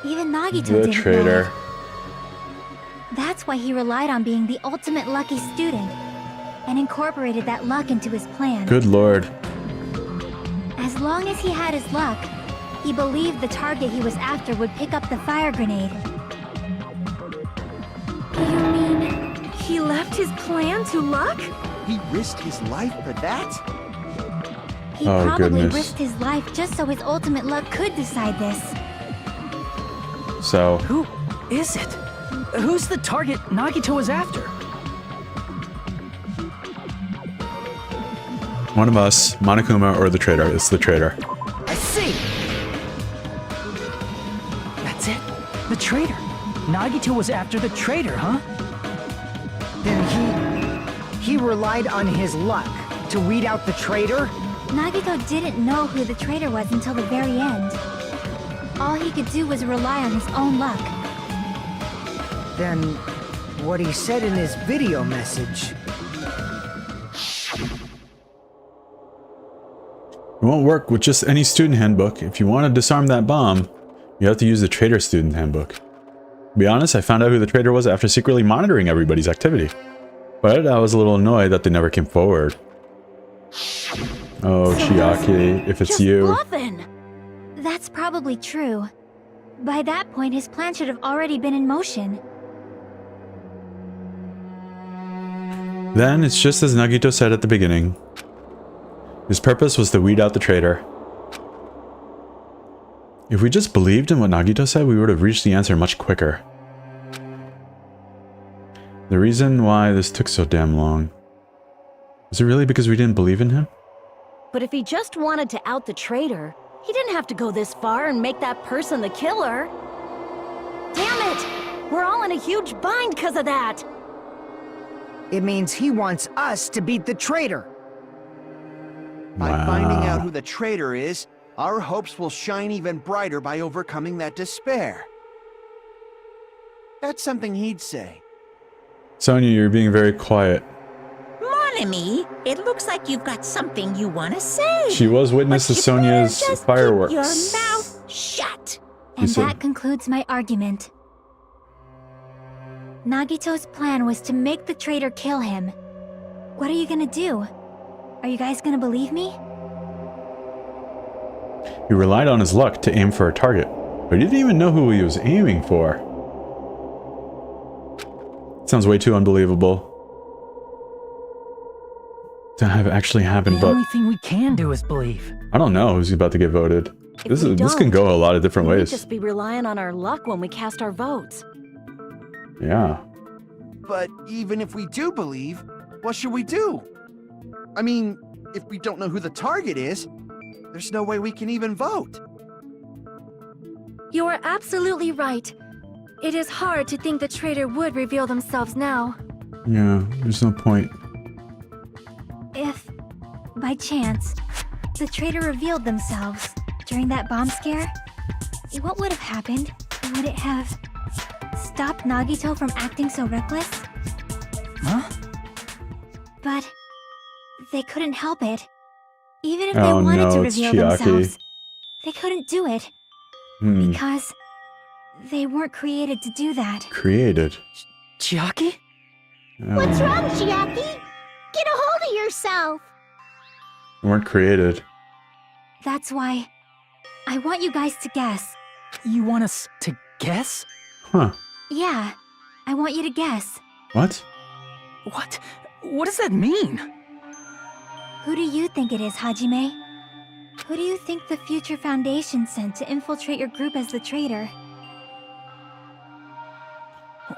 S7: Even Nagito
S1: The
S7: didn't
S1: traitor.
S7: know. That's why he relied on being the ultimate lucky student, and incorporated that luck into his plan.
S1: Good lord.
S7: As long as he had his luck, he believed the target he was after would pick up the fire grenade.
S3: You mean he left his plan to luck?
S5: He risked his life for that?
S7: He
S1: Oh,
S7: probably
S1: goodness.
S7: risked his life just so his ultimate luck could decide this.
S1: So,
S6: Who is it? Who's the target Nagito was after?
S1: one of us, Monokuma, or the traitor. It's the traitor.
S6: I see! That's it? The traitor. Nagito was after the traitor, huh?
S4: Then he relied on his luck to weed out the traitor?
S7: Nagito didn't know who the traitor was until the very end. All he could do was rely on his own luck.
S4: Then what he said in his video message.
S1: It won't work with just any student handbook. If you want to disarm that bomb, you have to use the traitor student handbook. To be honest, I found out who the traitor was after secretly monitoring everybody's activity. But I was a little annoyed that they never came forward. Oh, Chiaki, if it's
S8: Just
S1: you.
S8: bluffing.
S7: That's probably true. By that point, his plan should have already been in motion.
S1: Then it's just as Nagito said at the beginning. His purpose was to weed out the traitor. If we just believed in what Nagito said, we would have reached the answer much quicker. The reason why this took so damn long. Was it really because we didn't believe in him?
S8: But if he just wanted to out the traitor, he didn't have to go this far and make that person the killer. Damn it! We're all in a huge bind because of that!
S4: It means he wants us to beat the traitor.
S5: By finding out who the traitor is, our hopes will shine even brighter by overcoming that despair. That's something he'd say.
S1: Sonia, you're being very quiet.
S2: Mon ami, it looks like you've got something you want to say.
S1: She was witness to
S2: But you
S1: Sonia's
S2: better just
S1: fireworks.
S2: keep your mouth shut.
S7: And
S1: said-
S7: that concludes my argument. Nagito's plan was to make the traitor kill him. What are you gonna do? Are you guys gonna believe me?
S1: He relied on his luck to aim for a target, but he didn't even know who he was aiming for. Sounds way too unbelievable to have actually happened,
S6: The
S1: but
S6: only thing we can do is believe.
S1: I don't know who's about to get voted.
S8: If
S1: This
S8: we
S1: can
S8: don't,
S1: go a lot of different
S8: we'd
S1: ways.
S8: just be relying on our luck when we cast our votes.
S1: Yeah.
S5: But even if we do believe, what should we do? I mean, if we don't know who the target is, there's no way we can even vote.
S3: You are absolutely right. It is hard to think the traitor would reveal themselves now.
S1: Yeah, there's no point.
S7: If, by chance, the traitor revealed themselves during that bomb scare, what would have happened? Would it have stopped Nagito from acting so reckless?
S6: Huh?
S7: But they couldn't help it. Even if they
S1: Oh
S7: wanted to
S1: no, it's
S7: reveal
S1: Chiaki.
S7: themselves, they couldn't do it
S1: Hmm.
S7: because they weren't created to do that.
S1: Created.
S6: Chiaki?
S9: What's wrong, Chiaki? Get a hold of yourself.
S1: Weren't created.
S7: That's why I want you guys to guess.
S6: You want us to guess?
S1: Huh.
S7: Yeah, I want you to guess.
S1: What?
S6: What? What does that mean?
S7: Who do you think it is, Hajime? Who do you think the future Foundation sent to infiltrate your group as the traitor?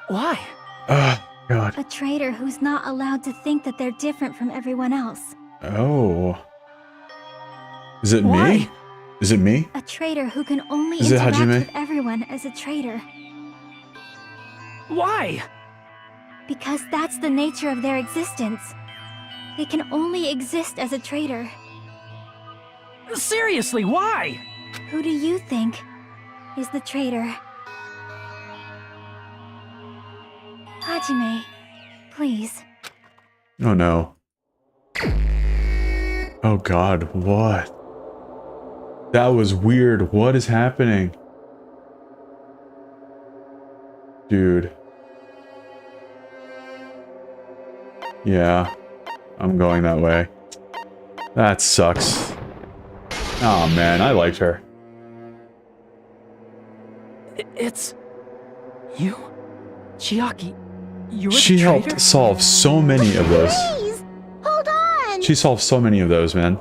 S6: Why?
S1: God.
S7: A traitor who's not allowed to think that they're different from everyone else.
S1: Oh. Is it
S6: Why?
S1: me? Is it me?
S7: A traitor who can only
S1: Is it
S7: interact
S1: Hajime?
S7: with everyone as a traitor.
S6: Why?
S7: Because that's the nature of their existence. They can only exist as a traitor.
S6: Seriously, why?
S7: Who do you think is the traitor? Hajime, please.
S1: Oh no. Oh god, what? That was weird. What is happening? Dude. Yeah. I'm going that way. That sucks. Oh man, I liked her.
S6: It's... you? Chiaki, you're
S1: She
S6: the traitor?
S1: helped solve so many of those.
S9: Please, hold on.
S1: She solved so many of those, man.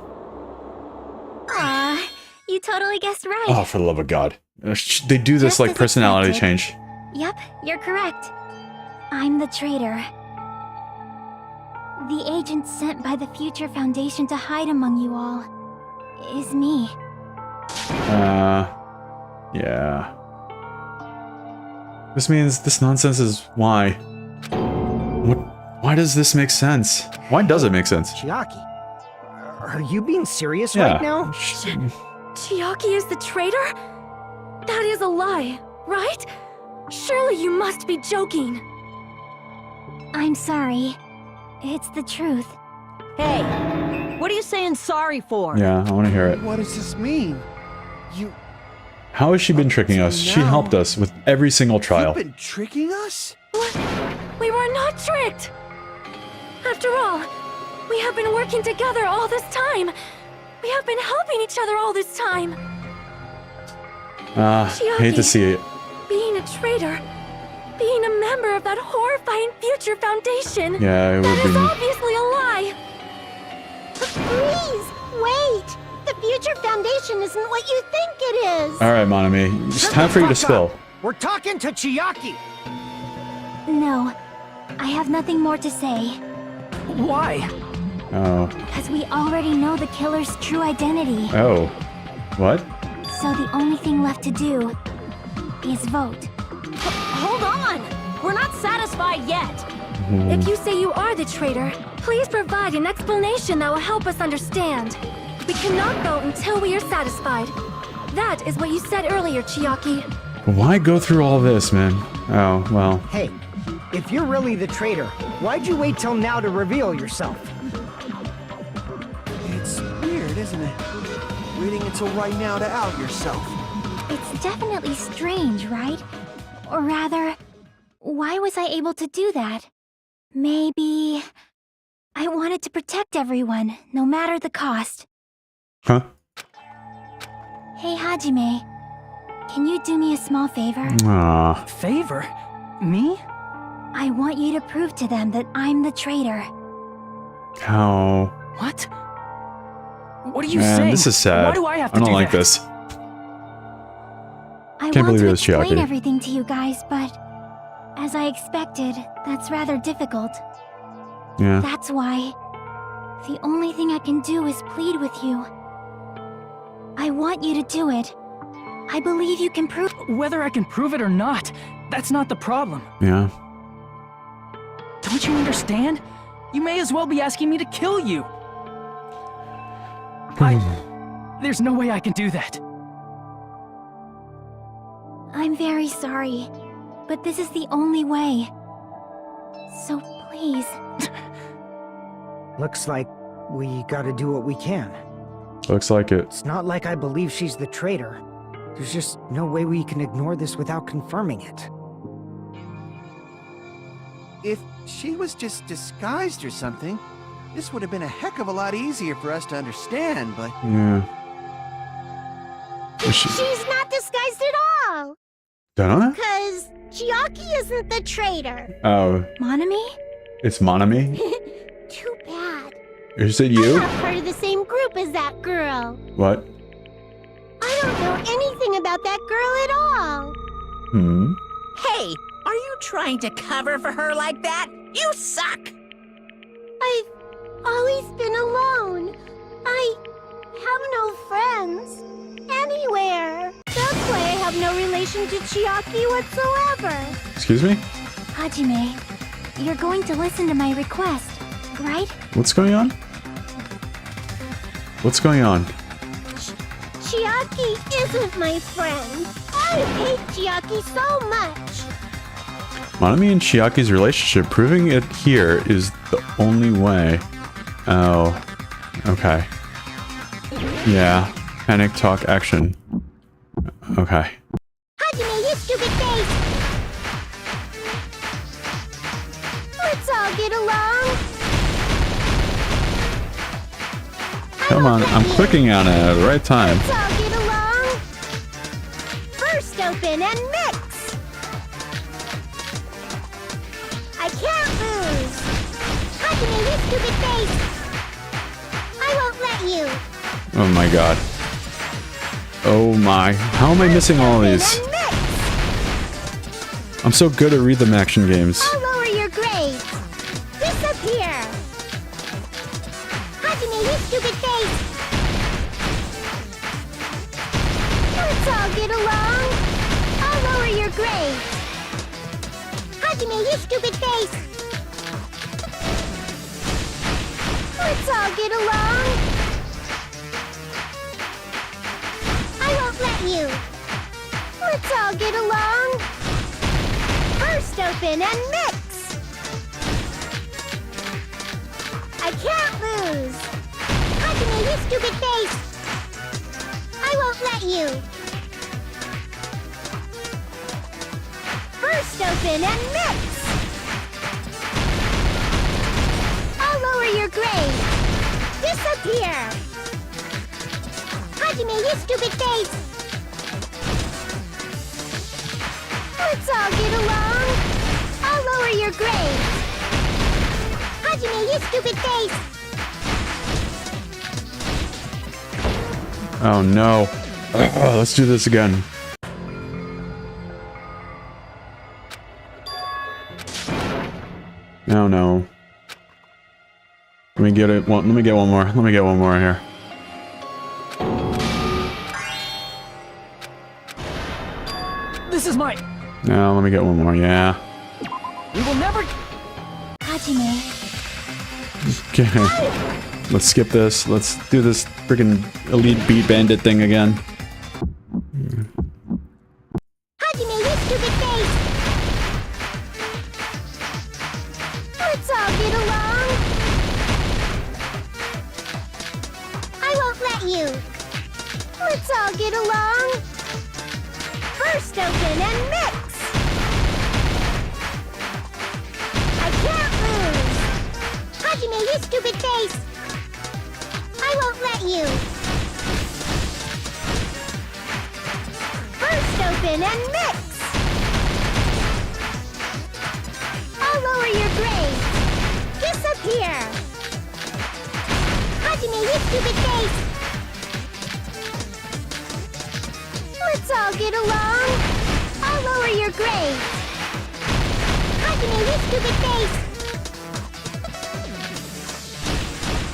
S7: Aw, you totally guessed right.
S1: Oh, for the love of God. They do this
S7: Just
S1: like
S7: as
S1: personality
S7: expected.
S1: change.
S7: Yep, you're correct. I'm the traitor. The agent sent by the Future Foundation to hide among you all is me.
S1: Yeah. This means this nonsense is why. Why does this make sense? Why does it make sense?
S4: Chiaki, are you being serious
S1: Yeah.
S4: right now?
S3: Chiaki is the traitor? That is a lie, right? Surely you must be joking.
S7: I'm sorry. It's the truth.
S8: Hey, what are you saying sorry for?
S1: Yeah, I want to hear it.
S5: What does this mean? You...
S1: How has she been tricking us? She helped us with every single trial.
S5: You've been tricking us?
S3: What? We were not tricked! After all, we have been working together all this time. We have been helping each other all this time.
S1: Hate to see it.
S3: Being a traitor, being a member of that horrifying Future Foundation.
S1: Yeah, it
S3: That
S1: would
S3: is
S1: be.
S3: obviously a lie.
S9: Please, wait. The Future Foundation isn't what you think it is.
S1: Alright, Monami. It's
S4: Shut
S1: time
S4: the
S1: for you to
S4: fuck
S1: spill.
S4: up. We're talking to Chiaki.
S7: No, I have nothing more to say.
S6: Why?
S1: Oh.
S7: Because we already know the killer's true identity.
S1: Oh. What?
S7: So the only thing left to do is vote.
S8: Hold on! We're not satisfied yet!
S3: If you say you are the traitor, please provide an explanation that will help us understand. We cannot vote until we are satisfied. That is what you said earlier, Chiaki.
S1: Why go through all this, man? Oh, well.
S4: Hey, if you're really the traitor, why'd you wait till now to reveal yourself?
S5: It's weird, isn't it? Waiting until right now to out yourself.
S7: It's definitely strange, right? Or rather, why was I able to do that? Maybe... I wanted to protect everyone, no matter the cost.
S1: Huh?
S7: Hey, Hajime. Can you do me a small favor?
S1: Ah.
S6: Favor? Me?
S7: I want you to prove to them that I'm the traitor.
S1: How?
S6: What? What are you
S1: Man,
S6: saying?
S1: this is sad.
S6: Why do I have to
S1: I don't
S6: do
S1: like
S6: that?
S1: this.
S7: I
S1: Can't
S7: want
S1: believe
S7: to
S1: it was
S7: explain
S1: Chiaki.
S7: everything to you guys, but... as I expected, that's rather difficult.
S1: Yeah.
S7: That's why... the only thing I can do is plead with you. I want you to do it. I believe you can prove...
S6: Whether I can prove it or not, that's not the problem.
S1: Yeah.
S6: Don't you understand? You may as well be asking me to kill you. There's no way I can do that.
S7: I'm very sorry, but this is the only way. So please...
S4: Looks like we gotta do what we can.
S1: Looks like it.
S4: It's not like I believe she's the traitor. There's just no way we can ignore this without confirming it.
S5: If she was just disguised or something, this would have been a heck of a lot easier for us to understand, but...
S1: Yeah. Is she...
S9: She's not disguised at all.
S1: Dunno?
S9: Because Chiaki isn't the traitor.
S1: Oh.
S7: Monami?
S1: It's Monami?
S9: Too bad.
S1: Is it
S9: I'm
S1: you?
S9: not part of the same group as that girl.
S1: What?
S9: I don't know anything about that girl at all.
S1: Hmm?
S2: Hey, are you trying to cover for her like that? You suck!
S9: I've always been alone. I have no friends. Anywhere. That's why I have no relation to Chiaki whatsoever.
S1: Excuse me?
S7: Hajime, you're going to listen to my request, right?
S1: What's going on? What's going on?
S9: Chiaki isn't my friend. I hate Chiaki so much.
S1: Monami and Chiaki's relationship, proving it here is the only way. Oh. Okay. Yeah. Panic, talk, action. Okay.
S9: Hajime, you stupid face! Let's all get along.
S1: Come on, I'm clicking on it at the right time.
S9: Let's all get along. First open and mix. I can't lose. Hajime, you stupid face. I won't let you.
S1: Oh my god. Oh my. How am I missing all these?
S9: And mix.
S1: I'm so good at rhythm action games.
S9: I'll lower your grades. Disappear. Hajime, you stupid face. Let's all get along. I'll lower your grades. Hajime, you stupid face. Let's all get along. I won't let you. Let's all get along. First open and mix. I can't lose. Hajime, you stupid face. I won't let you. First open and mix. I'll lower your grade. Disappear. Hajime, you stupid face. Let's all get along. I'll lower your grade. Hajime, you stupid face.
S1: Oh no. Let's do this again. Oh no. Let me get it. Let me get one more. Let me get one more here.
S6: This is my...
S1: No, let me get one more. Yeah.
S6: We will never...
S7: Hajime,
S1: Okay. Let's skip this. Let's do this freaking Elite Beat Bandit thing again.
S9: Hajime, you stupid face. Let's all get along. I won't let you. Let's all get along. First open and mix. I can't lose. Hajime, you stupid face. I won't let you. First open and mix. I'll lower your grade. Disappear. Hajime, you stupid face. Let's all get along. I'll lower your grade. Hajime, you stupid face.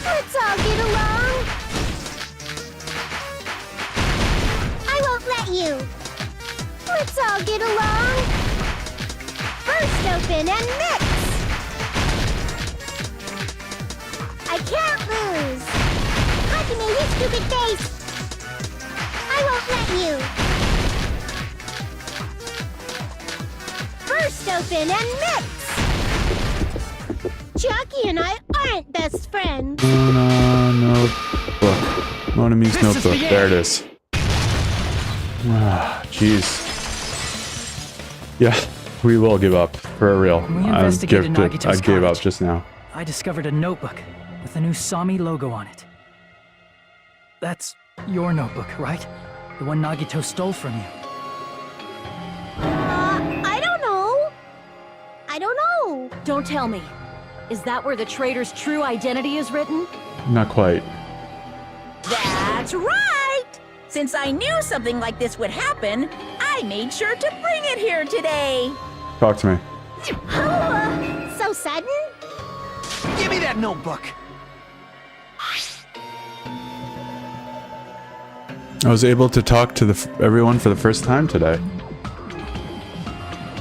S9: Let's all get along. I won't let you. Let's all get along. First open and mix. I can't lose. Hajime, you stupid face. I won't let you. First open and mix. Chucky and I aren't best friends.
S1: Notebook. Monami's
S6: This is
S1: notebook.
S6: the
S1: There it
S6: end.
S1: is. Ah, jeez. Yeah, we will give up for real.
S6: When we investigated Nagito's
S1: I gave up
S6: cottage,
S1: just now.
S6: I discovered a notebook with the new Sami logo on it. That's your notebook, right? The one Nagito stole from you.
S9: I don't know. I don't know.
S8: Don't tell me. Is that where the traitor's true identity is written?
S1: Not quite.
S2: That's right! Since I knew something like this would happen, I made sure to bring it here today.
S1: Talk to me.
S9: So sudden?
S5: Give me that notebook.
S1: I was able to talk to everyone for the first time today.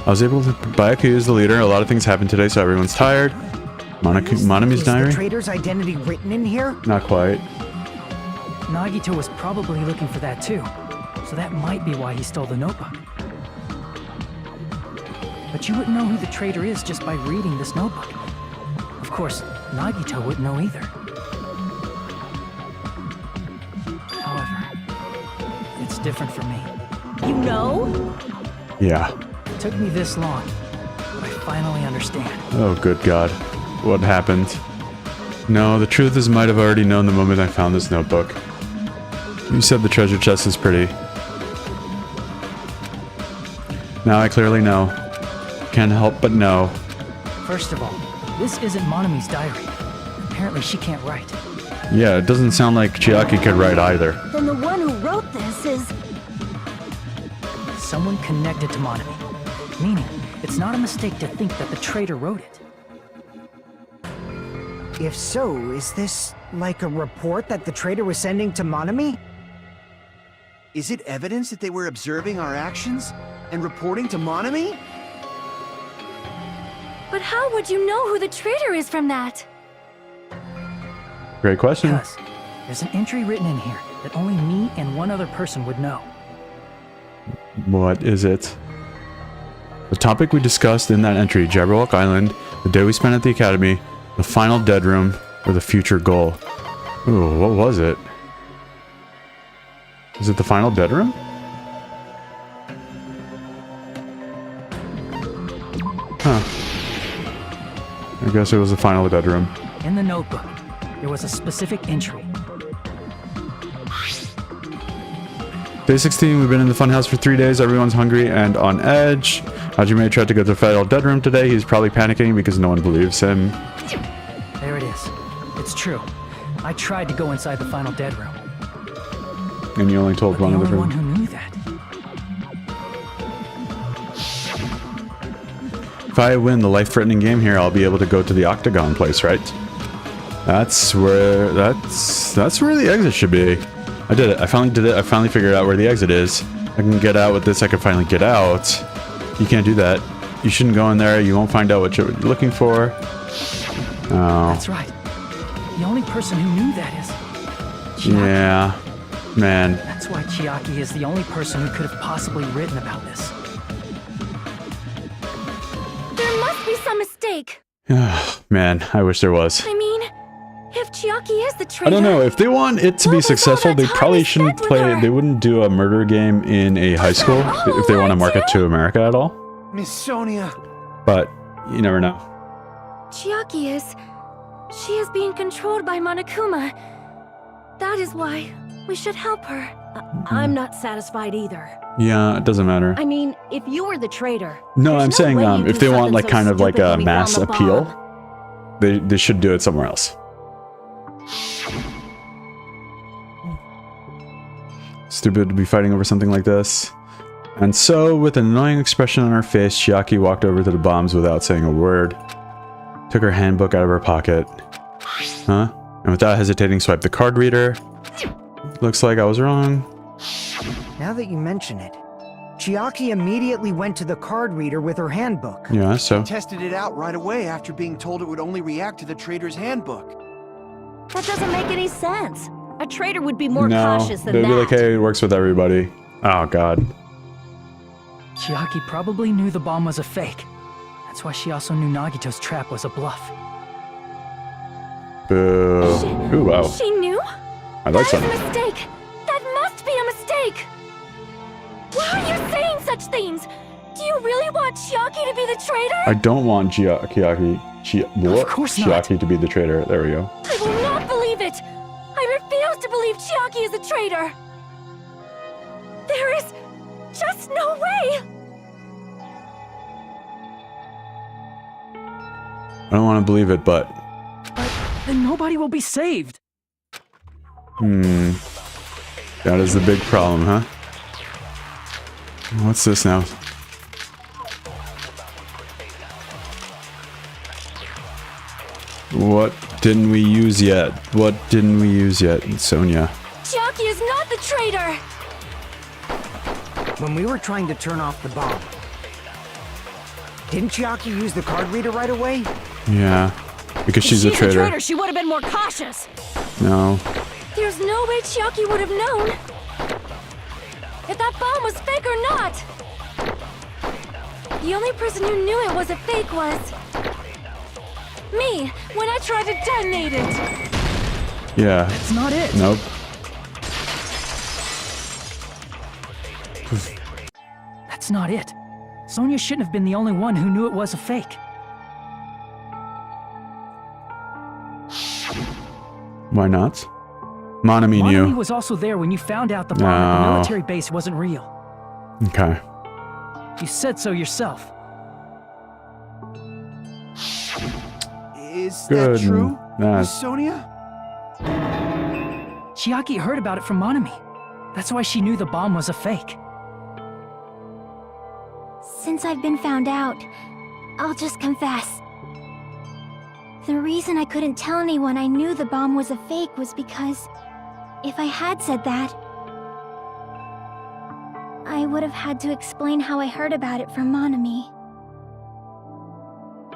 S1: I was able to... Bayaka is the leader. A lot of things happened today, so everyone's tired. Monami's
S4: Is
S1: diary?
S4: the traitor's identity written in here?
S1: Not quite.
S6: Nagito was probably looking for that too, so that might be why he stole the notebook. But you wouldn't know who the traitor is just by reading this notebook. Of course, Nagito wouldn't know either. However, it's different for me.
S8: You know?
S1: Yeah.
S6: It took me this long, but I finally understand.
S1: Oh, good God. What happened? No, the truth is might have already known the moment I found this notebook. You said the treasure chest is pretty. Now I clearly know. Can't help but know.
S6: First of all, this isn't Monami's diary. Apparently she can't write.
S1: Yeah, it doesn't sound like Chiaki could write either.
S8: Then the one who wrote this is...
S6: Someone connected to Monami. Meaning, it's not a mistake to think that the traitor wrote it.
S4: If so, is this like a report that the traitor was sending to Monami?
S5: Is it evidence that they were observing our actions and reporting to Monami?
S3: But how would you know who the traitor is from that?
S1: Great question.
S6: Because there's an entry written in here that only me and one other person would know.
S1: What is it? The topic we discussed in that entry, Jabberwock Island, the day we spent at the academy, the final dead room, or the future goal. Ooh, what was it? Is it the final dead room? Huh. I guess it was the final dead room.
S6: In the notebook, there was a specific entry.
S1: Day 16, we've been in the funhouse for 3 days. Everyone's hungry and on edge. Hajime tried to go to the final dead room today. He's probably panicking because no one believes him.
S6: There it is. It's true. I tried to go inside the final dead room.
S1: And you only told
S6: But
S1: one
S6: the
S1: of the
S6: only one who knew that.
S1: If I win the life-threatening game here, I'll be able to go to the Octagon place, right? That's where the exit should be. I did it. I finally did it. I finally figured out where the exit is. I can get out with this. I can finally get out. You can't do that. You shouldn't go in there. You won't find out what you're looking for. Oh.
S6: That's right. The only person who knew that is Chiaki.
S1: Yeah. Man.
S6: That's why Chiaki is the only person who could have possibly written about this.
S3: There must be some mistake.
S1: Man, I wish there was.
S3: I mean, if Chiaki is the traitor...
S1: I don't know. If they want it to be successful, they probably shouldn't play... They wouldn't do a murder game in a high school if they want to market to America at all.
S5: Miss Sonia.
S1: But you never know.
S3: Chiaki is... She is being controlled by Monokuma. That is why we should help her.
S8: I'm not satisfied either.
S1: Yeah, it doesn't matter.
S8: I mean, if you were the traitor...
S1: No,
S8: there's
S1: I'm
S8: no
S1: saying
S8: way you'd
S1: if
S8: do
S1: they want
S8: something
S1: like
S8: so
S1: kind of like
S8: stupid
S1: a
S8: when we
S1: mass
S8: found the
S1: appeal,
S8: bomb.
S1: they should do it somewhere else. Stupid to be fighting over something like this. And so, with an annoying expression on her face, Chiaki walked over to the bombs without saying a word. Took her handbook out of her pocket. Huh? And without hesitating, swiped the card reader. Looks like I was wrong.
S4: Now that you mention it, Chiaki immediately went to the card reader with her handbook.
S1: Yeah, so...
S5: Tested it out right away after being told it would only react to the traitor's handbook.
S8: That doesn't make any sense. A traitor would be more cautious than
S1: they'd
S8: that.
S1: be like, hey, it works with everybody. Oh, God.
S6: Chiaki probably knew the bomb was a fake. That's why she also knew Nagito's trap was a bluff.
S1: Boo. Ooh, wow.
S3: She knew?
S1: I like
S3: That is
S1: something.
S3: a mistake! That must be a mistake! Why are you saying such things? Do you really want Chiaki to be the traitor?
S1: I don't want Chiaki to be the traitor. There we go.
S3: I will not believe it! I refuse to believe Chiaki is a traitor! There is just no way!
S1: I don't want to believe it, but...
S6: Then nobody will be saved.
S1: That is the big problem, huh? What's this now? What didn't we use yet? What didn't we use yet, Sonia?
S3: Chiaki is not the traitor!
S4: When we were trying to turn off the bomb, didn't Chiaki use the card reader right away?
S1: Yeah, because she's a
S8: If
S1: traitor.
S8: she's a traitor, she would have been more cautious.
S1: No.
S3: There's no way Chiaki would have known if that bomb was fake or not. The only person who knew it was a fake was me, when I tried to detonate it.
S1: Yeah.
S6: That's not it.
S1: Nope.
S6: That's not it. Sonia shouldn't have been the only one who knew it was a fake.
S1: Why not? Monami
S6: Monami
S1: knew.
S6: was also there when you found out the bomb at the military base wasn't real.
S1: Okay.
S6: You said so yourself.
S5: Is
S1: Good.
S5: that true,
S1: Nah.
S5: Miss Sonia?
S6: Chiaki heard about it from Monami. That's why she knew the bomb was a fake.
S7: Since I've been found out, I'll just confess. The reason I couldn't tell anyone I knew the bomb was a fake was because if I had said that, I would have had to explain how I heard about it from Monami.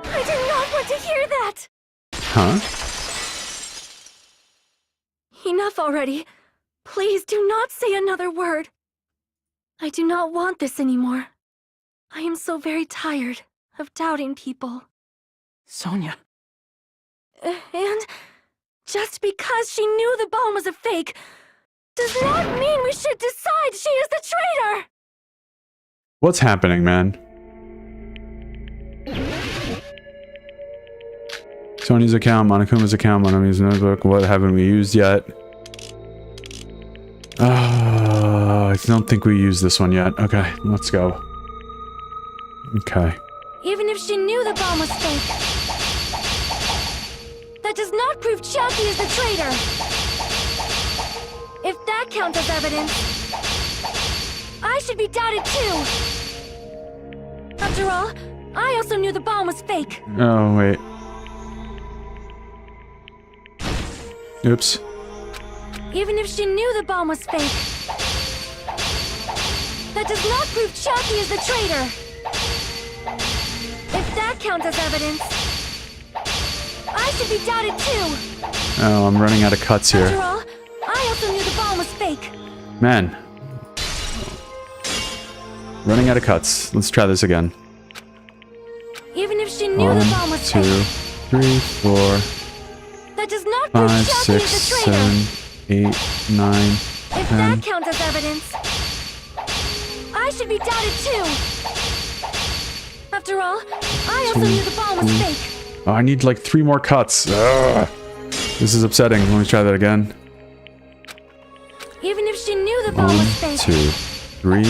S7: I did not want to hear that!
S1: Huh?
S3: Enough already. Please do not say another word. I do not want this anymore. I am so very tired of doubting people.
S6: Sonia.
S3: And just because she knew the bomb was a fake does not mean we should decide she is the traitor!
S1: What's happening, man? Sony's account, Monokuma's account, Monami's notebook. What haven't we used yet? I don't think we used this one yet. Okay, let's go. Okay.
S3: Even if she knew the bomb was fake, that does not prove Chiaki is the traitor! If that counts as evidence, I should be doubted too! After all, I also knew the bomb was fake.
S1: Oh, wait. Oops.
S3: Even if she knew the bomb was fake, that does not prove Chiaki is the traitor! If that counts as evidence, I should be doubted too!
S1: Oh, I'm running out of cuts here.
S3: After all, I also knew the bomb was fake.
S1: Man.
S3: Running out of cuts. Let's try this again. Even if she knew the bomb was
S1: 1, 2,
S3: fake,
S1: 3, 4,
S3: that does not prove
S1: 5,
S3: Chiaki
S1: 6,
S3: is the traitor.
S1: 7, 8, 9,
S3: If
S1: 10.
S3: that counts as evidence, I should be doubted too. After all, I also knew the bomb was fake.
S1: Oh, I need like 3 more cuts. Ugh. This is upsetting. Let me try that again.
S3: Even if she knew the bomb
S1: 1,
S3: was fake,
S1: 2, 3,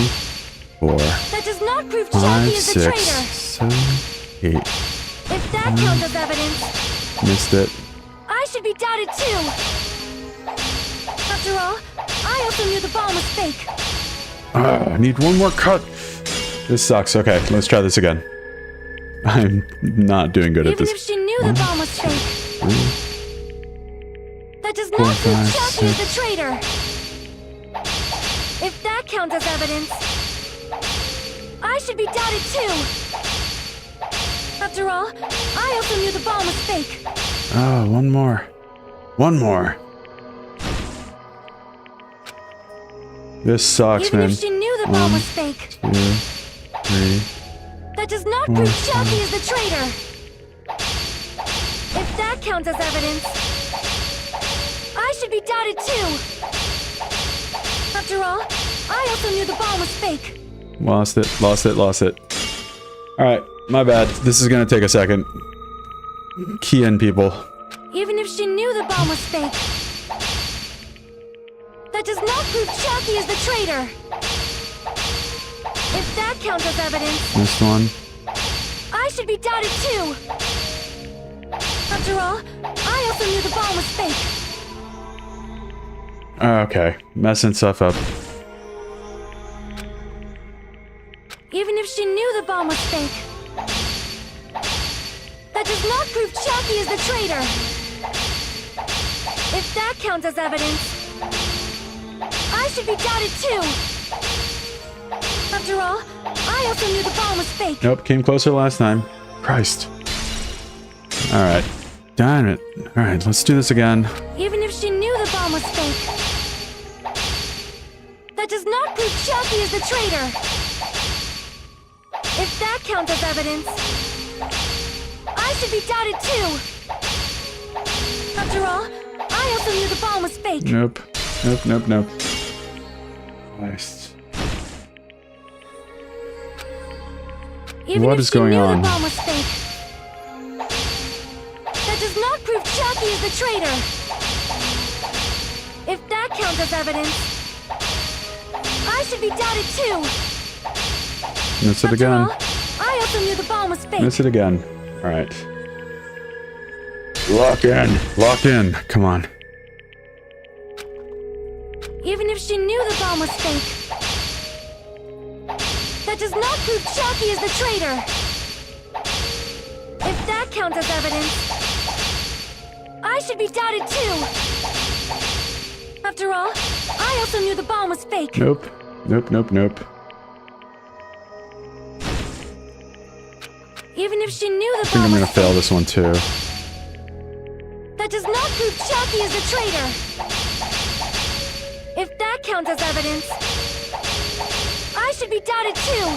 S1: 4,
S3: that does not prove
S1: 5,
S3: Chiaki is the
S1: 6,
S3: traitor.
S1: 7, 8.
S3: If that counts as evidence,
S1: Missed it.
S3: I should be doubted too. After all, I also knew the bomb was fake.
S1: I need 1 more cut. This sucks. Okay, let's try this again. I'm not doing good at
S3: Even
S1: this.
S3: if she knew the bomb was fake,
S1: 3,
S3: that does
S1: 4,
S3: not prove
S1: 5,
S3: Chiaki is
S1: 6.
S3: the traitor. If that counts as evidence, I should be doubted too. After all, I also knew the bomb was fake.
S1: Oh, 1 more. 1 more. This sucks,
S3: Even
S1: man.
S3: if she knew the bomb
S1: 1,
S3: was fake,
S1: 2, 3.
S3: that does not prove Chiaki is the traitor. If that counts as evidence, I should be doubted too. After all, I also knew the bomb was fake.
S1: Lost it. Alright, my bad. This is gonna take a second. Key in, people.
S3: Even if she knew the bomb was fake, that does not prove Chiaki is the traitor. If that counts as evidence,
S1: Missed one.
S3: I should be doubted too. After all, I also knew the bomb was fake.
S1: Okay, messing stuff up.
S3: Even if she knew the bomb was fake, that does not prove Chiaki is the traitor. If that counts as evidence, I should be doubted too. After all, I also knew the bomb was fake.
S1: Nope, came closer last time. Christ. Alright. Damn it. Alright, let's do this again.
S3: Even if she knew the bomb was fake, that does not prove Chiaki is the traitor. If that counts as evidence, I should be doubted too. After all, I also knew the bomb was fake.
S1: Nope. Christ.
S3: Even
S1: What
S3: if
S1: is
S3: she
S1: going
S3: knew
S1: on?
S3: the bomb was fake, that does not prove Chiaki is the traitor. counts as evidence, I should be doubted too.
S1: Miss it
S3: After
S1: again.
S3: all, I also knew the bomb was fake.
S1: Miss it again. All right. Lock in. Lock in. Come on.
S3: Even if she knew the bomb was fake, that does not prove Chucky is the traitor. If that counts as evidence, I should be doubted too. After all, I also knew the bomb was fake.
S1: Nope. Nope, nope, nope.
S3: Even if she knew the
S1: I think I'm
S3: bomb
S1: gonna
S3: was
S1: fail
S3: fake,
S1: this one too.
S3: that does not prove Chucky is the traitor. If that counts as evidence, I should be doubted too.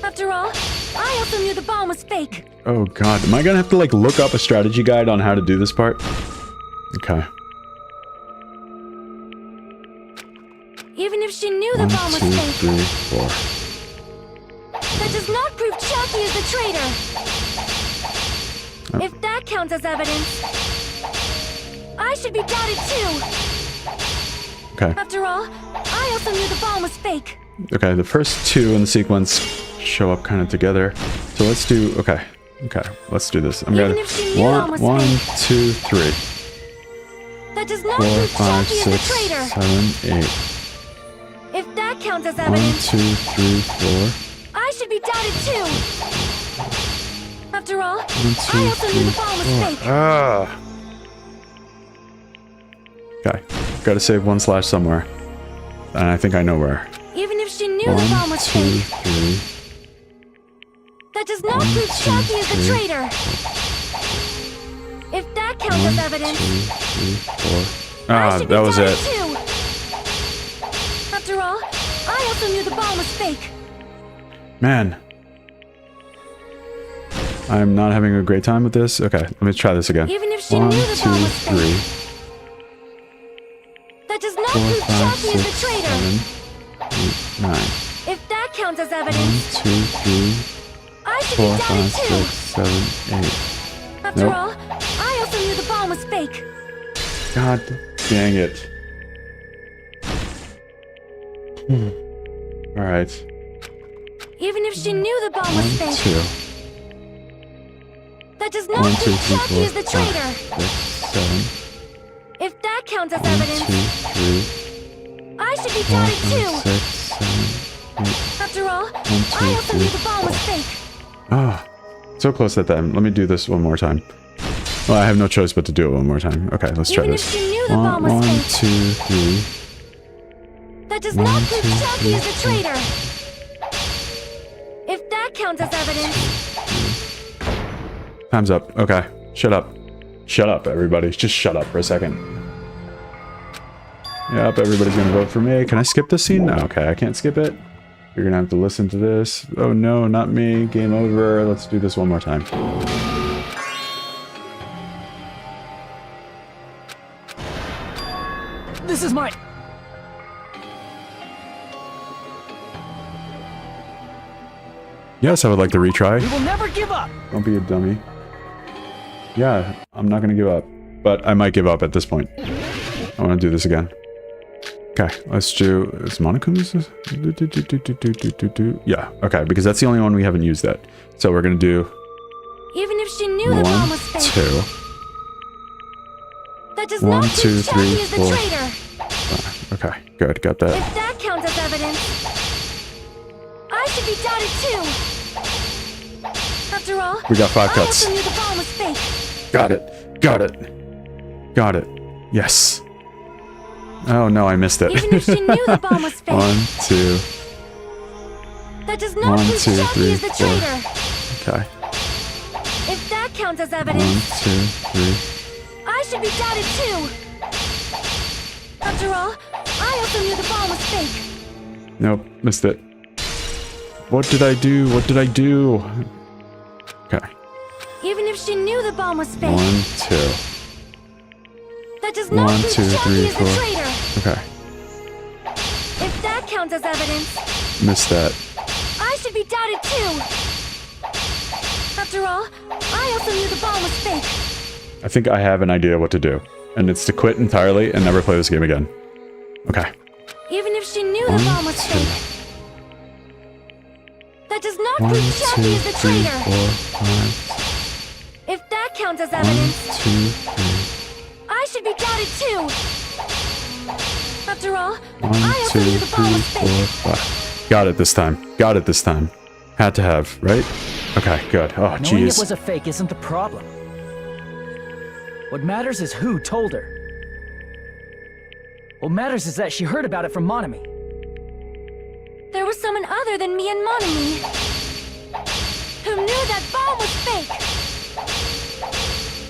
S3: After all, I also knew the bomb was fake.
S1: Oh god, am I gonna have to like look up a strategy guide on how to do this part? Okay.
S3: Even if she knew the
S1: 1,
S3: bomb was
S1: 2,
S3: fake,
S1: 3, 4.
S3: that does not prove Chucky is the traitor. If that counts as evidence, I should be doubted too.
S1: Okay.
S3: After all, I also knew the bomb was fake.
S1: Okay, the first two in the sequence show up kind of together. So let's do, okay, let's do this. I'm
S3: Even
S1: gonna,
S3: if she knew the bomb was
S1: 1,
S3: fake,
S1: 2, 3,
S3: that does not
S1: 4,
S3: prove
S1: 5,
S3: Chucky is the
S1: 6,
S3: traitor.
S1: 7, 8.
S3: If that counts as
S1: 1,
S3: evidence,
S1: 2, 3, 4.
S3: I should be doubted too. After all,
S1: 1, 2,
S3: I also knew the
S1: 3,
S3: bomb was
S1: 4.
S3: fake.
S1: Ah. Okay, gotta save 1 slash somewhere. And I think I know where.
S3: Even if she knew
S1: 1,
S3: the bomb was
S1: 2,
S3: fake,
S1: 3.
S3: that does not
S1: 1,
S3: prove
S1: 2,
S3: Chucky is the
S1: 3.
S3: traitor. If that counts
S1: 1,
S3: as
S1: 2,
S3: evidence,
S1: 3, 4.
S3: I
S1: Ah,
S3: should be
S1: that was
S3: doubted
S1: it.
S3: too. After all, I also knew the bomb was fake.
S1: Man. I'm not having a great time with this. Okay, let me try this again.
S3: Even if she
S1: 1,
S3: knew the
S1: 2,
S3: bomb was
S1: 3,
S3: fake, that does not
S1: 4,
S3: prove
S1: 5,
S3: Chucky is
S1: 6,
S3: the traitor.
S1: 7, 8, 9.
S3: If that counts as
S1: 1,
S3: evidence,
S1: 2, 3,
S3: I should
S1: 4,
S3: be
S1: 5,
S3: doubted
S1: 6,
S3: too.
S1: 7, 8.
S3: After
S1: Nope.
S3: all, I also knew the bomb was fake.
S1: God dang it. Alright.
S3: Even if she knew the bomb
S1: 1,
S3: was fake,
S1: 2.
S3: that does
S1: 1,
S3: not
S1: 2,
S3: prove
S1: 3,
S3: Chucky
S1: 4,
S3: is the
S1: 5,
S3: traitor.
S1: 6, 7.
S3: If that counts as
S1: 1, 2,
S3: evidence,
S1: 3,
S3: I should be
S1: 4,
S3: doubted
S1: 5,
S3: too.
S1: 6, 7, 8.
S3: After all,
S1: 1, 2,
S3: I also
S1: 3,
S3: knew the bomb was
S1: 4.
S3: fake.
S1: Ah, so close at that end. Let me do this one more time. Well, I have no choice but to do it one more time. Okay, let's try
S3: Even if
S1: this.
S3: she knew the bomb was
S1: 1,
S3: fake,
S1: 2, 3.
S3: that does
S1: 1,
S3: not prove
S1: 2,
S3: Chucky
S1: 3,
S3: is the traitor. If that counts as evidence,
S1: Time's up. Okay, shut up. Shut up, everybody. Just shut up for a second. Yep, everybody's gonna vote for me. Can I skip this scene? No, okay, I can't skip it. You're gonna have to listen to this. Oh no, not me. Game over. Let's do this one more time.
S6: This is my...
S1: Yes, I would like to retry.
S6: We will never give up!
S1: Don't be a dummy. Yeah, I'm not gonna give up. But I might give up at this point. I wanna do this again. Okay, let's do... Is Monokuma's... Yeah, okay, because that's the only one we haven't used yet. So we're gonna do...
S3: even if she knew the bomb
S1: 1,
S3: was fake,
S1: 2,
S3: that does
S1: 1,
S3: not
S1: 2,
S3: prove
S1: 3,
S3: Chucky is the
S1: 4.
S3: traitor.
S1: 5. Okay, good, got that.
S3: If that counts as evidence, I should be doubted too. After all,
S1: We got 5
S3: I
S1: cuts.
S3: also knew the bomb was fake.
S1: Got it. Got it. Got it. Yes. Oh no, I missed it.
S3: Even if she knew the bomb was fake,
S1: 1, 2.
S3: that does not
S1: 1,
S3: prove
S1: 2,
S3: Chucky
S1: 3,
S3: is the
S1: 4.
S3: traitor.
S1: Okay.
S3: If that counts as
S1: 1,
S3: evidence,
S1: 2, 3.
S3: I should be doubted too. After all, I also knew the bomb was fake.
S1: Nope, missed it. What did I do? What did I do? Okay.
S3: Even if she knew the bomb was fake,
S1: 1, 2.
S3: that does not
S1: 1,
S3: prove
S1: 2,
S3: Chucky
S1: 3,
S3: is
S1: 4.
S3: the traitor.
S1: Okay.
S3: If that counts as evidence,
S1: Missed that.
S3: I should be doubted too. After all, I also knew the bomb was fake.
S1: I think I have an idea what to do. And it's to quit entirely and never play this game again. Okay.
S3: Even if she knew the bomb was fake, that does not prove Chiaki is the traitor.
S1: 4, 5.
S3: If that counts as evidence,
S1: 1, 2, 3.
S3: I should be doubted too. After all,
S1: 1,
S3: I also
S1: 2,
S3: knew the bomb
S1: 3,
S3: was
S1: 4,
S3: fake.
S1: 5. Got it this time. Got it this time. Had to have, right? Okay, good. Oh,
S6: Knowing it
S1: jeez.
S6: was a fake isn't the problem. What matters is who told her. What matters is that she heard about it from Monami.
S3: There was someone other than me and Monami who knew that bomb was fake.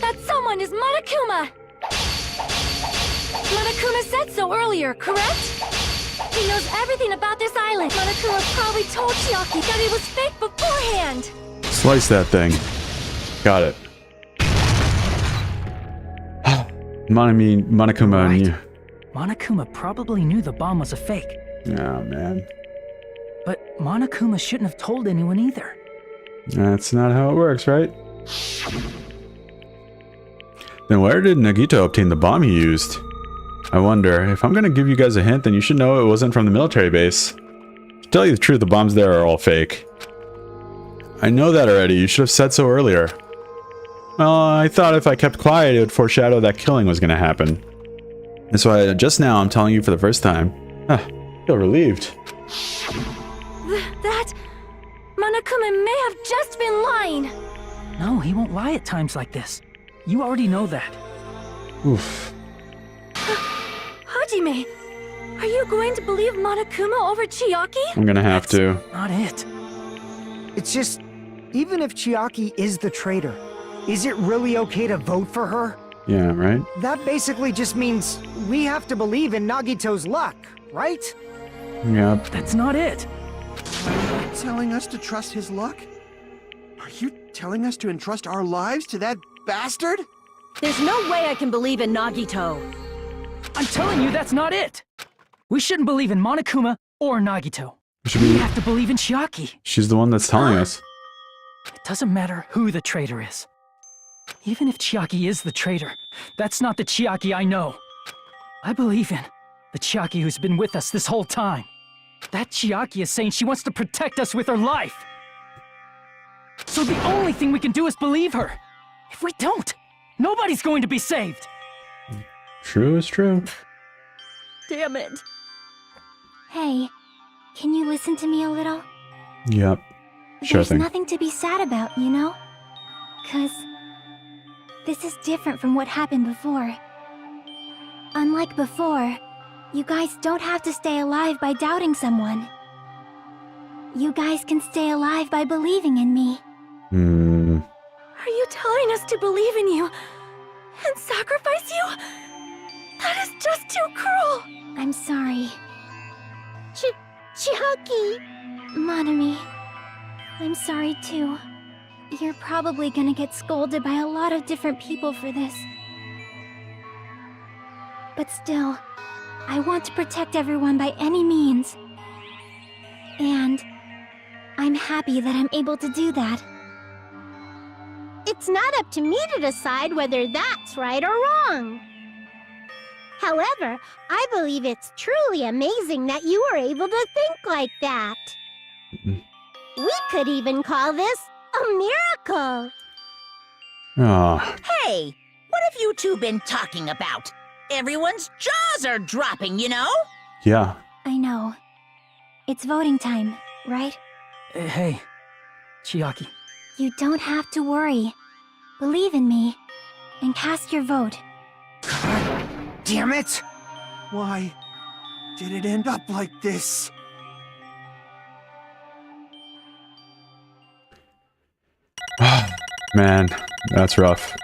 S3: That someone is Monokuma. Monokuma said so earlier, correct? He knows everything about this island. Monokuma probably told Chiaki that it was fake beforehand.
S1: Slice that thing. Got it. Monokuma
S6: Right.
S1: and you.
S6: Monokuma probably knew the bomb was a fake.
S1: Oh, man.
S6: But Monokuma shouldn't have told anyone either.
S1: That's not how it works, right? Then where did Nagito obtain the bomb he used? I wonder, if I'm gonna give you guys a hint, then you should know it wasn't from the military base. To tell you the truth, the bombs there are all fake. I know that already, you should have said so earlier. Well, I thought if I kept quiet, it would foreshadow that killing was gonna happen. That's why just now I'm telling you for the first time. I feel relieved.
S3: That... Monokuma may have just been lying.
S6: No, he won't lie at times like this. You already know that.
S1: Oof.
S3: Hajime, are you going to believe Monokuma over Chiaki?
S1: I'm gonna have to.
S6: Not it.
S4: It's just, even if Chiaki is the traitor, is it really okay to vote for her?
S1: Yeah, right?
S4: That basically just means we have to believe in Nagito's luck, right?
S1: Yep.
S6: That's not it.
S5: Are you telling us to trust his luck? Are you telling us to entrust our lives to that bastard?
S8: There's no way I can believe in Nagito.
S6: I'm telling you that's not it. We shouldn't believe in Monokuma or Nagito.
S1: Should
S6: We
S1: we...
S6: have to believe in Chiaki.
S1: She's the one that's telling us.
S6: It doesn't matter who the traitor is. Even if Chiaki is the traitor, that's not the Chiaki I know. I believe in the Chiaki who's been with us this whole time. That Chiaki is saying she wants to protect us with her life. So the only thing we can do is believe her. If we don't, nobody's going to be saved.
S1: True is true.
S8: Damn it.
S7: Hey, can you listen to me a little?
S1: Yep. Sure
S7: There's
S1: thing.
S7: nothing to be sad about, you know? 'Cause this is different from what happened before. Unlike before, you guys don't have to stay alive by doubting someone. You guys can stay alive by believing in me.
S1: Hmm.
S3: Are you telling us to believe in you and sacrifice you? That is just too cruel.
S7: I'm sorry.
S9: Chiaki!
S7: Monami, I'm sorry too. You're probably gonna get scolded by a lot of different people for this. But still, I want to protect everyone by any means. And I'm happy that I'm able to do that.
S9: It's not up to me to decide whether that's right or wrong. However, I believe it's truly amazing that you were able to think like that. We could even call this a miracle.
S1: Ah,
S2: Hey, what have you two been talking about? Everyone's jaws are dropping, you know?
S1: yeah.
S7: I know. It's voting time, right?
S6: Hey, Chiaki.
S7: You don't have to worry. Believe in me, and cast your vote.
S4: Damn it!
S5: Why did it end up like this?
S1: Man, that's rough.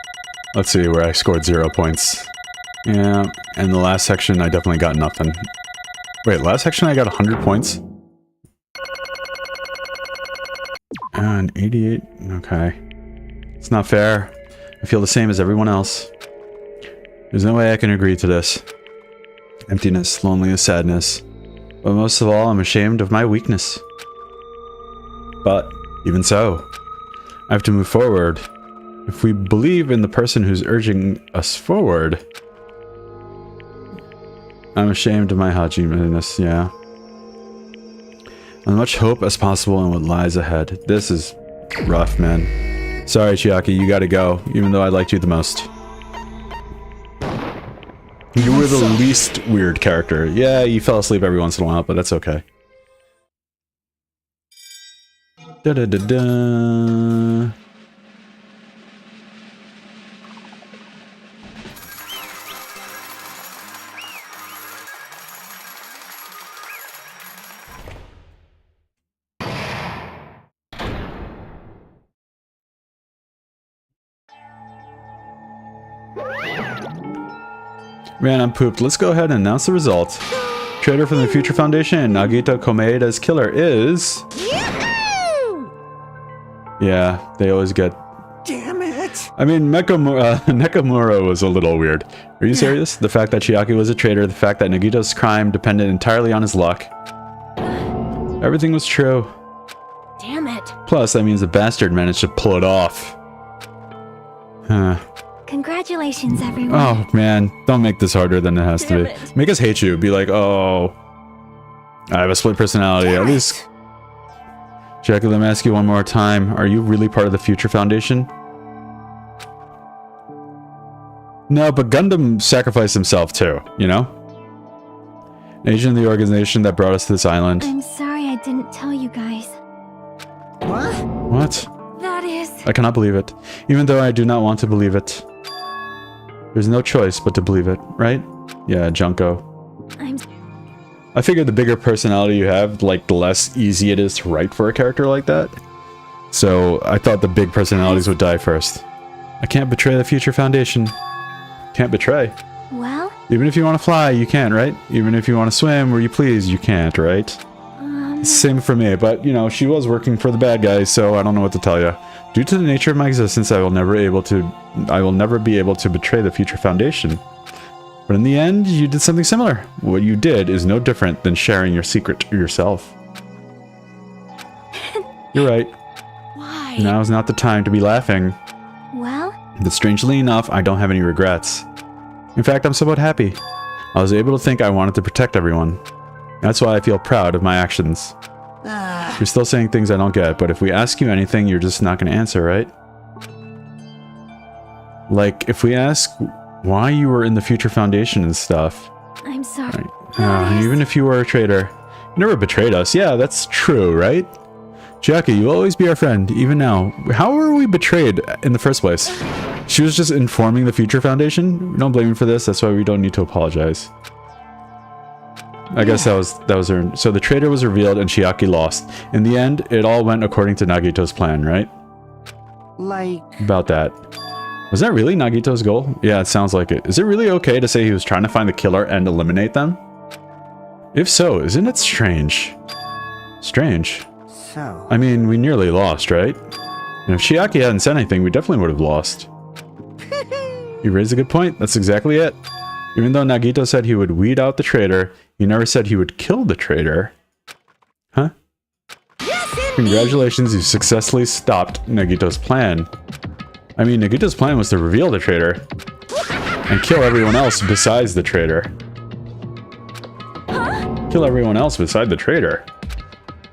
S1: Let's see where I scored 0 points. Yeah, and the last section I definitely got nothing. Wait, last section I got 100 points? And 88? Okay. It's not fair. I feel the same as everyone else. There's no way I can agree to this. Emptiness, loneliness, sadness. But most of all, I'm ashamed of my weakness. But, even so, I have to move forward. If we believe in the person who's urging us forward, I'm ashamed of my Hajime-ness, yeah. As much hope as possible in what lies ahead. This is rough, man. Sorry, Chiaki, you gotta go, even though I liked you the most. You were the least weird character. Yeah, you fell asleep every once in a while, but that's okay. Da-da-da-da. Man, I'm pooped. Let's go ahead and announce the results. Traitor from the Future Foundation, Nagito Komeita's killer is... Yeah, they always get...
S5: Damn it!
S1: I mean, Nekomura was a little weird. Are you serious? The fact that Chiaki was a traitor, the fact that Nagito's crime depended entirely on his luck. Everything was true.
S8: Damn it.
S1: Plus, that means the bastard managed to pull it off. Huh.
S7: Congratulations, everyone.
S1: Oh, man. Don't make this harder than it has to be. Make us hate you. Be like, oh... I have a split personality. At least... Jackie, let me ask you one more time. Are you really part of the Future Foundation? No, but Gundam sacrificed himself too, you know? An agent of the organization that brought us to this island.
S7: I'm sorry I didn't tell you guys.
S5: What?
S1: What?
S7: That is...
S1: I cannot believe it. Even though I do not want to believe it. There's no choice but to believe it, right? Yeah, Junko. I figured the bigger personality you have, like, the less easy it is to write for a character like that. So, I thought the big personalities would die first. I can't betray the Future Foundation. Can't betray.
S7: Well?
S1: Even if you want to fly, you can't, right? Even if you want to swim where you please, you can't, right? Same for me, but, you know, she was working for the bad guys, so I don't know what to tell you. Due to the nature of my existence, I will never be able to betray the Future Foundation. But in the end, you did something similar. What you did is no different than sharing your secret yourself. You're right.
S8: Why?
S1: Now is not the time to be laughing.
S7: Well?
S1: But strangely enough, I don't have any regrets. In fact, I'm somewhat happy. I was able to think I wanted to protect everyone. That's why I feel proud of my actions. You're still saying things I don't get, but if we ask you anything, you're just not going to answer, right? Like, if we ask why you were in the Future Foundation and stuff.
S7: I'm sorry.
S1: Even if you were a traitor, you never betrayed us. Yeah, that's true, right? Jackie, you'll always be our friend, even now. How were we betrayed in the first place? She was just informing the Future Foundation? We don't blame you for this, that's why we don't need to apologize. I guess that was her. So the traitor was revealed and Chiaki lost. In the end, it all went according to Nagito's plan, right?
S5: Like...
S1: About that. Was that really Nagito's goal? Yeah, it sounds like it. Is it really okay to say he was trying to find the killer and eliminate them? If so, isn't it strange? Strange.
S5: So...
S1: I mean, we nearly lost, right? And if Chiaki hadn't said anything, we definitely would have lost. You raised a good point. That's exactly it. Even though Nagito said he would weed out the traitor, he never said he would kill the traitor. Huh?
S2: Yes,
S1: Congratulations, you successfully stopped Nagito's plan. I mean, Nagito's plan was to reveal the traitor and kill everyone else besides the traitor. Kill everyone else beside the traitor.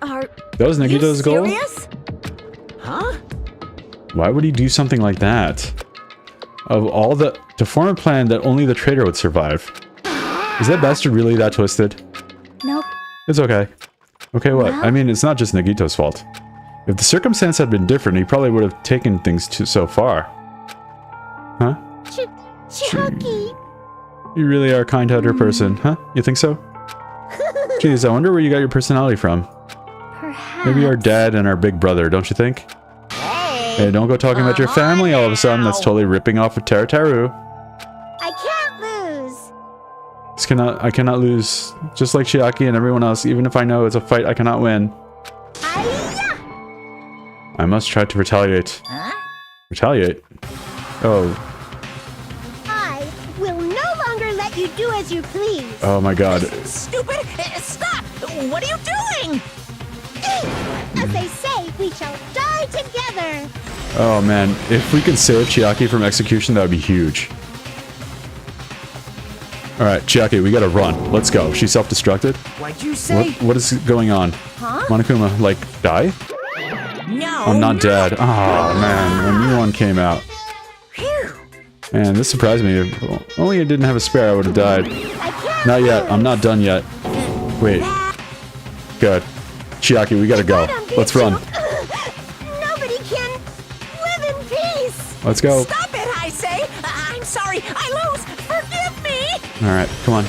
S1: That was Nagito's goal?
S2: Huh?
S1: Why would he do something like that? Of all to form a plan that only the traitor would survive. Is that bastard really that twisted?
S7: Nope.
S1: It's okay. Okay, what?
S7: Well?
S1: I mean, it's not just Nagito's fault. If the circumstance had been different, he probably would have taken things so far. Huh?
S9: Chucky.
S1: You really are a kind-hearted person, huh? You think so? Jeez, I wonder where you got your personality from.
S7: Perhaps.
S1: Maybe our dad and our big brother, don't you think? Hey, don't go talking about your family all of a sudden. That's totally ripping off of Teru.
S9: I can't lose.
S1: I cannot lose. Just like Chiaki and everyone else, even if I know it's a fight I cannot win. I must try to retaliate.
S2: Huh?
S1: Retaliate? Oh.
S9: I will no longer let you do as you please.
S1: Oh my god.
S2: Stupid! Stop! What are you doing?
S9: As they say, we shall die together.
S1: Oh man, if we could save Chiaki from execution, that would be huge. Alright, Chiaki, we gotta run. Let's go. She's self-destructed?
S4: What'd you say?
S1: What is going on?
S8: Huh?
S1: Monokuma, like, die?
S2: No.
S1: I'm not dead. Oh, man. A new one came out. Man, this surprised me. If only I didn't have a spare, I would have died. Not yet. I'm not done yet. Wait. Good. Chiaki, we gotta go. Let's run.
S9: Nobody can live in peace.
S1: Let's go.
S2: Stop it, I say. I'm sorry. I lose. Forgive me.
S1: Alright, come on.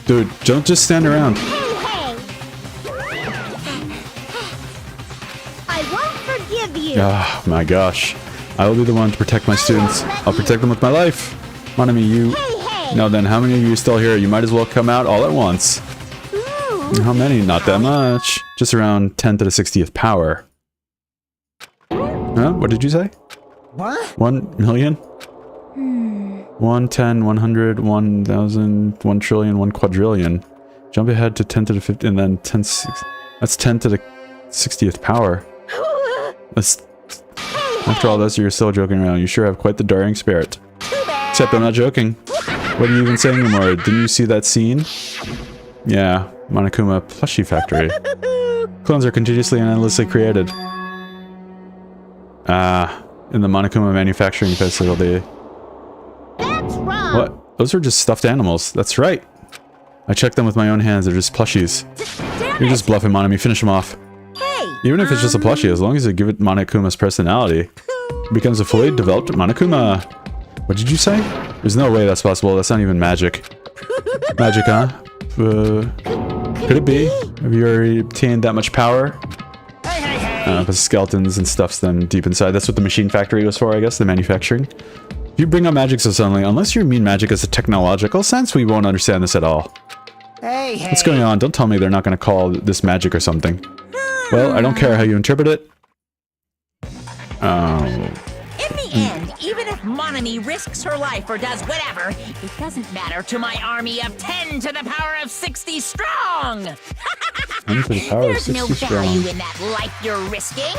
S1: Dude, don't just stand around.
S9: Hey. I won't forgive you.
S1: Oh my gosh. I will be the one to protect my students. I'll protect them with my life. Monami, you...
S9: Hey.
S1: Now then, how many of you are still here? You might as well come out all at once.
S9: Ooh.
S1: How many? Not that much. Just around 10 to the 60th power. Huh? What did you say?
S4: What?
S1: 1 million? 110, 100, 1,000, 1 trillion, 1 quadrillion. Jump ahead to 10 to the 50, and then 10... That's 10 to the 60th power. That's... After all this, you're still joking around. You sure have quite the daring spirit. Except I'm not joking. What are you even saying anymore? Didn't you see that scene? Yeah, Monokuma plushie factory. Clones are continuously and endlessly created. In the Monokuma manufacturing facility.
S9: That's wrong.
S1: What? Those are just stuffed animals. That's right. I checked them with my own hands. They're just plushies. You're just bluffing, Monami. Finish them off.
S2: Hey.
S1: Even if it's just a plushie, as long as you give it Monokuma's personality, it becomes a fully developed Monokuma. What did you say? There's no way that's possible. That's not even magic. Magic, huh? Could it be? Have you already obtained that much power? But skeletons and stuff's them deep inside. That's what the machine factory was for, I guess, the manufacturing. If you bring up magic so suddenly, unless you mean magic as a technological sense, we won't understand this at all.
S4: Hey.
S1: What's going on? Don't tell me they're not going to call this magic or something. Well, I don't care how you interpret it.
S2: In the end, even if Monami risks her life or does whatever, it doesn't matter to my army of 10 to the power of 60 strong.
S1: 10 to the power of
S2: There's
S1: 60
S2: no
S1: strong.
S2: value in that life you're risking.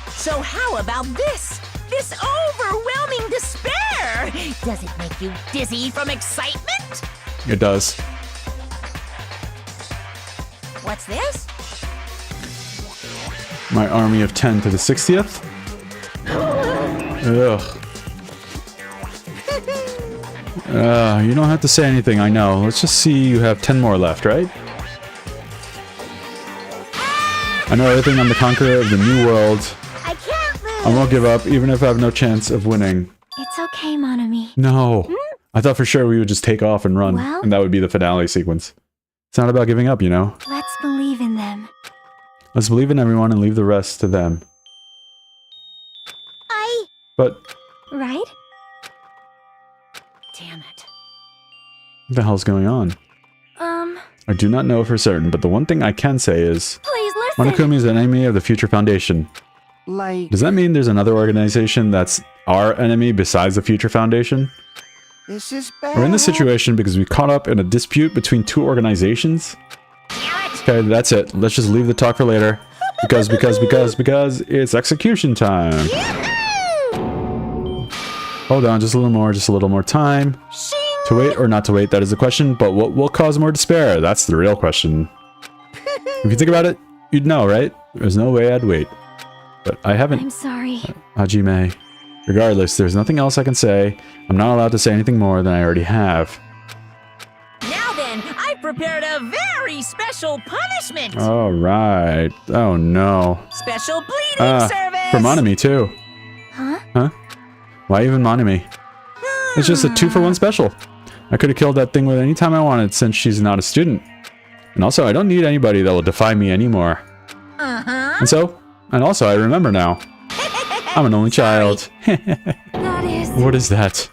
S2: So how about this? This overwhelming despair! Does it make you dizzy from excitement?
S1: It does.
S2: What's this?
S1: My army of 10 to the 60th? Ugh. You don't have to say anything, I know. Let's just see you have 10 more left, right? I know everything. I'm the conqueror of the new world.
S9: I can't lose.
S1: I won't give up, even if I have no chance of winning.
S7: It's okay, Monami.
S1: No. I thought for sure we would just take off and run,
S7: Well?
S1: and that would be the finale sequence. It's not about giving up, you know?
S7: Let's believe in them.
S1: Let's believe in everyone and leave the rest to them. But
S7: Right?
S8: Damn it.
S1: what the hell's going on? I do not know for certain, but the one thing I can say is...
S7: Please listen.
S1: Monokuma is an enemy of the Future Foundation.
S5: Like,
S1: Does that mean there's another organization that's our enemy besides the Future Foundation?
S5: this is bad.
S1: We're in this situation because we caught up in a dispute between two organizations. Okay, that's it. Let's just leave the talk for later. Because it's execution time. Hold on, just a little more time. To wait or not to wait, that is the question, but what will cause more despair? That's the real question. If you think about it, you'd know, right? There's no way I'd wait. But I haven't.
S7: I'm sorry.
S1: Hajime. Regardless, there's nothing else I can say. I'm not allowed to say anything more than I already have.
S2: Now then, I've prepared a very special punishment.
S1: Alright. Oh no.
S2: Special bleeding service.
S1: For Monami too.
S7: Huh?
S1: Huh? Why even Monami? It's just a 2-for-1 special. I could have killed that thing with any time I wanted since she's not a student. And also, I don't need anybody that will defy me anymore. And also, I remember now. I'm an only child.
S7: That is...
S1: What is that?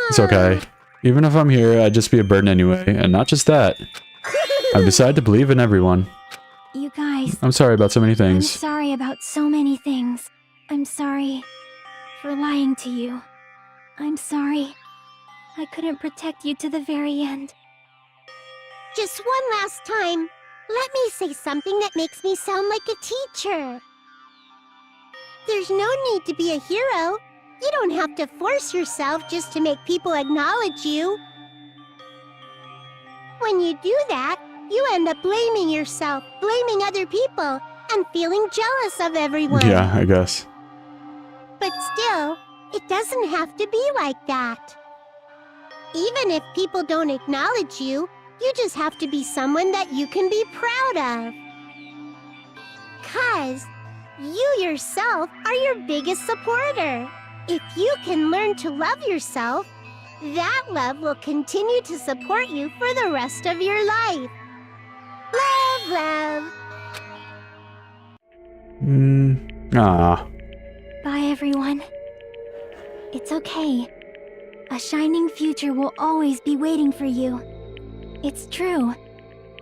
S1: It's okay. Even if I'm here, I'd just be a burden anyway. And not just that. I've decided to believe in everyone.
S7: You guys...
S1: I'm sorry about so many
S7: I'm
S1: things.
S7: sorry about so many things. I'm sorry for lying to you. I'm sorry. I couldn't protect you to the very end.
S9: Just one last time, let me say something that makes me sound like a teacher. There's no need to be a hero. You don't have to force yourself just to make people acknowledge you. When you do that, you end up blaming yourself, blaming other people, and feeling jealous of everyone.
S1: Yeah, I guess.
S9: But still, it doesn't have to be like that. Even if people don't acknowledge you, you just have to be someone that you can be proud of. 'Cause you yourself are your biggest supporter. If you can learn to love yourself, that love will continue to support you for the rest of your life. Love, love.
S1: Ah.
S7: Bye, everyone. It's okay. A shining future will always be waiting for you. It's true.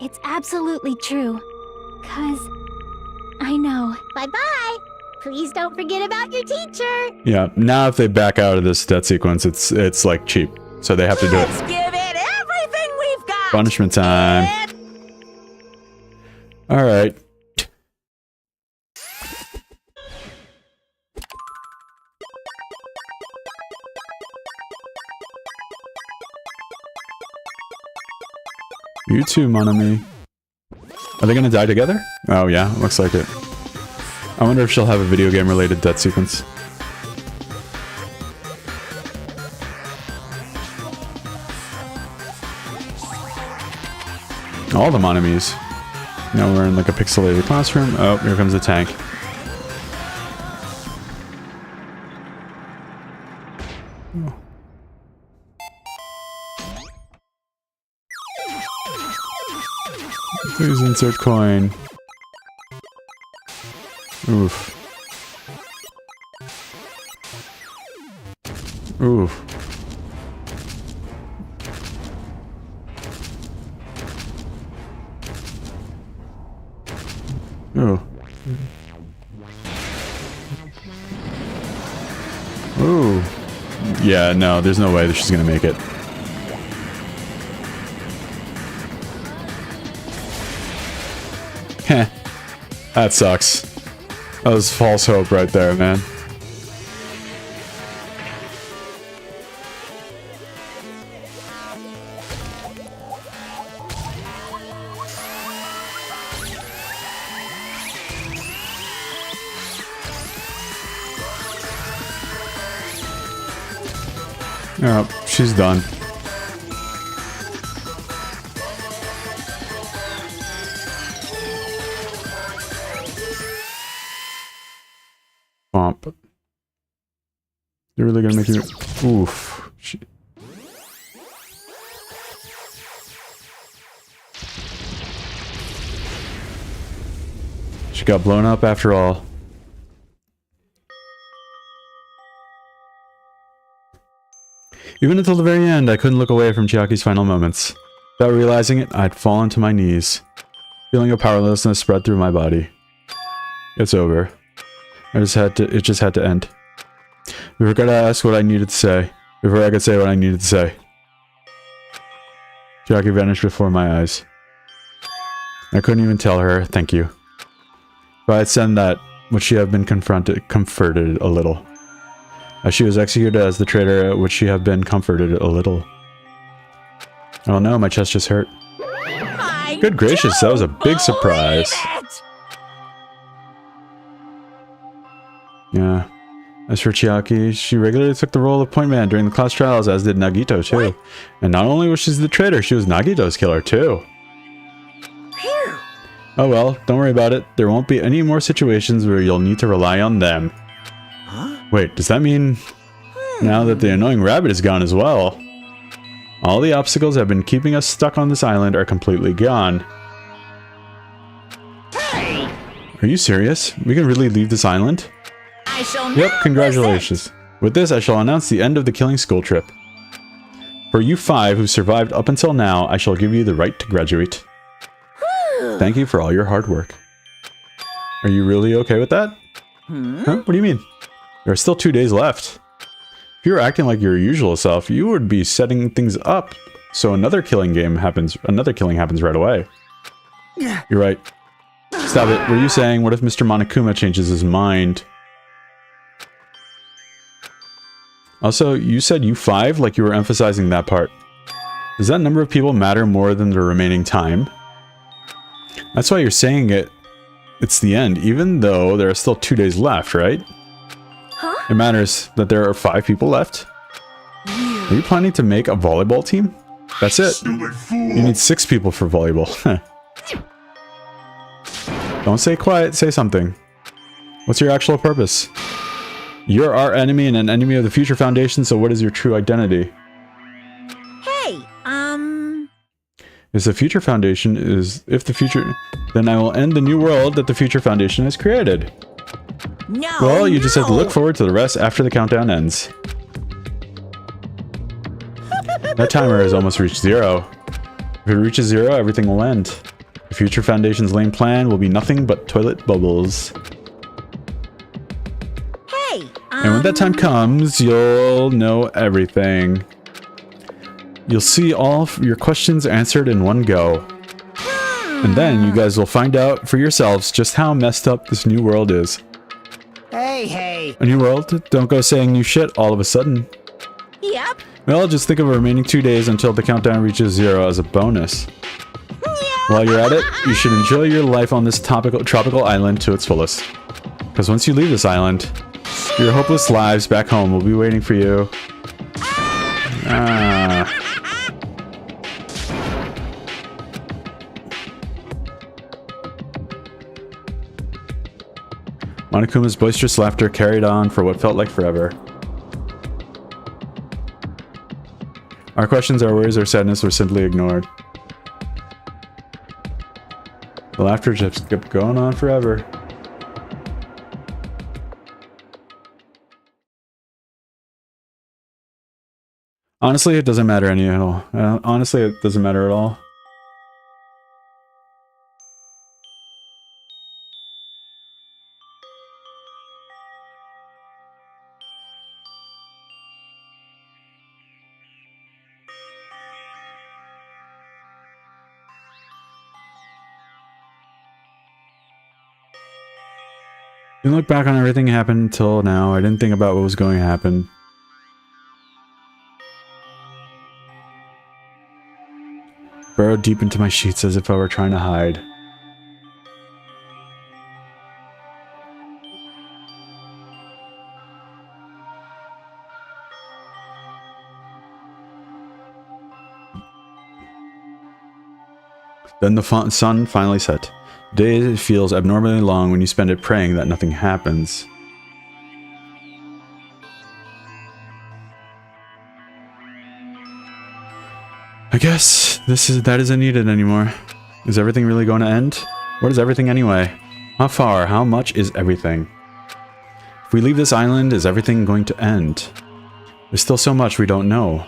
S7: It's absolutely true. 'Cause I know.
S9: Bye-bye. Please don't forget about your teacher.
S1: Yeah, now if they back out of this death sequence, it's like cheap. So they have to do
S2: Let's
S1: it.
S2: give it everything we've got.
S1: Punishment time. Alright. You too, mon ami. Are they gonna die together? Oh yeah, looks like it. I wonder if she'll have a video game related death sequence. All the mon amis. Now we're in like a pixelated classroom. Oh, here comes the tank. Oh. Please insert coin. Oof. Oof. Oh. Ooh. Yeah, no, there's no way that she's gonna make it. Heh. That sucks. That was false hope right there, man. Oh, she's done. Bump. They're really gonna make you... Oof. She got blown up after all. Even until the very end, I couldn't look away from Chiaki's final moments. Without realizing it, I'd fallen to my knees. Feeling of powerlessness spread through my body. It's over. It just had to end. Before I could ask what I needed to say. Before I could say what I needed to say. Chiaki vanished before my eyes. I couldn't even tell her, thank you. If I had said that, would she have been comforted a little? As she was executed as the traitor, would she have been comforted a little? Oh no, my chest just hurt. Good gracious, that was a big surprise. Yeah. As for Chiaki, she regularly took the role of point man during the class trials, as did Nagito too. What? And not only was she the traitor, she was Nagito's killer too.
S2: Phew.
S1: Oh well, don't worry about it. There won't be any more situations where you'll need to rely on them.
S2: Huh?
S1: Wait, does that mean now that the annoying rabbit is gone as well? All the obstacles that have been keeping us stuck on this island are completely gone.
S2: Hey!
S1: Are you serious? We can really leave this island?
S2: I shall
S1: Yep,
S2: now
S1: congratulations. With this, I shall announce the end of the killing school trip. For you 5 who survived up until now, I shall give you the right to graduate. Thank you for all your hard work. Are you really okay with that? Huh? What do you mean? There are still 2 days left. If you were acting like your usual self, you would be setting things up so another killing happens right away. You're right. Stop it. Were you saying, what if Mr. Monokuma changes his mind? Also, you said U5 like you were emphasizing that part. Does that number of people matter more than the remaining time? That's why you're saying it's the end, even though there are still 2 days left, right?
S3: Huh?
S1: It matters that there are 5 people left. Are you planning to make a volleyball team? That's it. You need 6 people for volleyball. Don't stay quiet, say something. What's your actual purpose? You're our enemy and an enemy of the Future Foundation, so what is your true identity?
S2: Hey,
S1: If the Future Foundation is... If the future... Then I will end the new world that the Future Foundation has created.
S2: no.
S1: Well, you just have to look
S2: no.
S1: forward to the rest after the countdown ends. That timer has almost reached 0. If it reaches 0, everything will end. The Future Foundation's lame plan will be nothing but toilet bubbles.
S2: Hey,
S1: And when that time comes, you'll know everything. You'll see all of your questions answered in one go. And then you guys will find out for yourselves just how messed up this new world is.
S4: Hey.
S1: A new world? Don't go saying new shit all of a sudden.
S2: Yep.
S1: Well, just think of the remaining 2 days until the countdown reaches 0 as a bonus. While you're at it, you should enjoy your life on this tropical island to its fullest. Because once you leave this island, your hopeless lives back home will be waiting for you. Monokuma's boisterous laughter carried on for what felt like forever. Our questions, our worries, our sadness were simply ignored. The laughter just kept going on forever. Honestly, it doesn't matter at all. Honestly, it doesn't matter at all. Didn't look back on everything happened until now. I didn't think about what was going to happen. Burrowed deep into my sheets as if I were trying to hide. Then the sun finally set. The day feels abnormally long when you spend it praying that nothing happens. I guess that isn't needed anymore. Is everything really going to end? What is everything anyway? How far? How much is everything? If we leave this island, is everything going to end? There's still so much we don't know.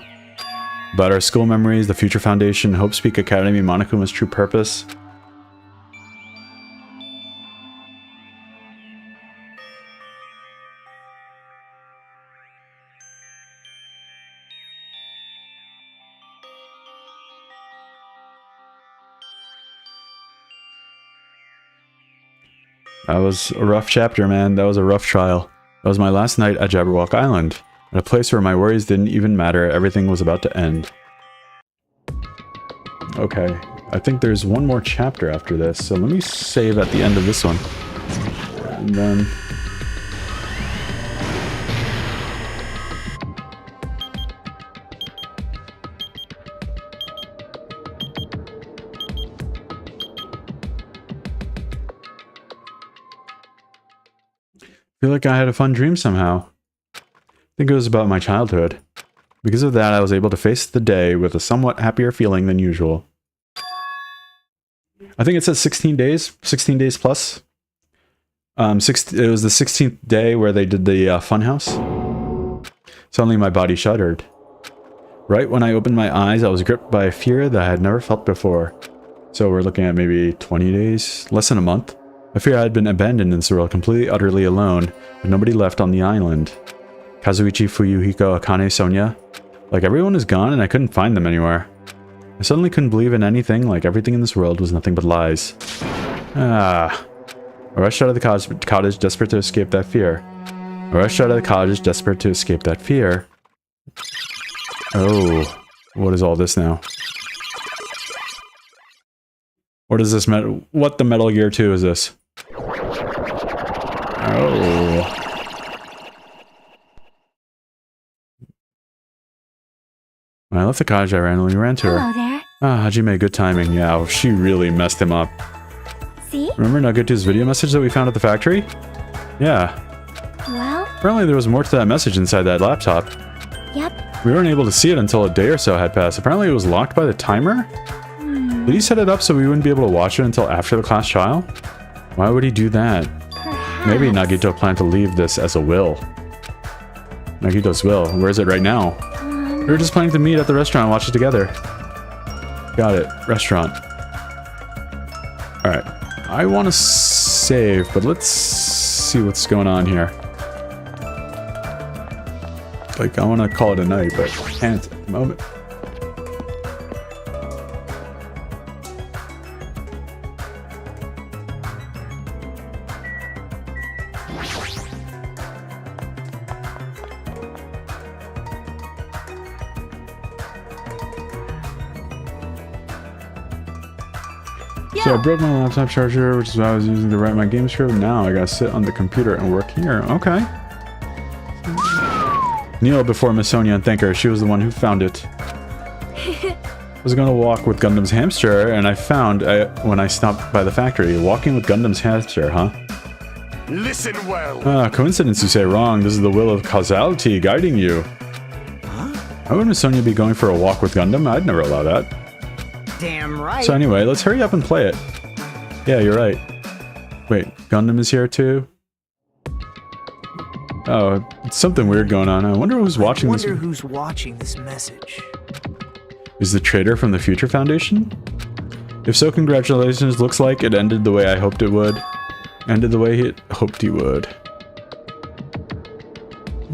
S1: About our school memories, the Future Foundation, Hope Speak Academy, Monokuma's true purpose. That was a rough chapter, man. That was a rough trial. That was my last night at Jabberwock Island, at a place where my worries didn't even matter. Everything was about to end. Okay, I think there's one more chapter after this, so let me save at the end of this one. And then... I feel like I had a fun dream somehow. I think it was about my childhood. Because of that, I was able to face the day with a somewhat happier feeling than usual. I think it says 16 days. 16 days plus. It was the 16th day where they did the funhouse. Suddenly my body shuddered. Right when I opened my eyes, I was gripped by a fear that I had never felt before. So we're looking at maybe 20 days, less than a month. I fear I had been abandoned in this world, completely, utterly alone, with nobody left on the island. Kazuichi, Fuyuhiko, Akane, Sonia. Like everyone is gone and I couldn't find them anywhere. I suddenly couldn't believe in anything, like everything in this world was nothing but lies. I rushed out of the cottage, desperate to escape that fear. Oh, what is all this now? What is this what the Metal Gear 2 is this? Oh. When I left the cottage, I randomly ran to her.
S7: Hello there.
S1: Ah, Hajime, good timing. Yeah, she really messed him up.
S7: See?
S1: Remember Nagito's video message that we found at the factory? Yeah.
S7: Well,
S1: Apparently there was more to that message inside that laptop.
S7: yep.
S1: We weren't able to see it until a day or so had passed. Apparently it was locked by the timer? Did he set it up so we wouldn't be able to watch it until after the class trial? Why would he do that?
S7: Perhaps.
S1: Maybe Nagito planned to leave this as a will. Nagito's will. Where is it right now? We were just planning to meet at the restaurant and watch it together. Got it. Restaurant. Alright. I want to save, but let's see what's going on here. Like, I want to call it a night, but I can't at the moment. So I broke my laptop charger, which is what I was using to write my game script. Now I gotta sit on the computer and work here. Okay. Kneel before Miss Sonia and thank her. She was the one who found it. I was gonna walk with Gundam's hamster, and I found when I stopped by the factory. Walking with Gundam's hamster, huh?
S5: Listen well.
S1: Ah, coincidence you say wrong. This is the will of causality guiding you.
S5: Huh?
S1: Why would Miss Sonia be going for a walk with Gundam? I'd never allow that.
S4: Damn right.
S1: So anyway, let's hurry up and play it. Yeah, you're right. Wait, Gundam is here too? Oh, it's something weird going on. I wonder who's watching this.
S10: I wonder who's watching this message.
S1: Is the traitor from the Future Foundation? If so, congratulations. Looks like it ended the way I hoped it would. Ended the way he hoped he would.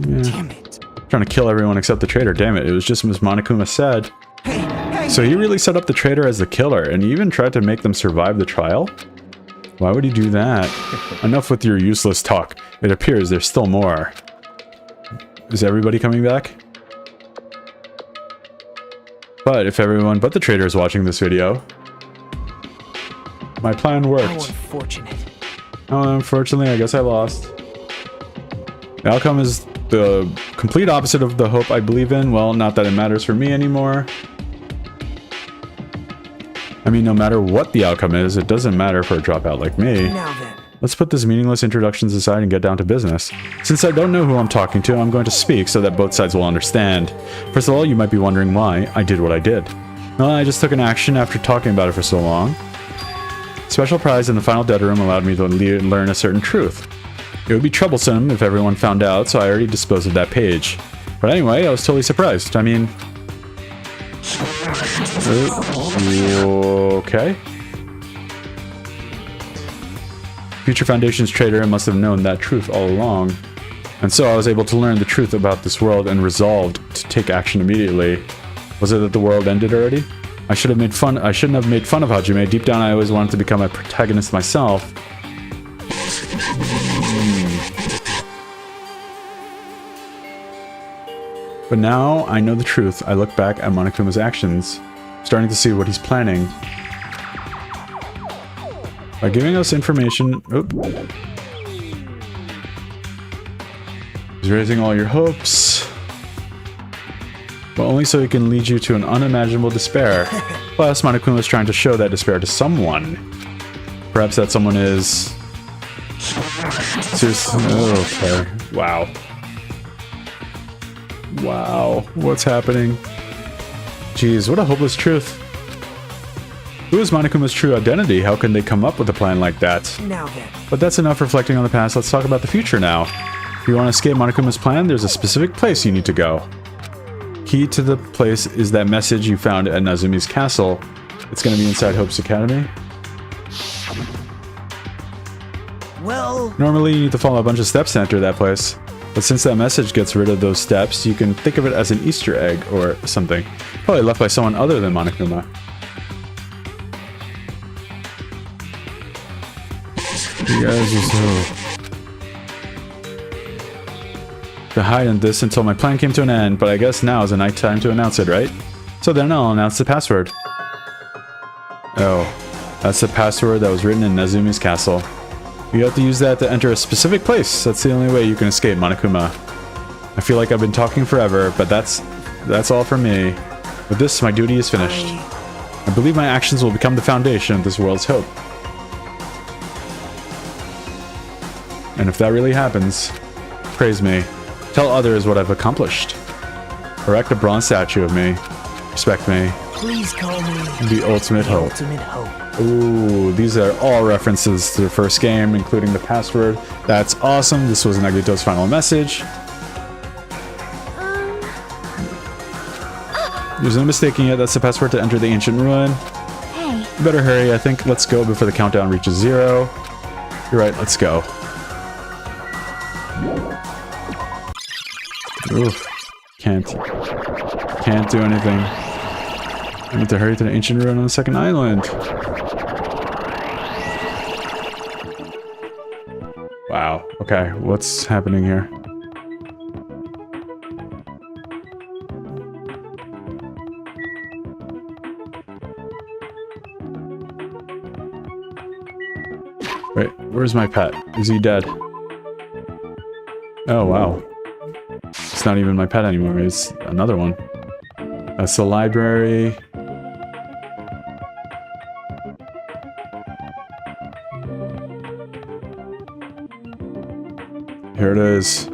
S1: Yeah.
S10: Damn it.
S1: Trying to kill everyone except the traitor. Damn it, it was just as Monokuma said.
S10: Hey!
S1: So he really set up the traitor as the killer, and he even tried to make them survive the trial? Why would he do that? Enough with your useless talk. It appears there's still more. Is everybody coming back? But if everyone but the traitor is watching this video, my plan
S10: How
S1: worked.
S10: unfortunate.
S1: Oh, unfortunately, I guess I lost. The outcome is the complete opposite of the hope I believe in. Well, not that it matters for me anymore. I mean, no matter what the outcome is, it doesn't matter for a dropout like me.
S10: Now then.
S1: Let's put this meaningless introductions aside and get down to business. Since I don't know who I'm talking to, I'm going to speak so that both sides will understand. First of all, you might be wondering why I did what I did. Well, I just took an action after talking about it for so long. Special prize in the final dead room allowed me to learn a certain truth. It would be troublesome if everyone found out, so I already disposed of that page. But anyway, I was totally surprised. I mean... Okay. Future Foundation's traitor must have known that truth all along. And so I was able to learn the truth about this world and resolved to take action immediately. Was it that the world ended already? I shouldn't have made fun of Hajime. Deep down I always wanted to become a protagonist myself. But now I know the truth. I look back at Monokuma's actions, starting to see what he's planning. By giving us information... He's raising all your hopes. But only so he can lead you to an unimaginable despair. Plus, Monokuma is trying to show that despair to someone. Perhaps that someone is... Seriously? Okay. Wow. Wow. What's happening? Jeez, what a hopeless truth. Who is Monokuma's true identity? How can they come up with a plan like that?
S10: Now then.
S1: But that's enough reflecting on the past. Let's talk about the future now. If you want to escape Monokuma's plan, there's a specific place you need to go. Key to the place is that message you found at Nazumi's castle. It's going to be inside Hope's Academy.
S10: Well...
S1: Normally, you need to follow a bunch of steps to enter that place. But since that message gets rid of those steps, you can think of it as an Easter egg or something. Probably left by someone other than Monokuma. You guys are so... to hide in this until my plan came to an end, but I guess now is the night time to announce it, right? So then I'll announce the password. Oh, that's the password that was written in Nazumi's castle. You have to use that to enter a specific place. That's the only way you can escape Monokuma. I feel like I've been talking forever, but that's all from me. With this, my duty is finished. I believe my actions will become the foundation of this world's hope. And if that really happens, praise me. Tell others what I've accomplished. Erect a bronze statue of me. Respect me.
S10: Please call me
S1: The Ultimate Hope.
S10: Ultimate Hope.
S1: Ooh, these are all references to the first game, including the password. That's awesome. This was Nagito's final message. There's no mistaking it. That's the password to enter the ancient ruin.
S7: Hey.
S1: You better hurry. I think let's go before the countdown reaches 0. You're right. Let's go. Oof. Can't do anything. I need to hurry to the ancient ruin on the second island. Wow. Okay, what's happening here? Wait, where's my pet? Is he dead? Oh, wow. It's not even my pet anymore, it's another one. That's the library. Here it is.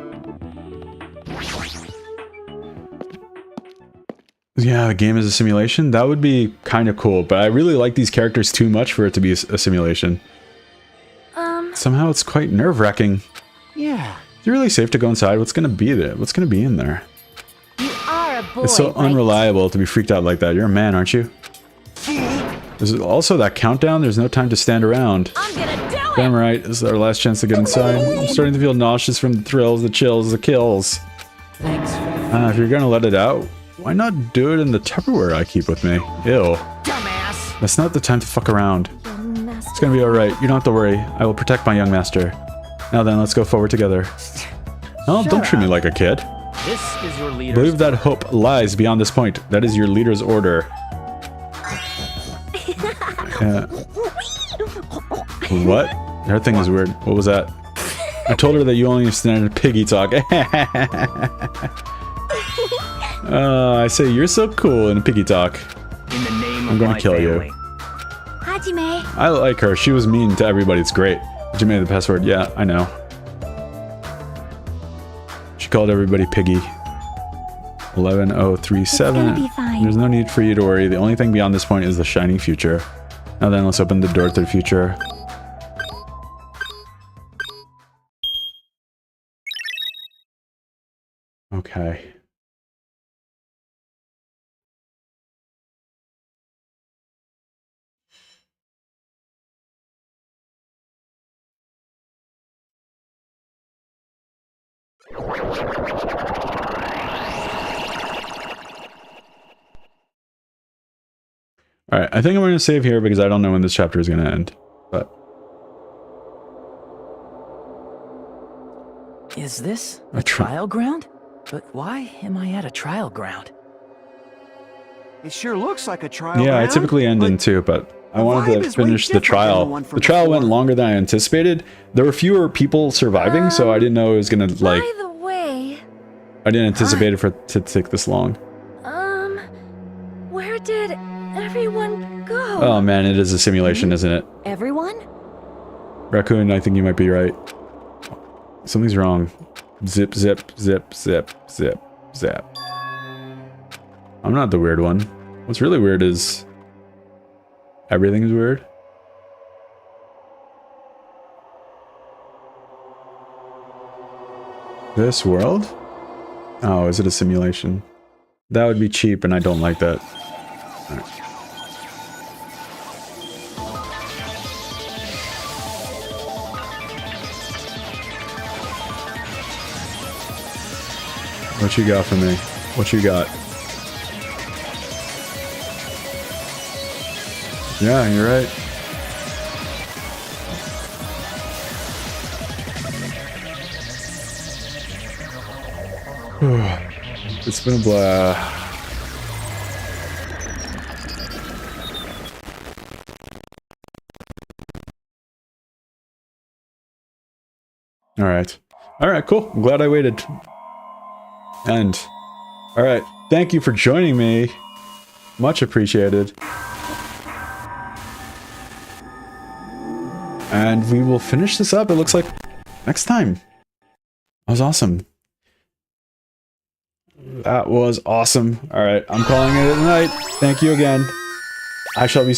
S1: Yeah, the game is a simulation. That would be kind of cool, but I really like these characters too much for it to be a simulation. Somehow it's quite nerve-wracking.
S4: Yeah.
S1: Is it really safe to go inside? What's gonna be there? What's gonna be in there?
S8: You are a boy,
S1: It's so
S8: right?
S1: unreliable to be freaked out like that. You're a man, aren't you? There's also that countdown. There's no time to stand around.
S8: I'm gonna do it!
S1: Damn right. This is our last chance to get inside. I'm starting to feel nauseous from the thrills, the chills, the kills.
S10: Thanks for the
S1: If you're gonna let it out, why not do it in the Tupperware I keep with me? Ew.
S10: dumbass.
S1: That's not the time to fuck around. It's gonna be alright. You don't have to worry. I will protect my young master. Now then, let's go forward together. Oh, don't treat me like a kid.
S6: This is your leader.
S1: Believe that hope lies beyond this point. That is your leader's order. Yeah. What? Her thing was weird. What was that? I told her that you only understand piggy talk. I say you're so cool in piggy talk.
S6: In the name
S1: I'm
S6: of
S1: gonna
S6: my
S1: kill
S6: family.
S1: you.
S7: Hajime.
S1: I like her. She was mean to everybody. It's great. Did you make the password? Yeah, I know. She called everybody piggy. 11037.
S7: It's gonna be fine.
S1: There's no need for you to worry. The only thing beyond this point is the shining future. Now then, let's open the door to the future. Okay. Alright, I think I'm going to save here because I don't know when this chapter is going to end. But
S6: Is this
S1: A
S6: a
S1: tri-
S6: trial ground? But why am I at a trial ground?
S5: It sure looks like a trial
S1: yeah, I
S5: round,
S1: typically end in
S5: but
S1: 2, but I
S5: the
S1: wanted
S5: vibe
S1: to
S5: is way
S1: finish the
S5: different than
S1: trial.
S5: the one from
S1: The trial went
S5: before.
S1: longer than I anticipated. There were fewer people surviving, so I didn't know it was going to, like,
S7: By the way,
S1: I didn't anticipate it for it to take this long.
S7: where did everyone go?
S1: Oh man, it is a simulation, isn't it?
S8: Everyone?
S1: Raccoon, I think you might be right. Something's wrong. Zip, zip, zip, zip, zip, zip. I'm not the weird one. What's really weird is everything is weird. This world? Oh, is it a simulation? That would be cheap, and I don't like that. Alright. What you got for me? What you got? Yeah, you're right. It's been a blah. Alright. Alright, cool. I'm glad I waited. And, alright. Thank you for joining me. Much appreciated. And we will finish this up, it looks like, next time. That was awesome. That was awesome. Alright, I'm calling it a night. Thank you again. I shall be